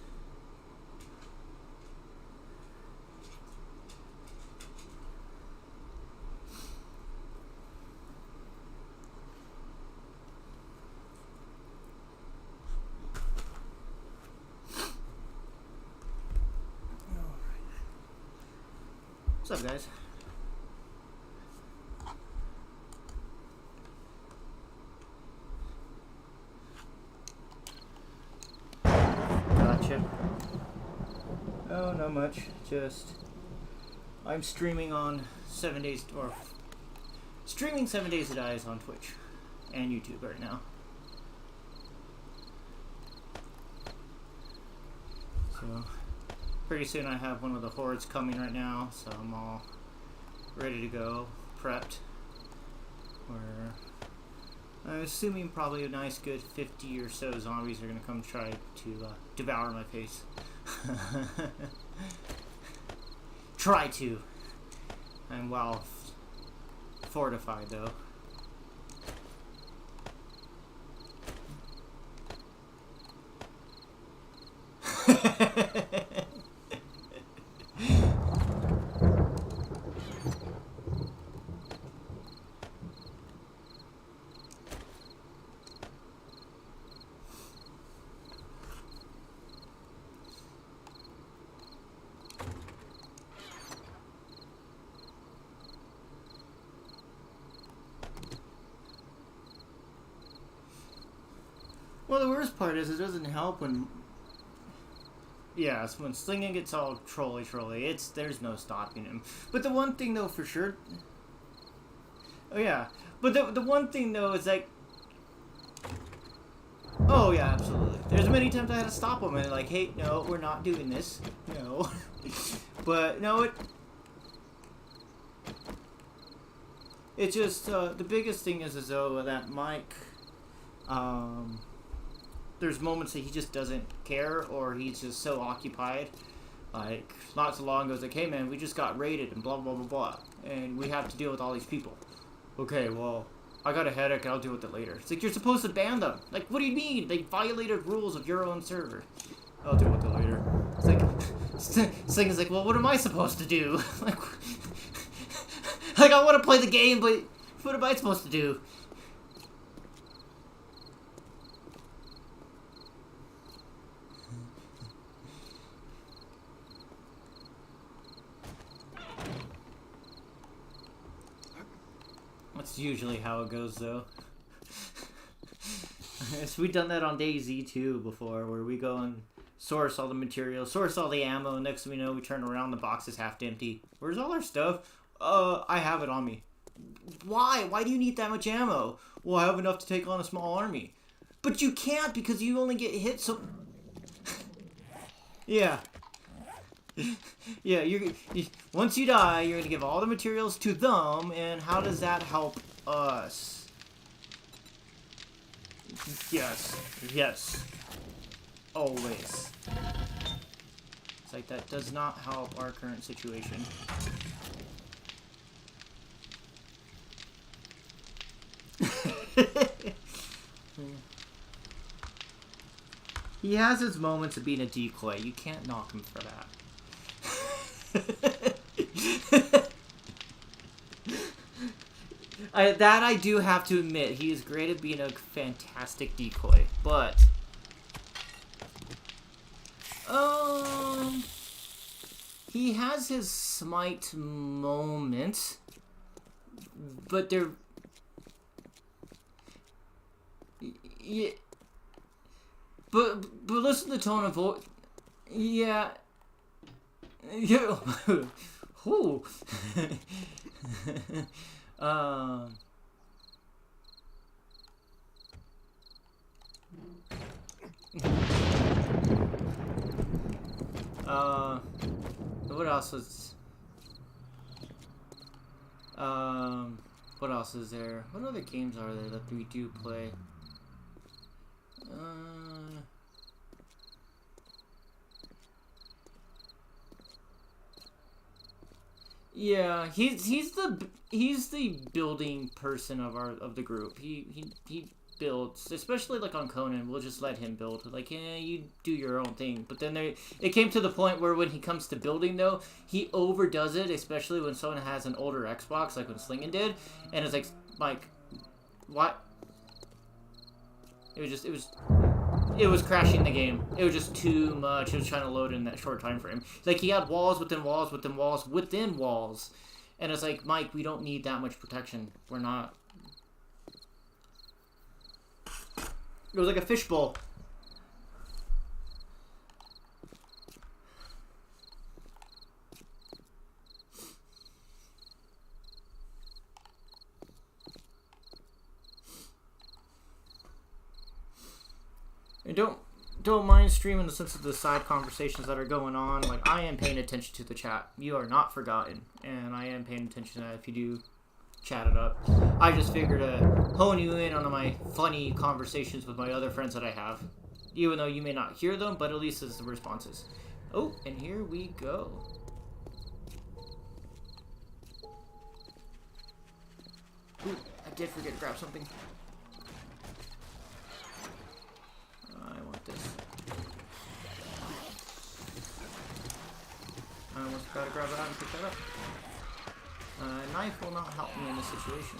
What's up, guys? Gotcha. Not much. Just I'm streaming on 7 days or streaming 7 Days to Die on Twitch and YouTube right now. So pretty soon I have one of the hordes coming right now, so I'm all ready to go, prepped. Where I'm assuming probably a nice good 50 or so zombies are gonna come try to devour my face. Try to. I'm well fortified though. Well, the worst part is it doesn't help when... Yeah, it's when Slinging gets all trolly. There's no stopping him. But the one thing, though, for sure... Oh, yeah. But the one thing, though, is like... Oh, yeah, absolutely. There's many times I had to stop him and like, hey, no, we're not doing this. No. But, no, It's just, the biggest thing is as though that Mike... There's moments that he just doesn't care, or he's just so occupied. Like, not so long ago, it's like, hey man, we just got raided and blah blah blah blah, and we have to deal with all these people. Okay, well, I got a headache, I'll deal with it later. It's like, you're supposed to ban them. Like, what do you mean? They violated rules of your own server. I'll deal with it later. It's like, Sling is like, well, what am I supposed to do? like I want to play the game, but what am I supposed to do? That's usually how it goes, though. So we've done that on DayZ too before, where we go and source all the materials, source all the ammo, and next thing we know, we turn around, the box is half empty. Where's all our stuff? I have it on me. Why? Why do you need that much ammo? Well, I have enough to take on a small army. But you can't, because you only get hit so... Yeah. Yeah, once you die, you're gonna give all the materials to them, and how does that help us? Yes. Always. It's like, that does not help our current situation. He has his moments of being a decoy. You can't knock him for that. I do have to admit, he is great at being a fantastic decoy, but he has his smite moments, but they're yeah, but listen to the tone of voice. Yeah. Who? What else is? What else is there? What other games are there that we do play? Yeah, he's the building person of the group. He builds, especially like on Conan. We'll just let him build. Like, yeah, you do your own thing. But then it came to the point where when he comes to building, though, he overdoes it, especially when someone has an older Xbox, like when Slingin did, and it's like, what? It was crashing the game. It was just too much. It was trying to load in that short time frame. Like, he had walls within walls within walls within walls. And it's like, Mike, we don't need that much protection. We're not. It was like a fishbowl. don't mind stream in the sense of the side conversations that are going on. Like, I am paying attention to the chat. You are not forgotten, and I am paying attention to that if you do chat it up. I just figured to hone you in on my funny conversations with my other friends that I have, even though you may not hear them, but at least it's the responses. Oh, and here we go. Ooh, I did forget to grab something. I want this. I almost forgot to grab that and pick that up. Knife will not help me in this situation.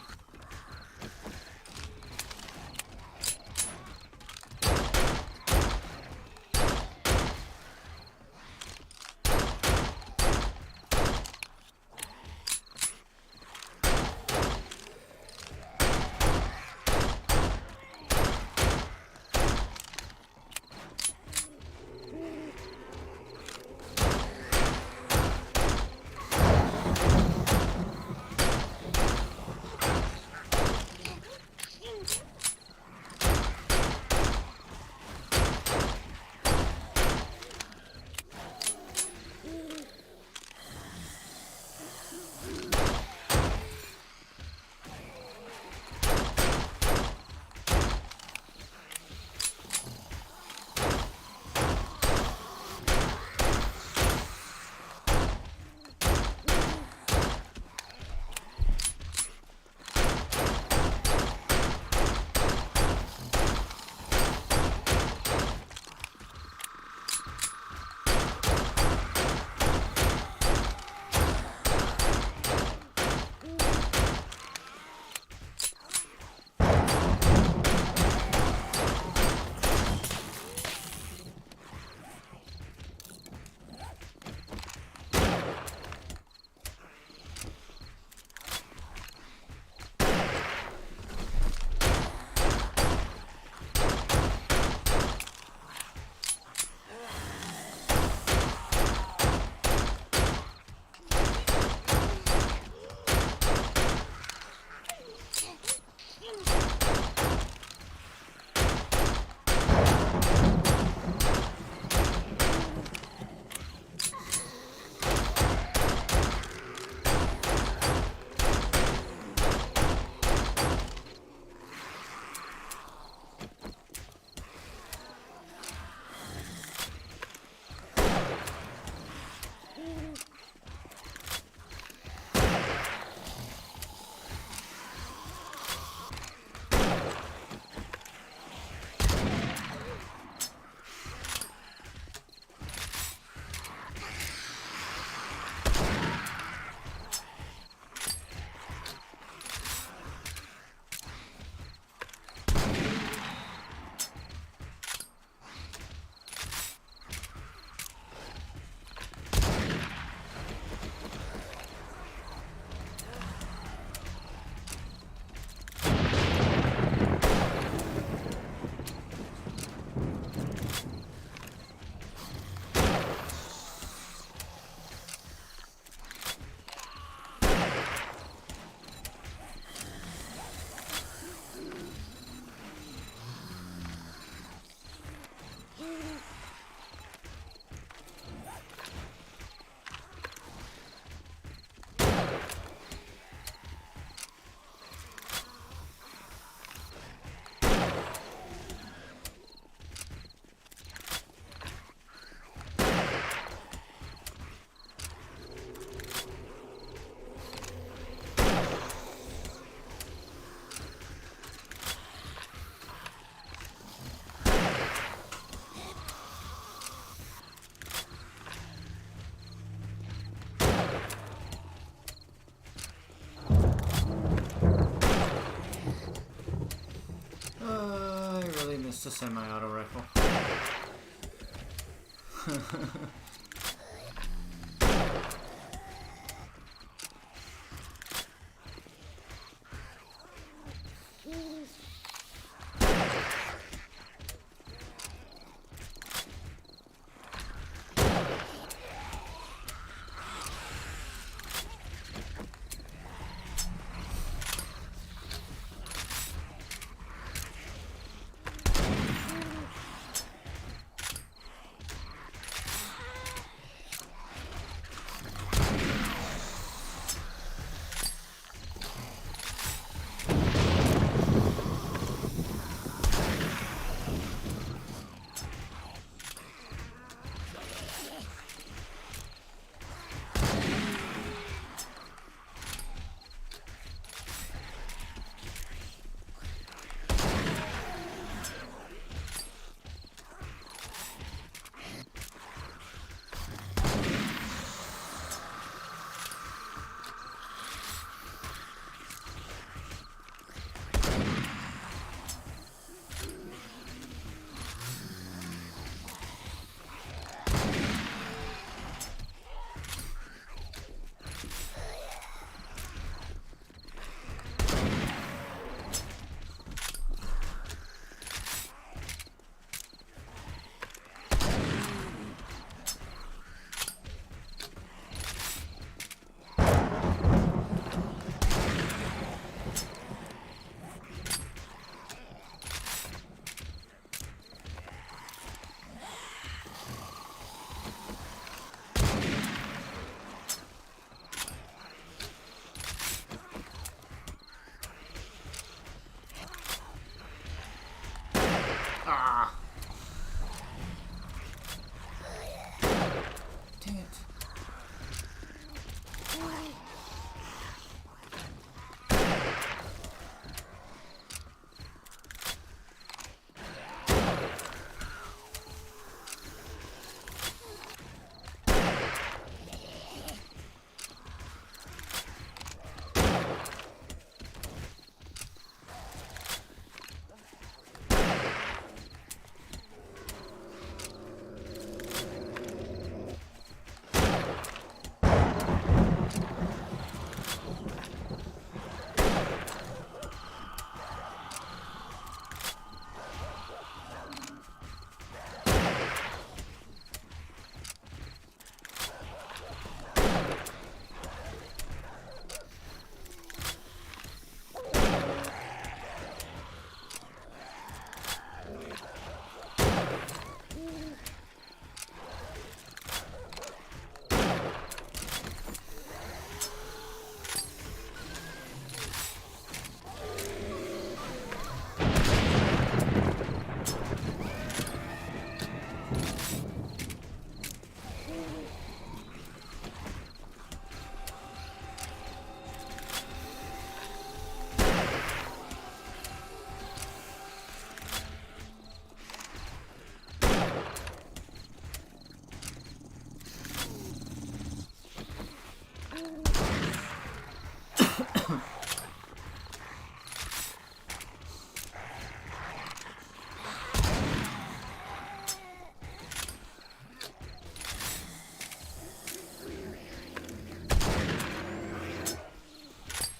It's a semi-auto rifle.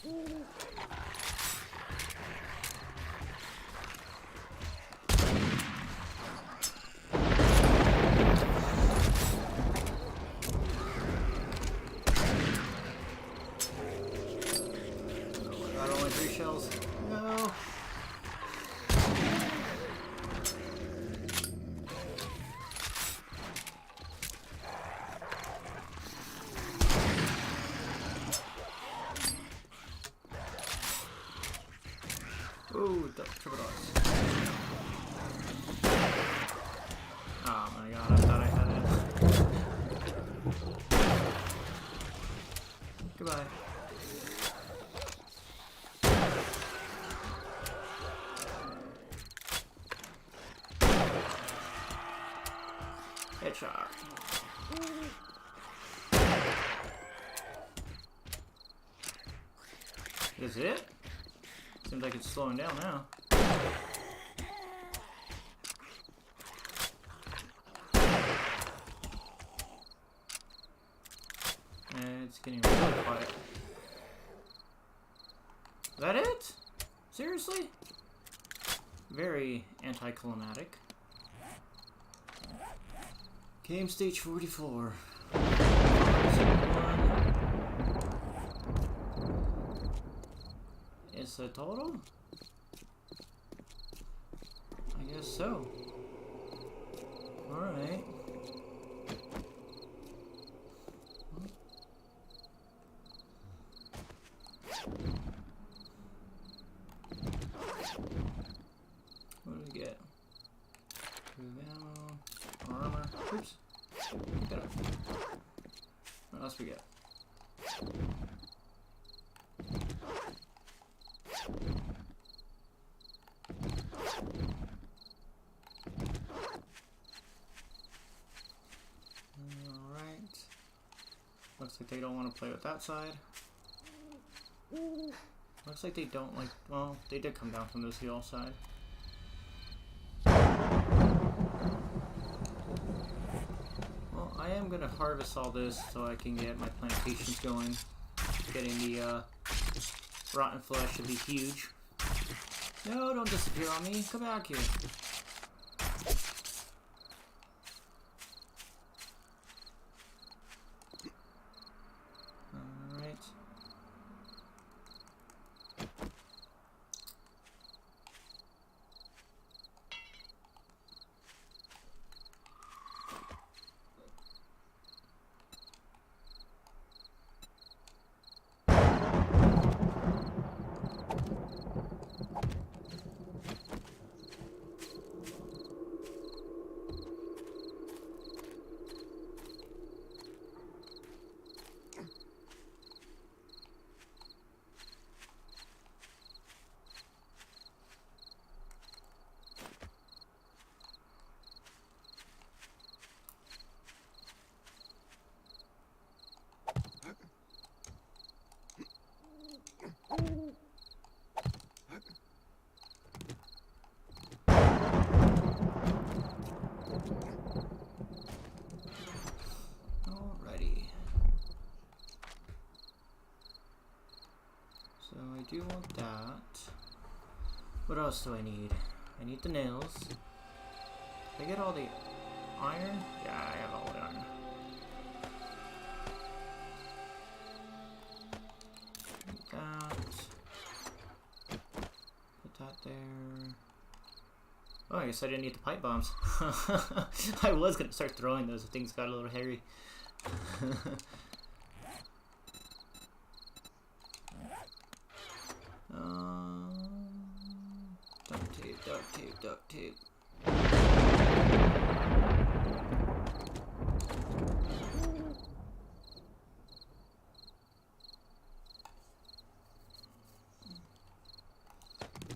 God, only 3 shells. No. Ooh, triple dogs. Oh my god, I thought I had it. Goodbye. Headshot. Is it? Seems like it's slowing down now. And it's getting really quiet. Is that it? Seriously? Very anticlimactic. Game stage 44. Is the total? I guess so. Alright. What do we get? Ammo, armor. Oops. Pick that up. What else we get? Alright. Looks like they don't want to play with that side. Looks like they don't like, well, they did come down from this hill side. Well, I am going to harvest all this so I can get my plantations going. Getting the rotten flesh should be huge. No, don't disappear on me. Come back here. Alright. Alrighty. So I do want that. What else do I need? I need the nails. Did I get all the iron? Yeah, I have all the iron. Need that. Put that there. Oh, I guess I didn't need the pipe bombs. I was gonna start throwing those if things got a little hairy. Duct tape, duct tape, duct tape.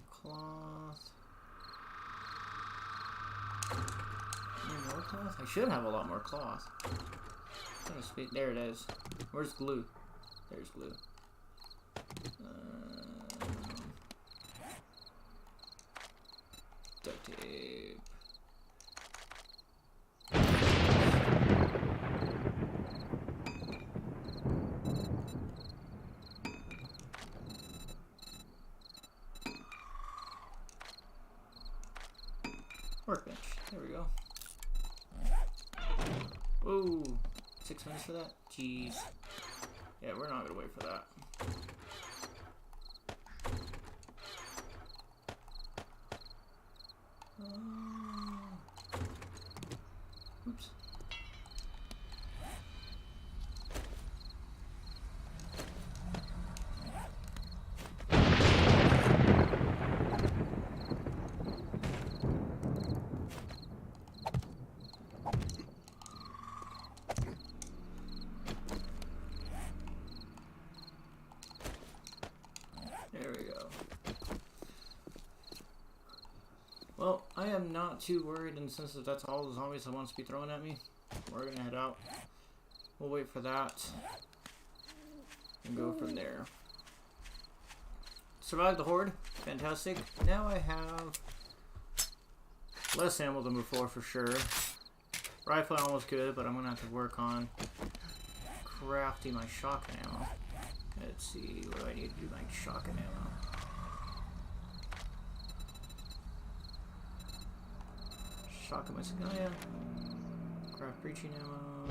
Cloth. Any more cloth? I should have a lot more cloth. There it is. Where's glue? There's glue. Duct tape. Workbench. There we go. Whoa. 6 minutes for that? Jeez. Yeah, we're not gonna wait for that. Oops. There we go. Well, I am not too worried, and since that's all the zombies that wants to be thrown at me, we're gonna head out. We'll wait for that and go from there. Survived the horde. Fantastic. Now I have less ammo to move for sure. Rifle ammo's good, but I'm gonna have to work on crafting my shotgun ammo. Let's see, what do I need to do my shotgun ammo? Shotgun my oh yeah. Craft breaching ammo.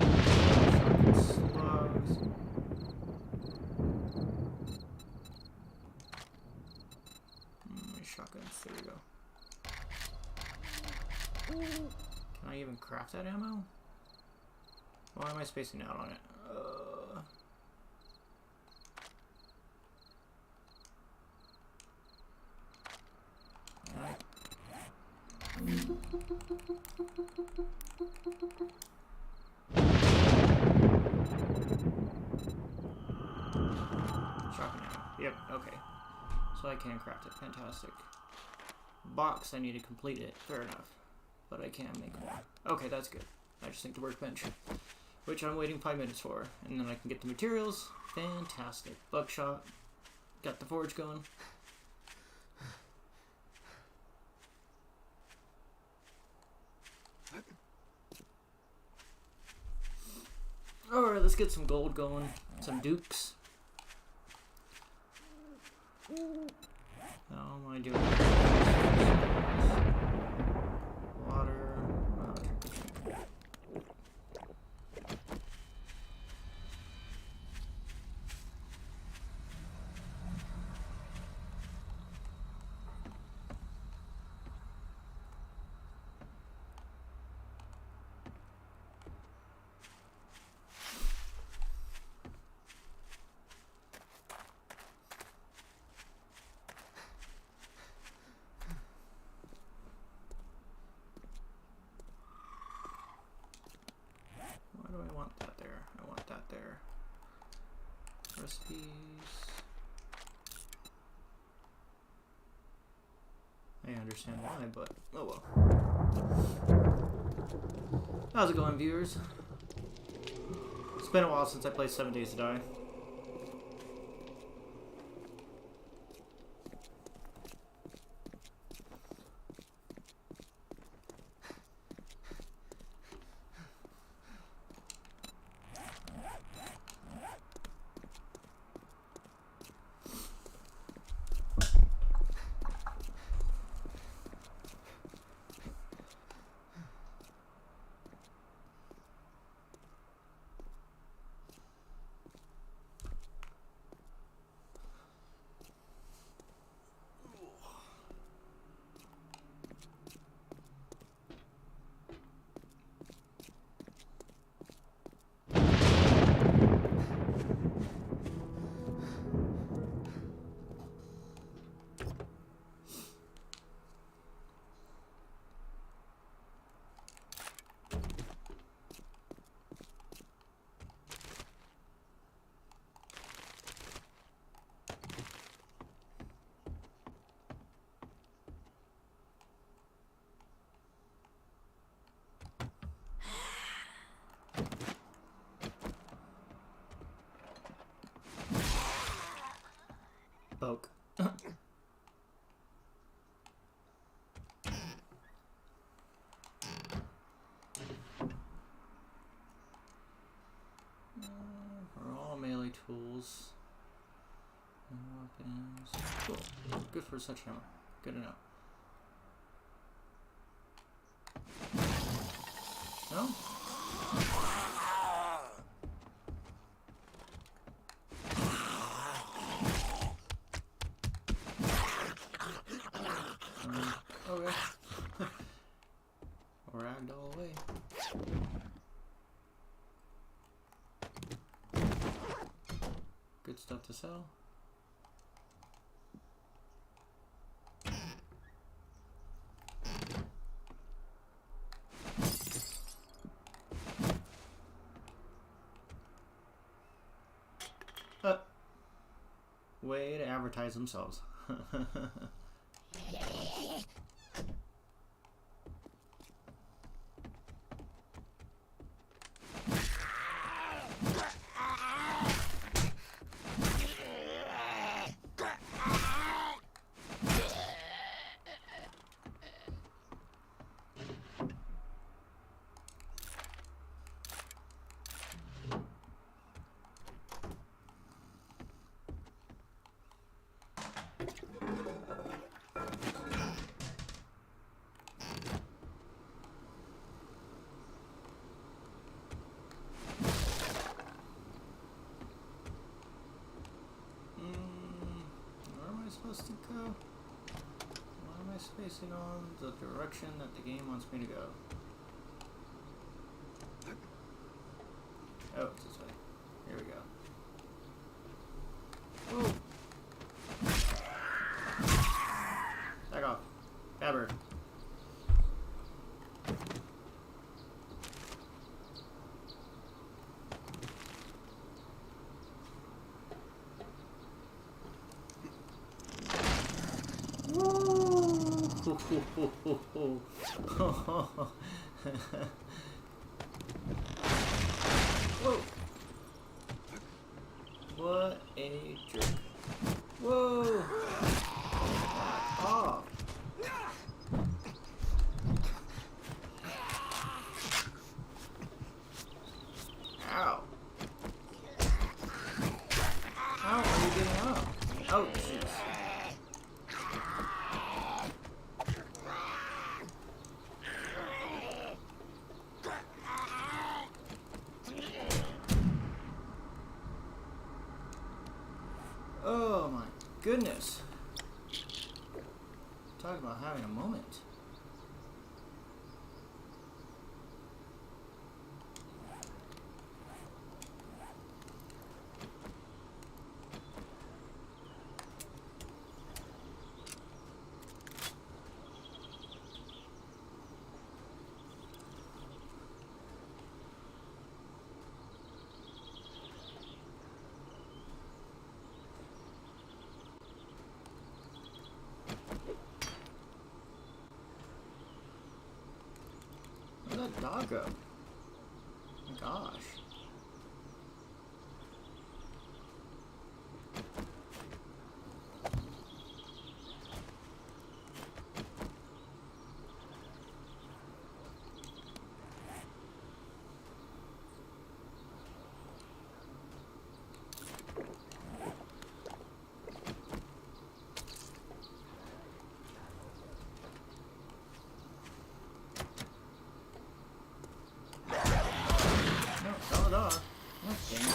Shotgun slugs. My shotguns, there we go. Can I even craft that ammo? Why am I spacing out on it? Can I? Shotgun ammo. Yep, okay. So I can craft it. Fantastic. Box, I need to complete it. Fair enough. But I can make more. Okay, that's good. I just think the workbench, which I'm waiting 5 minutes for. And then I can get the materials. Fantastic. Buckshot. Got the forge going. Alright, let's get some gold going. Some dukes. How am I doing? Water. I'll drink this one. Why do I want that there? I want that there. Recipes. I understand why, but oh well. How's it going, viewers? It's been a while since I played 7 Days to Die. Poke. Are all melee tools. No weapons. Cool. Good for such hammer. Good enough. No? Okay. Ragdoll away. Good stuff to sell. Way to advertise themselves. Where am I supposed to go? Why am I spacing on the direction that the game wants me to go? Oh, it's this way. Here we go. Whoa! Back off. Babber. Whoa! What a jerk. Whoa! Oh! Ow! How are you getting up? Oh, jeez. Oh my goodness. Talk about having a moment. Where'd that dog go? Oh my gosh. No, sell the dog. Oh, dang it.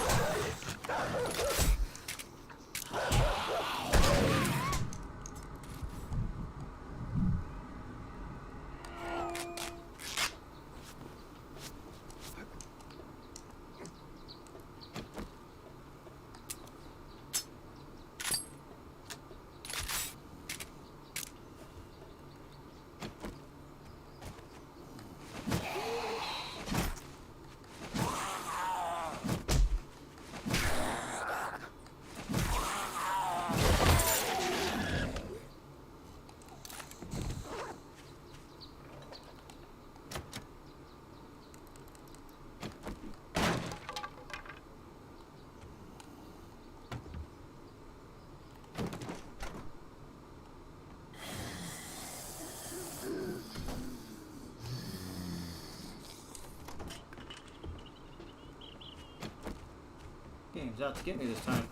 Game's out to get me this time.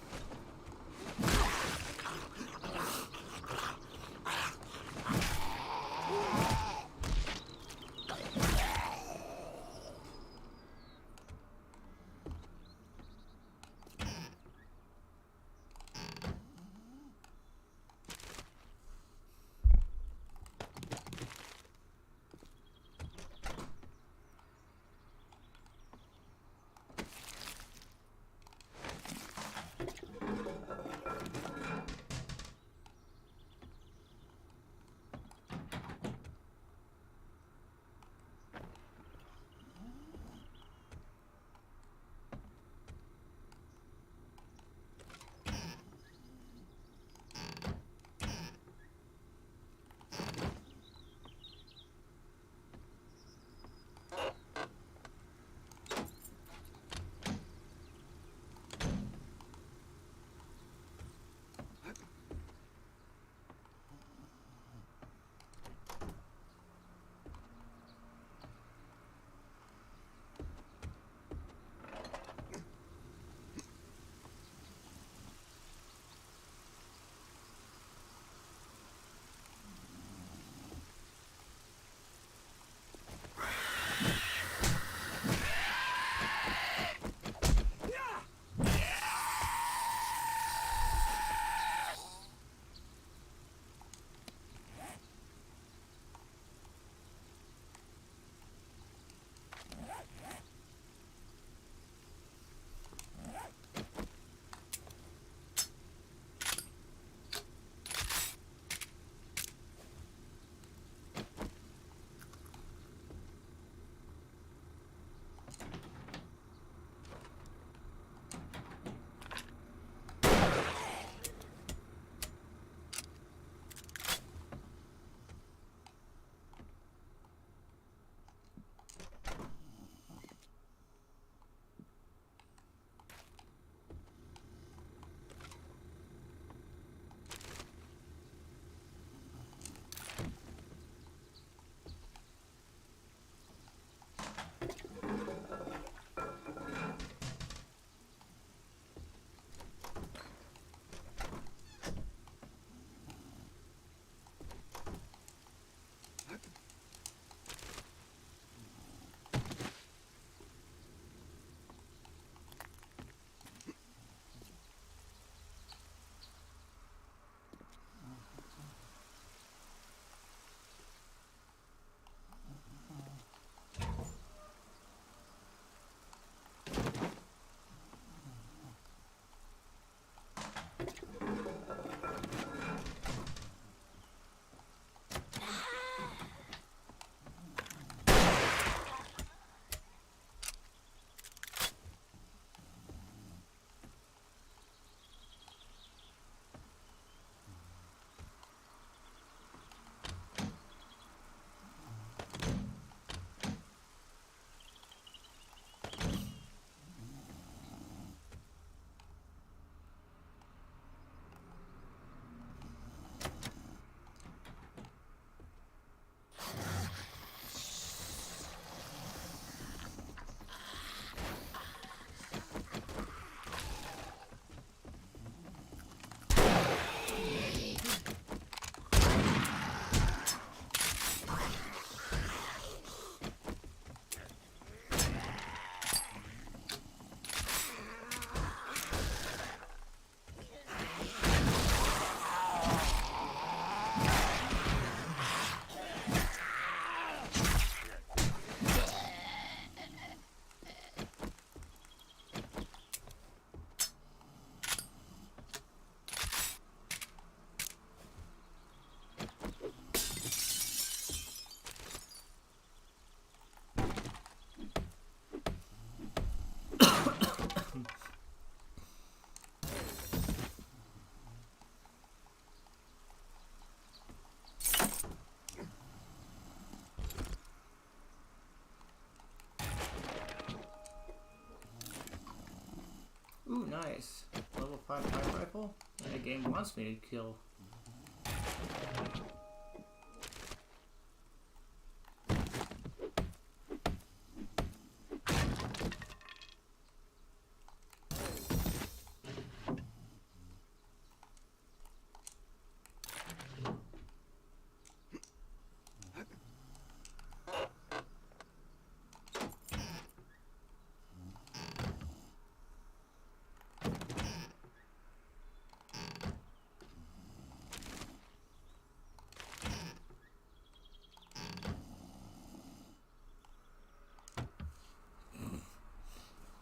pipe rifle? The game wants me to kill.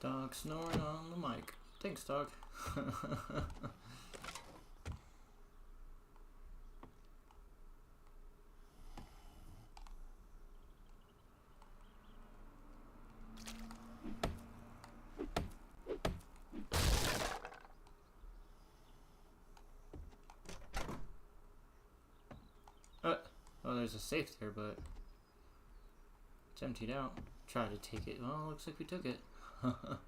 Dog snoring on the mic. Thanks, dog. Oh, there's a safe there, but it's emptied out. Try to take it. Well, looks like we took it. Oh.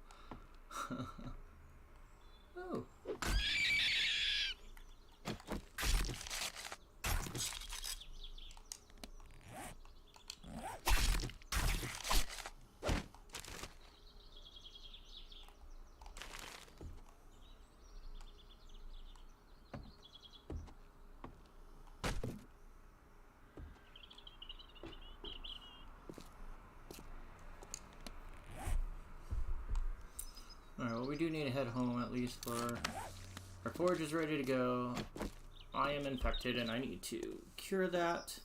Alright, well, we do need to head home at least for our forge is ready to go. I am infected and I need to cure that.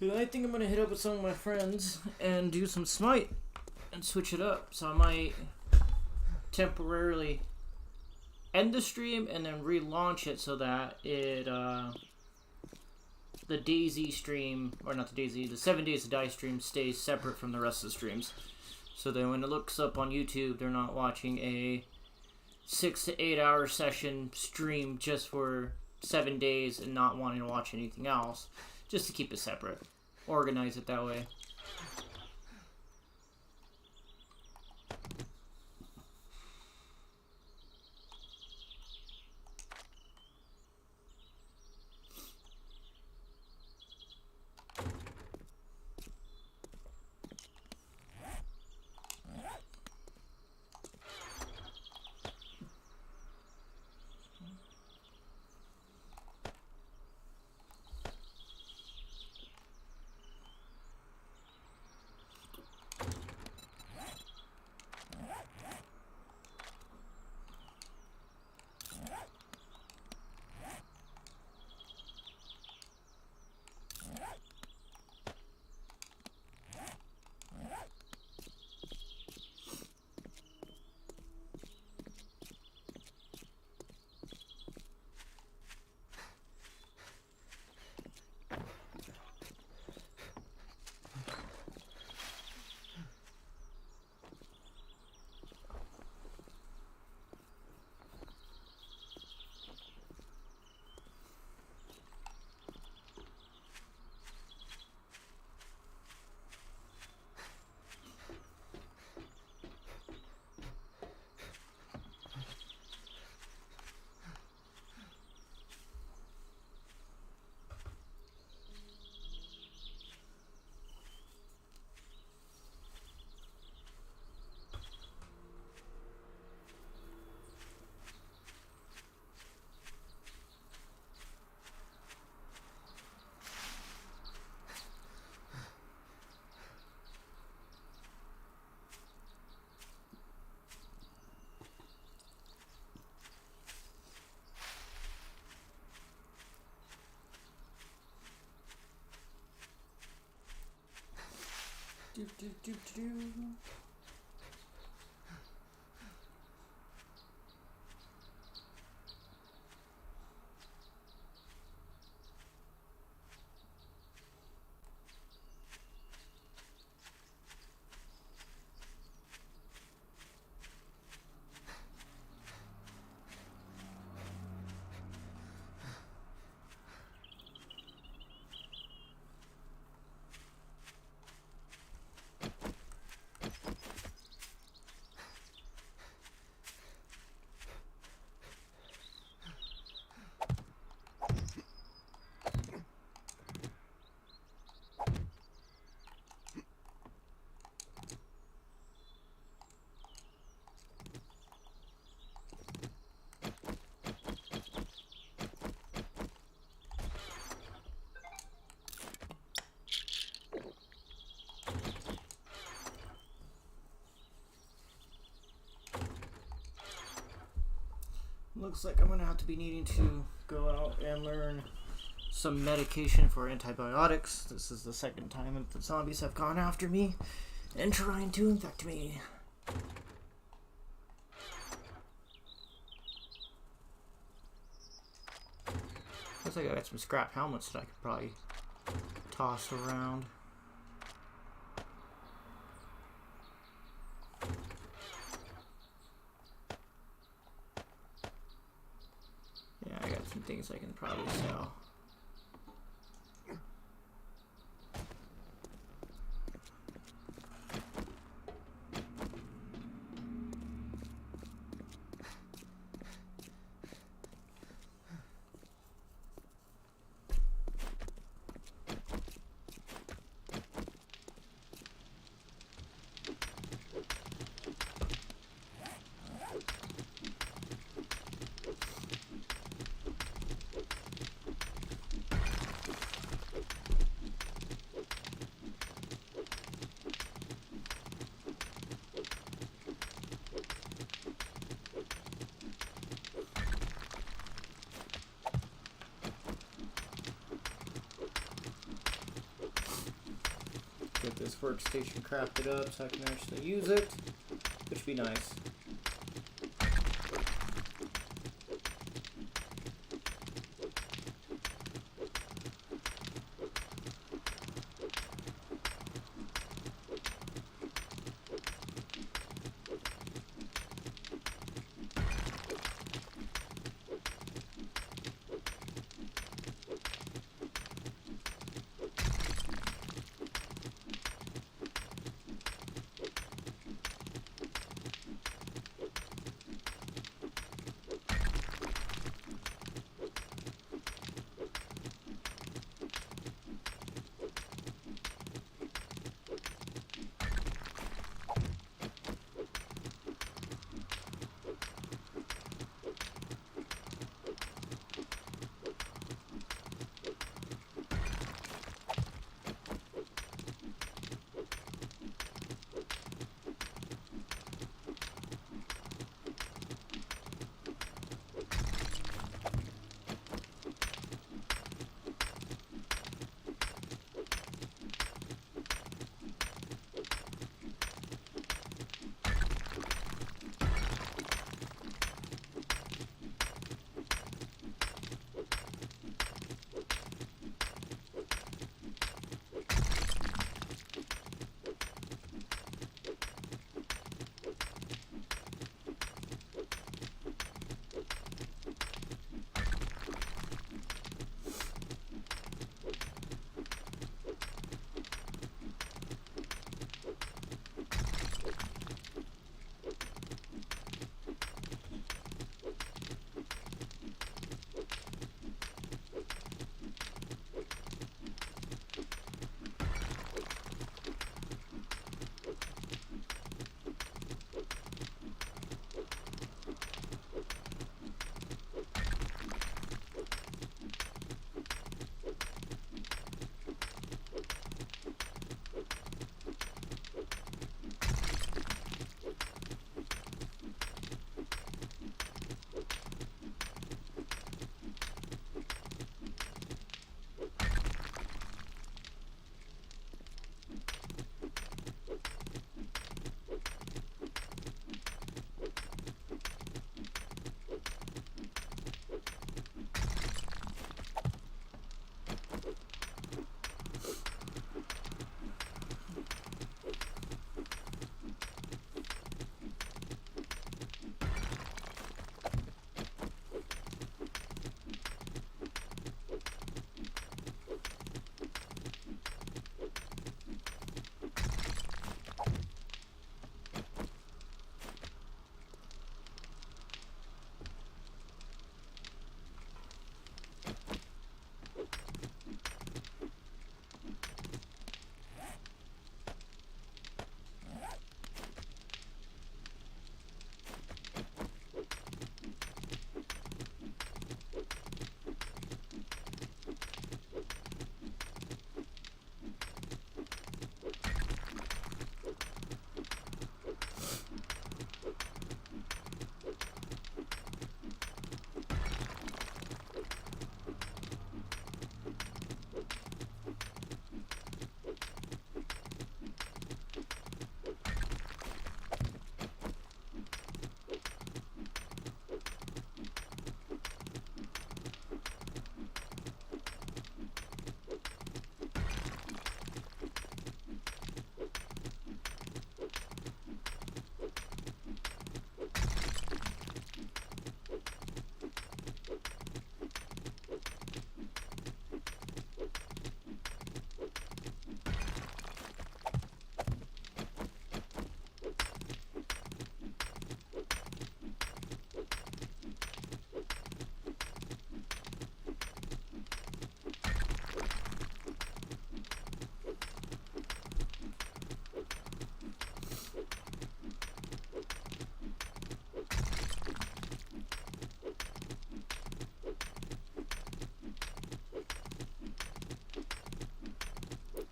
I think I'm gonna hit up with some of my friends and do some smite and switch it up. So I might temporarily end the stream and then relaunch it so that it the DayZ stream, or not the DayZ, the 7 Days to Die stream stays separate from the rest of the streams. So then when it looks up on YouTube, they're not watching a 6 to 8 hour session stream just for 7 days and not wanting to watch anything else. Just to keep it separate. Organize it that way. Do, do, do, do. looks like I'm gonna have to be needing to go out and learn some medication for antibiotics. This is the second time that the zombies have gone after me and trying to infect me. Looks like I got some scrap helmets that I could probably toss around. Yeah, I got some things I can probably sell. Get this workstation crafted up so I can actually use it, which would be nice.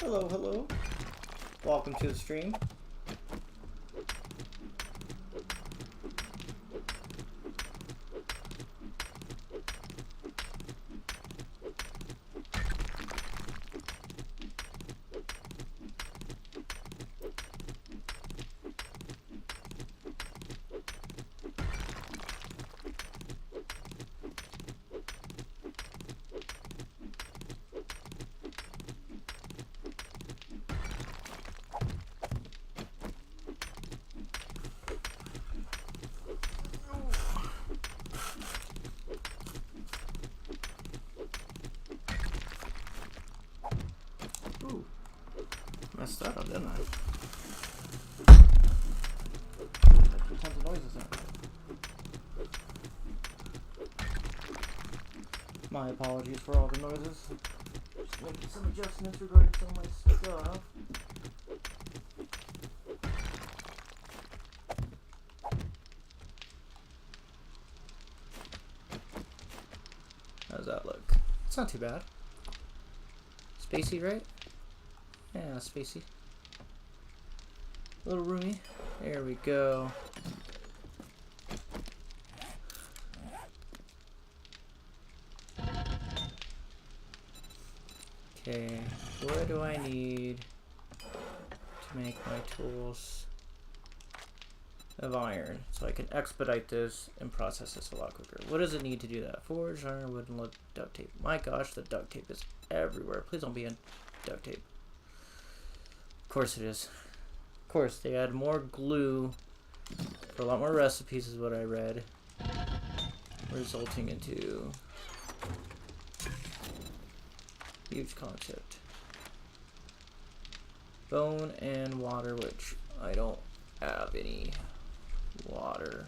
Hello, hello. Welcome to the stream. Ooh, messed that up, didn't I? Tons of noises in. My apologies for all the noises. Just making some adjustments regarding some of my stuff. How does that look? It's not too bad. Spacey, right? Yeah, spacey. A little roomy. There we go. Okay, what do I need to make my tools of iron so I can expedite this and process this a lot quicker? What does it need to do that? Forge, iron, wood, and duct tape. My gosh, the duct tape is everywhere. Please don't be in duct tape. Of course it is. Of course, they add more glue for a lot more recipes is what I read, resulting into huge concept. Bone and water, which I don't have any water.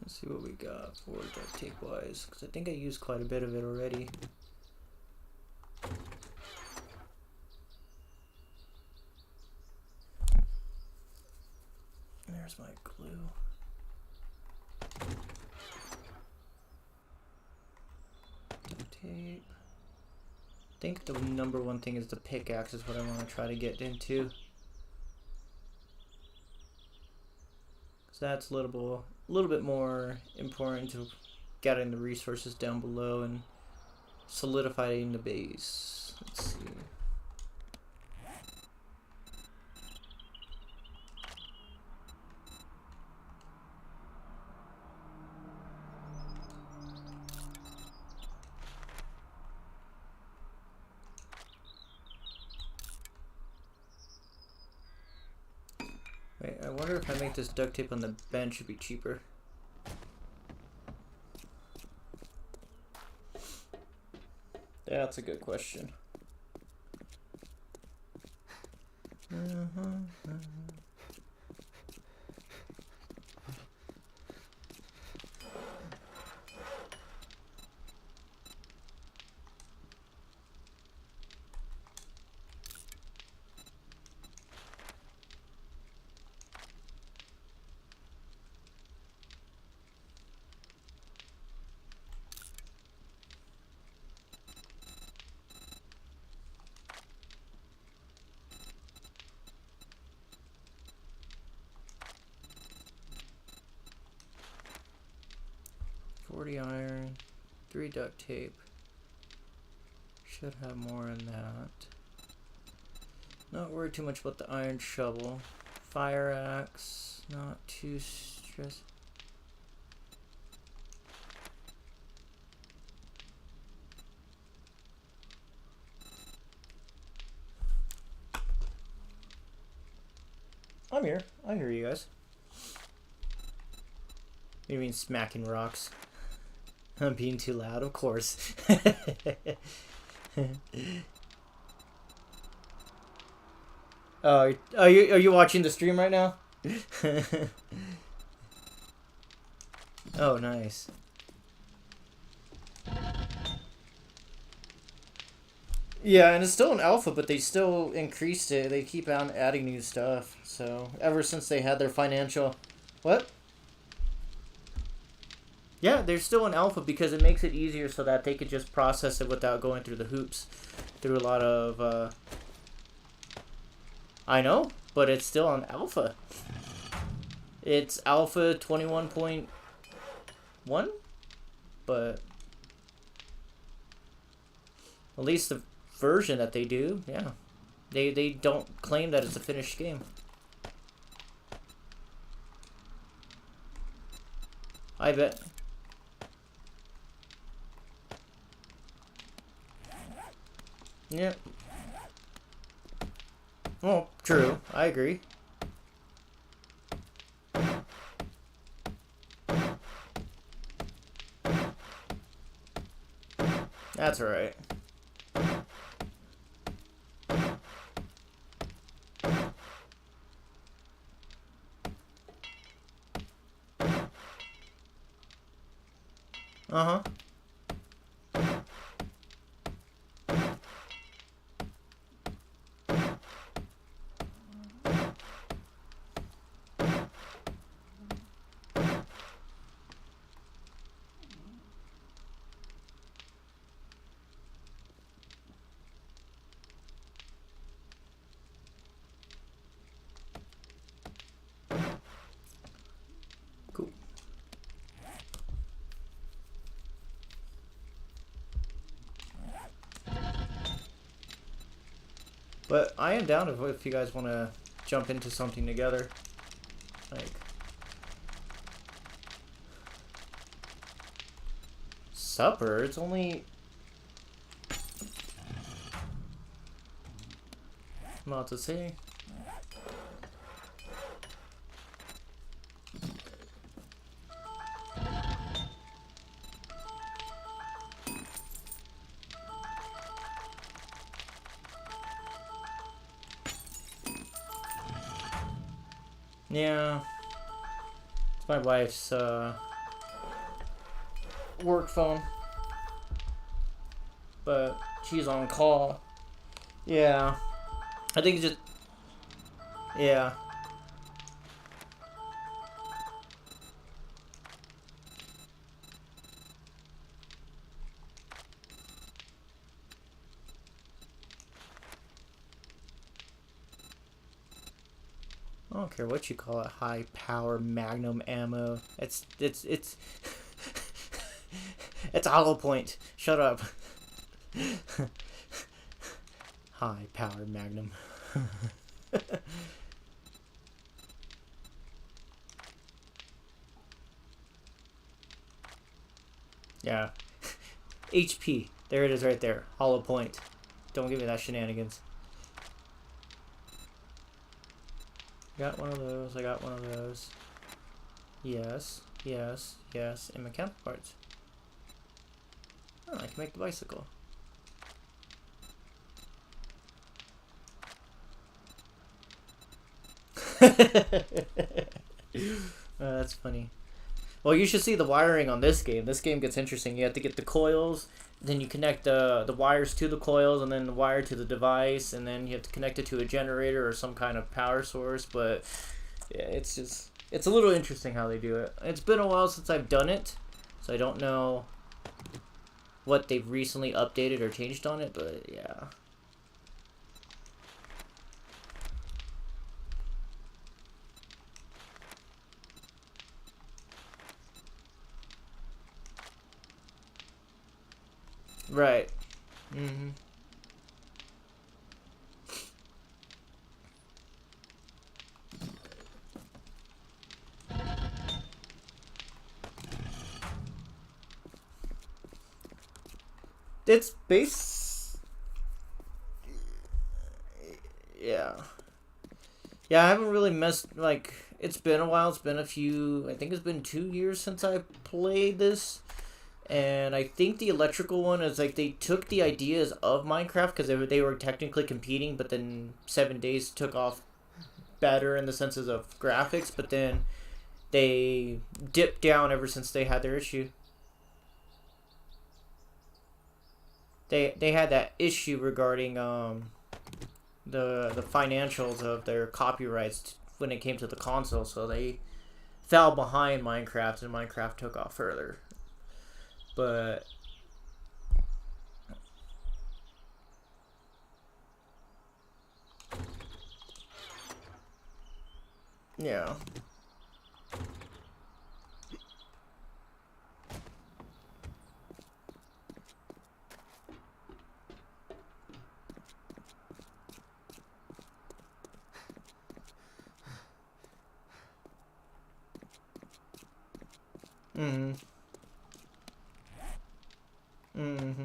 Let's see what we got for duct tape wise, because I think I used quite a bit of it already. There's my glue. Duct tape. I think the number one thing is the pickaxe is what I want to try to get into. That's a little bit more important to getting the resources down below and solidifying the base. Let's see. Wait, I wonder if I make this duct tape on the bench would be cheaper. That's a good question. Iron, 3 duct tape. Should have more in that. Not worried too much about the iron shovel. Fire axe, not too stressed. I'm here. I hear you guys. You mean smacking rocks? I'm being too loud, of course. Are you watching the stream right now? Oh, nice. Yeah, and it's still an alpha, but they still increased it. They keep on adding new stuff. So ever since they had their financial, what? Yeah, they're still an alpha because it makes it easier so that they could just process it without going through the hoops, through a lot of. I know, but it's still an alpha. It's alpha 21.1, but at least the version that they do, yeah. They don't claim that it's a finished game. I bet. Yeah. Well, true. I agree. That's alright. Uh-huh. Cool. But I am down if you guys want to jump into something together. Like supper, it's only I'm about to say. Yeah. It's my wife's work phone. But she's on call. Yeah. I think it's just yeah. I don't care what you call it, high power magnum ammo. It's it's hollow point. Shut up. High power magnum. Yeah. HP. There it is right there. Hollow point. Don't give me that shenanigans. Got one of those. I got one of those. Yes. Yes. Yes. And mechanical parts. Oh, I can make the bicycle. That's funny. Well, you should see the wiring on this game. This game gets interesting. You have to get the coils, then you connect the wires to the coils, and then the wire to the device, and then you have to connect it to a generator or some kind of power source. But yeah, it's a little interesting how they do it. It's been a while since I've done it, so I don't know what they've recently updated or changed on it. But yeah. Right. Mm-hmm. It's base. Yeah. Yeah, I haven't really messed, like, it's been a while. It's been a few, I think it's been 2 years since I played this. And I think the electrical one is like they took the ideas of Minecraft because they were technically competing, but then 7 Days took off better in the senses of graphics, but then they dipped down ever since they had their issue. They had that issue regarding the financials of their copyrights when it came to the console, so they fell behind Minecraft, and Minecraft took off further. But yeah. Mm-hmm. Mm-hmm.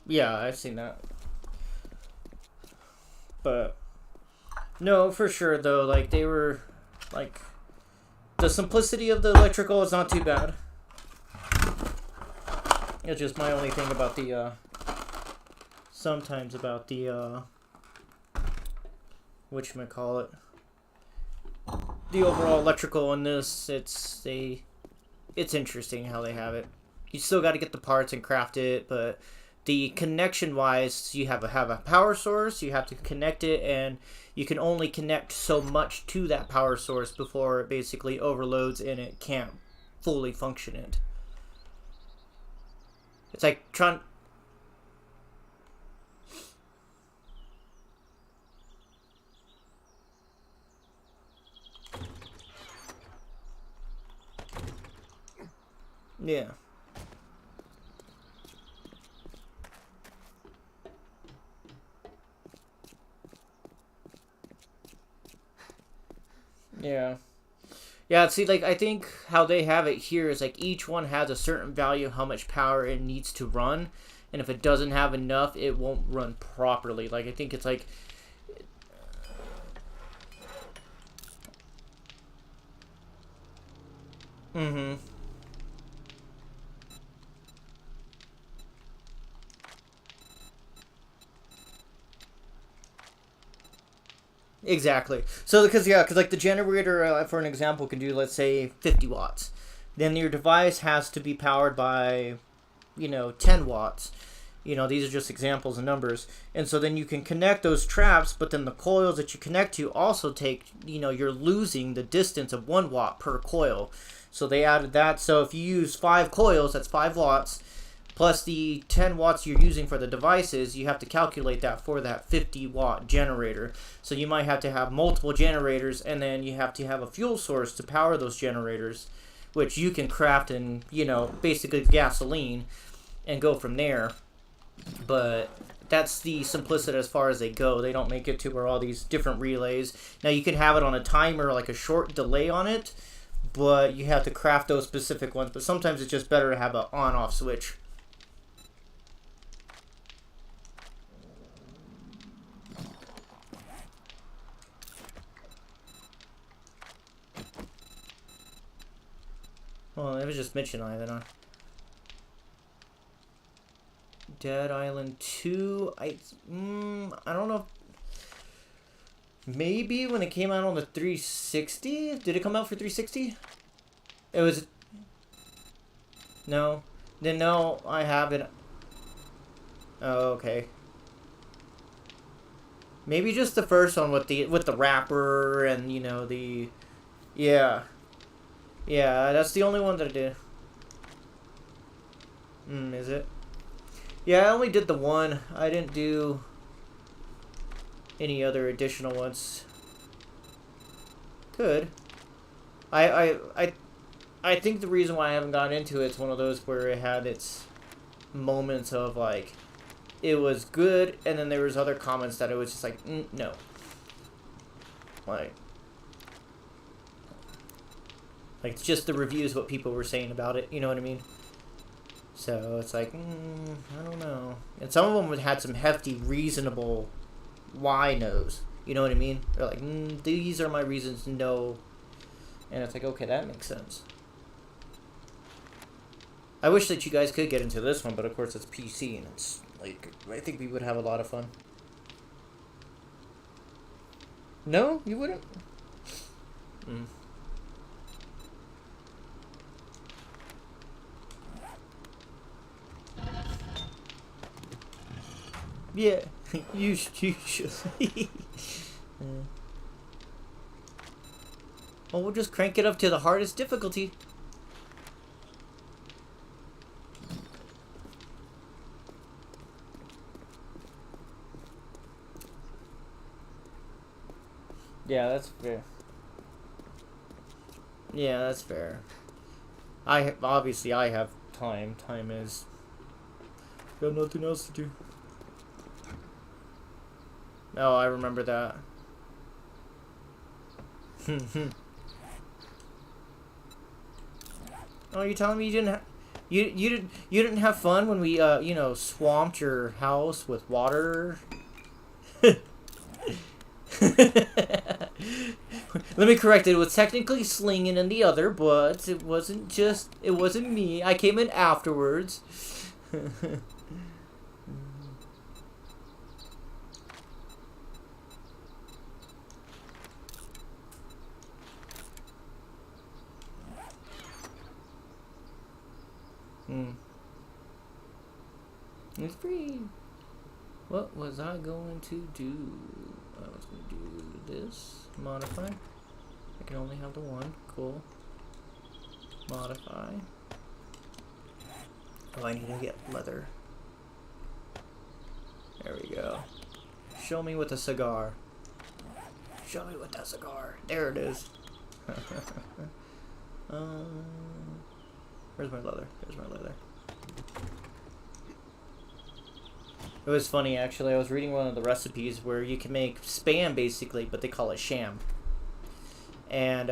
Yeah, I've seen that. But no, for sure though, like they were like the simplicity of the electrical is not too bad. It's just my only thing about the sometimes about the whatchamacallit, the overall electrical in this, it's interesting how they have it. You still got to get the parts and craft it, but the connection wise, you have a power source, you have to connect it, and you can only connect so much to that power source before it basically overloads and it can't fully function it. It's like trying. Yeah. Yeah. Yeah, see, like, I think how they have it here is, like, each one has a certain value of how much power it needs to run, and if it doesn't have enough, it won't run properly. Like, I think it's, like... Mm-hmm. Exactly. So, because like the generator, for an example, can do, let's say, 50 watts. Then your device has to be powered by, 10 watts. These are just examples and numbers. And so then you can connect those traps, but then the coils that you connect to also take, you're losing the distance of 1 watt per coil. So they added that. So if you use 5 coils, that's 5 watts. Plus the 10 watts you're using for the devices, you have to calculate that for that 50 watt generator. So you might have to have multiple generators, and then you have to have a fuel source to power those generators, which you can craft in, basically gasoline and go from there. But that's the simplicity as far as they go. They don't make it to where all these different relays. Now you can have it on a timer, like a short delay on it, but you have to craft those specific ones. But sometimes it's just better to have an on-off switch. Well, it was just Mission Island, huh? Dead Island 2, I don't know. Maybe when it came out on the 360? Did it come out for 360? It was... No. Then no, I haven't. Oh, okay. Maybe just the first one with the wrapper and, the... Yeah. Yeah, that's the only one that I did. Is it? Yeah, I only did the one. I didn't do any other additional ones. Could. I think the reason why I haven't gotten into it's one of those where it had its moments of, like, it was good, and then there was other comments that it was just like, no. Like, it's just the reviews, what people were saying about it, you know what I mean? So it's like, I don't know. And some of them had some hefty, reasonable Y knows. You know what I mean? They're like, these are my reasons to know. And it's like, okay, that makes sense. I wish that you guys could get into this one, but of course it's PC, and it's like, I think we would have a lot of fun. No, you wouldn't? Yeah, you should. Well, we'll just crank it up to the hardest difficulty. Yeah, that's fair. Yeah, that's fair. Obviously I have time. Time is got nothing else to do. Oh, I remember that. Oh, you telling me you didn't you didn't have fun when we you know, swamped your house with water? Let me correct it. It was technically Slinging in the other, but it wasn't me. I came in afterwards. It's free. What was I going to do? I was going to do this. Modify. I can only have the one. Cool. Modify. Oh, I need to get leather. There we go. Show me with a cigar. Show me with that cigar. There it is. Where's my leather? There's my leather. It was funny, actually. I was reading one of the recipes where you can make Spam, basically, but they call it sham. And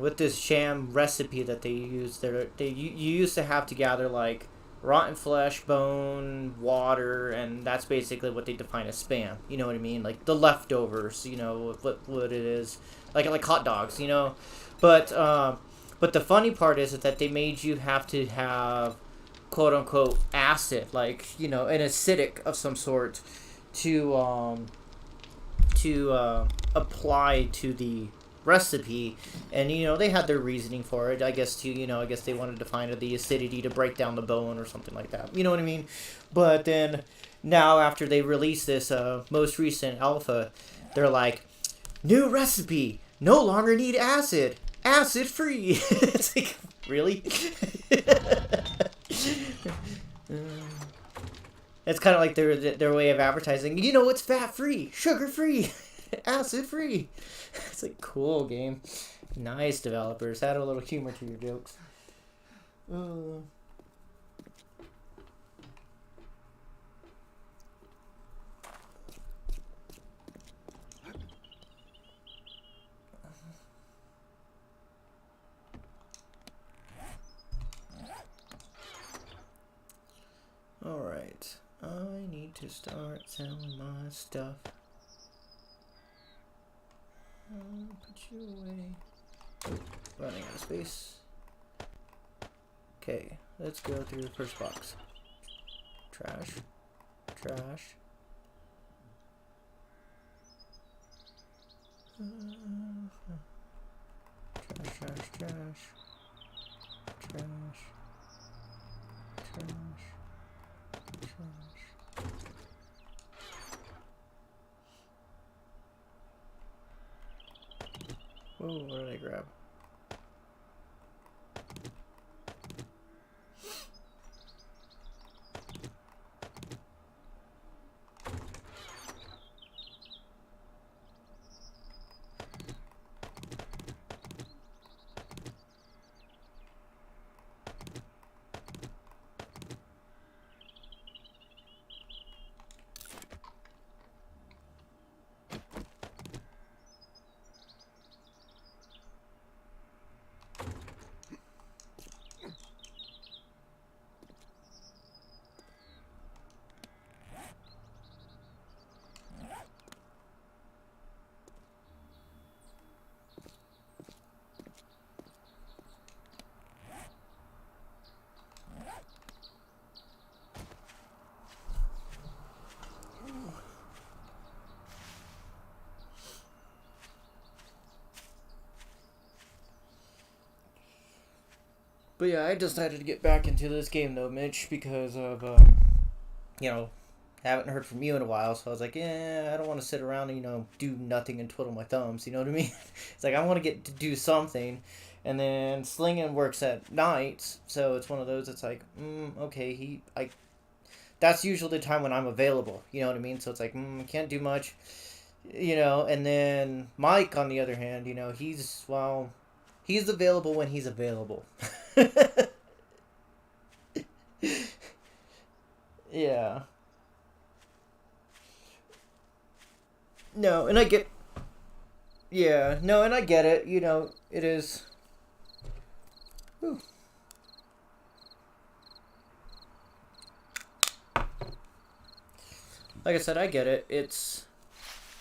with this sham recipe that they use, you used to have to gather, like, rotten flesh, bone, water, and that's basically what they define as Spam. You know what I mean? Like, the leftovers, you know, what it is. Like hot dogs, you know? But the funny part is that they made you have to have quote-unquote acid, like, you know, an acidic of some sort to apply to the recipe. And, you know, they had their reasoning for it, I guess they wanted to find the acidity to break down the bone or something like that, you know what I mean? But then now, after they released this most recent alpha, they're like, new recipe, no longer need acid free. It's like, really? It's kind of like their way of advertising. You know, it's fat free, sugar free, acid free. It's like, cool game. Nice, developers. Add a little humor to your jokes. Alright, I need to start selling my stuff. Put you away. Oh, running out of space. Okay, let's go through the first box. Trash. Trash. Trash, trash, trash. Trash. Trash. Whoa, what did I grab? But yeah, I decided to get back into this game though, Mitch, because of you know, haven't heard from you in a while. So I was like, yeah, I don't want to sit around and do nothing and twiddle my thumbs. You know what I mean? It's like I want to get to do something. And then slinging works at night, so it's one of those. It's like, okay, that's usually the time when I'm available. You know what I mean? So it's like, I can't do much, And then Mike, on the other hand, he's available when he's available. Yeah. No, and I get. Yeah, no, and I get it. It is. Whew. Like I said, I get it. It's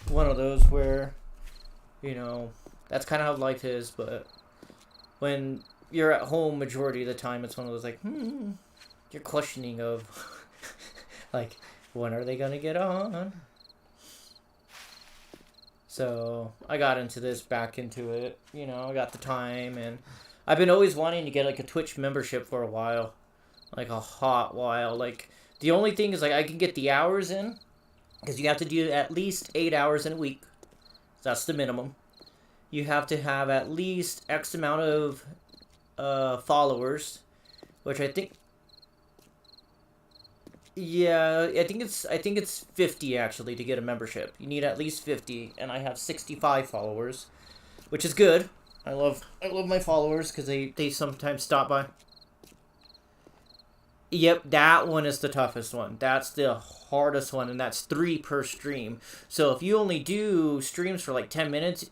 one of those where, that's kind of how life is, but when you're at home majority of the time, it's one of those like, you're questioning of, like, when are they going to get on? So I got back into it, I got the time, and I've been always wanting to get, like, a Twitch membership for a while, like, a hot while. Like, the only thing is, like, I can get the hours in, because you have to do at least 8 hours in a week. That's the minimum. You have to have at least X amount of followers, which I think. Yeah, I think it's 50 actually to get a membership. You need at least 50, and I have 65 followers, which is good. I love my followers because they sometimes stop by. Yep, that one is the toughest one. That's the hardest one, and that's 3 per stream. So if you only do streams for like 10 minutes,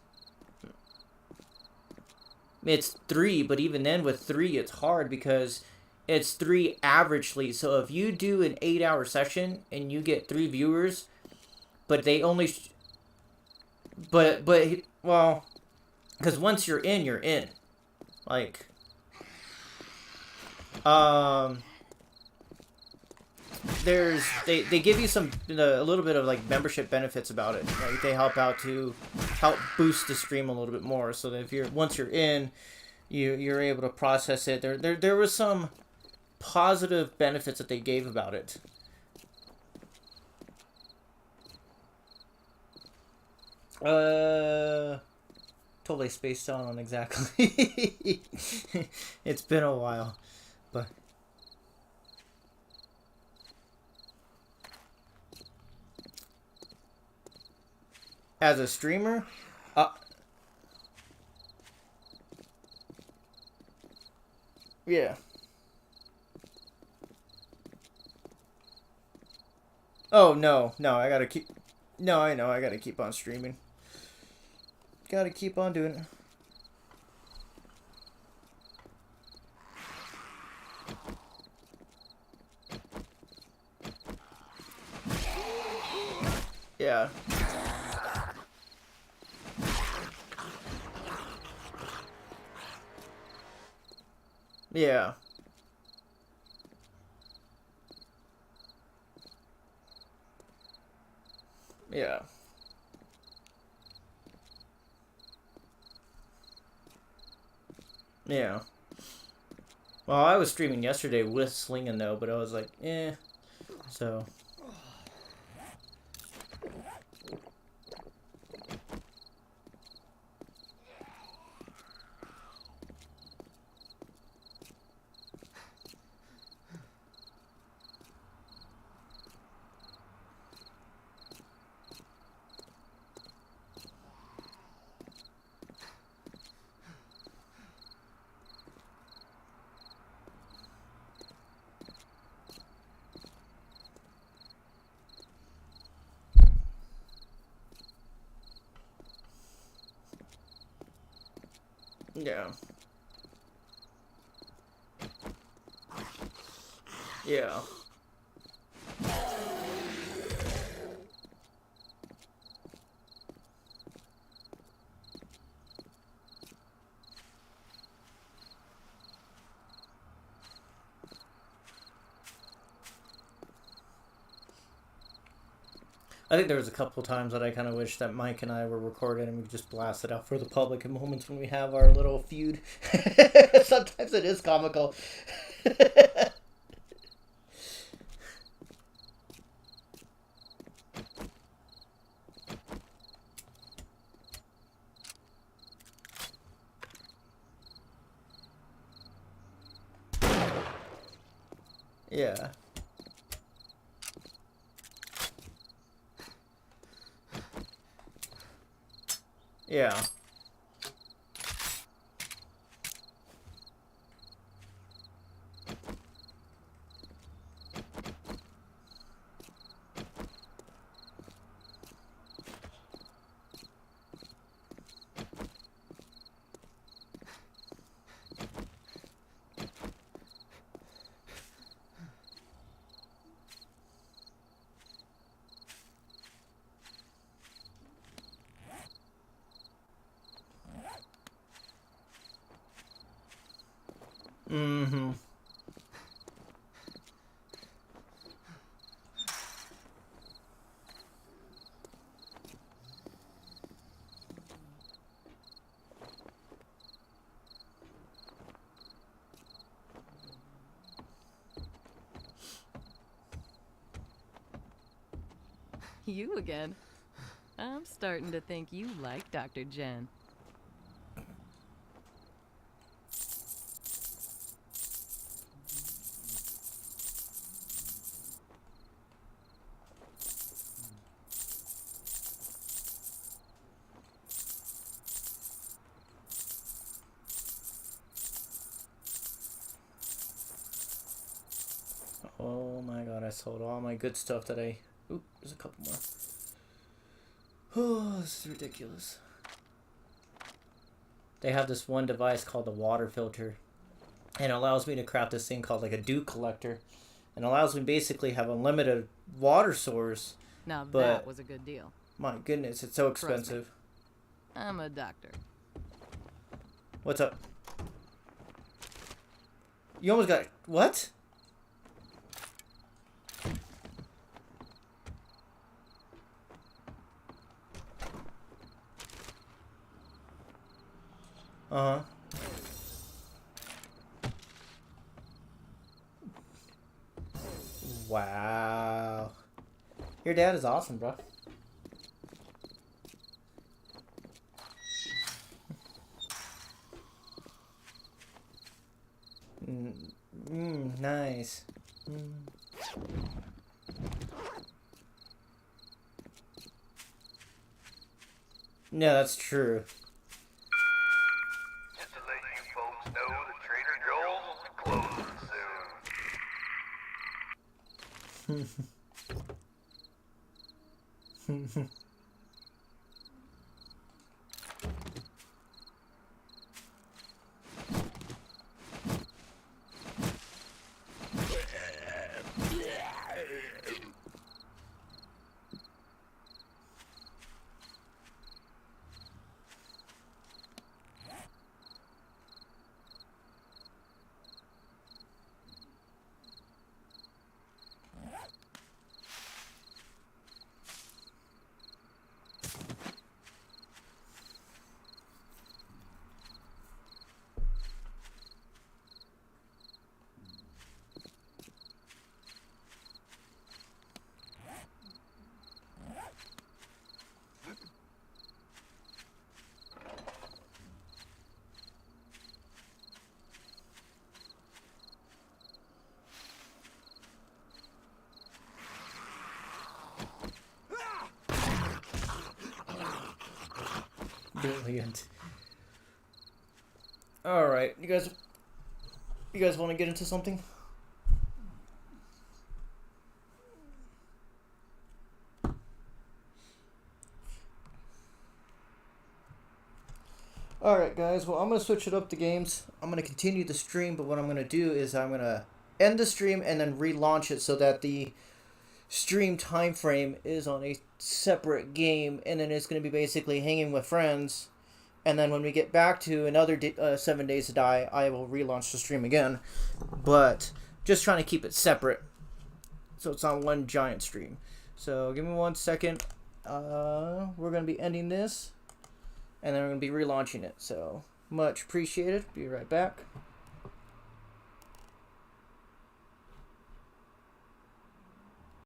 it's 3, but even then with 3, it's hard because it's 3 averagely. So if you do an 8-hour session and you get 3 viewers, but they only... well, because once you're in, you're in. Like, they give you a little bit of like membership benefits about it. Right? They help boost the stream a little bit more. So that once you're in, you're able to process it. There was some positive benefits that they gave about it. Totally spaced out on exactly. It's been a while, but. As a streamer, yeah. Oh no, I gotta keep. No, I know, I gotta keep on streaming. Gotta keep on doing it. Yeah. Yeah. Yeah. Yeah. Well, I was streaming yesterday with Slinging though, but I was like, So. Yeah. Yeah. I think there was a couple times that I kind of wish that Mike and I were recorded and we could just blast it out for the public in moments when we have our little feud. Sometimes it is comical. Yeah. Yeah. Mm-hmm. You again. I'm starting to think you like Dr. Jen. Oh my god, I sold all my good stuff today. Oop, there's a couple more. Oh, this is ridiculous. They have this one device called the water filter. And it allows me to craft this thing called like a dew collector. And allows me basically have unlimited water source. Now But- that was a good deal. My goodness, it's so Trust me. expensive. I'm a doctor. What's up? You almost got... What? Uh-huh. Wow. Your dad is awesome, bro. Nice. No, that's true. Just to let you folks know that Trader Joel's will be closing soon. Brilliant. All right, you guys want to get into something? All right, guys. Well, I'm gonna switch it up to games. I'm gonna continue the stream, but what I'm gonna do is I'm gonna end the stream and then relaunch it so that the stream time frame is on a separate game, and then it's going to be basically hanging with friends, and then when we get back to another 7 days to die, I will relaunch the stream again, but just trying to keep it separate so it's on one giant stream. So give me 1 second. We're gonna be ending this, and then we're gonna be relaunching it. So much appreciated. Be right back.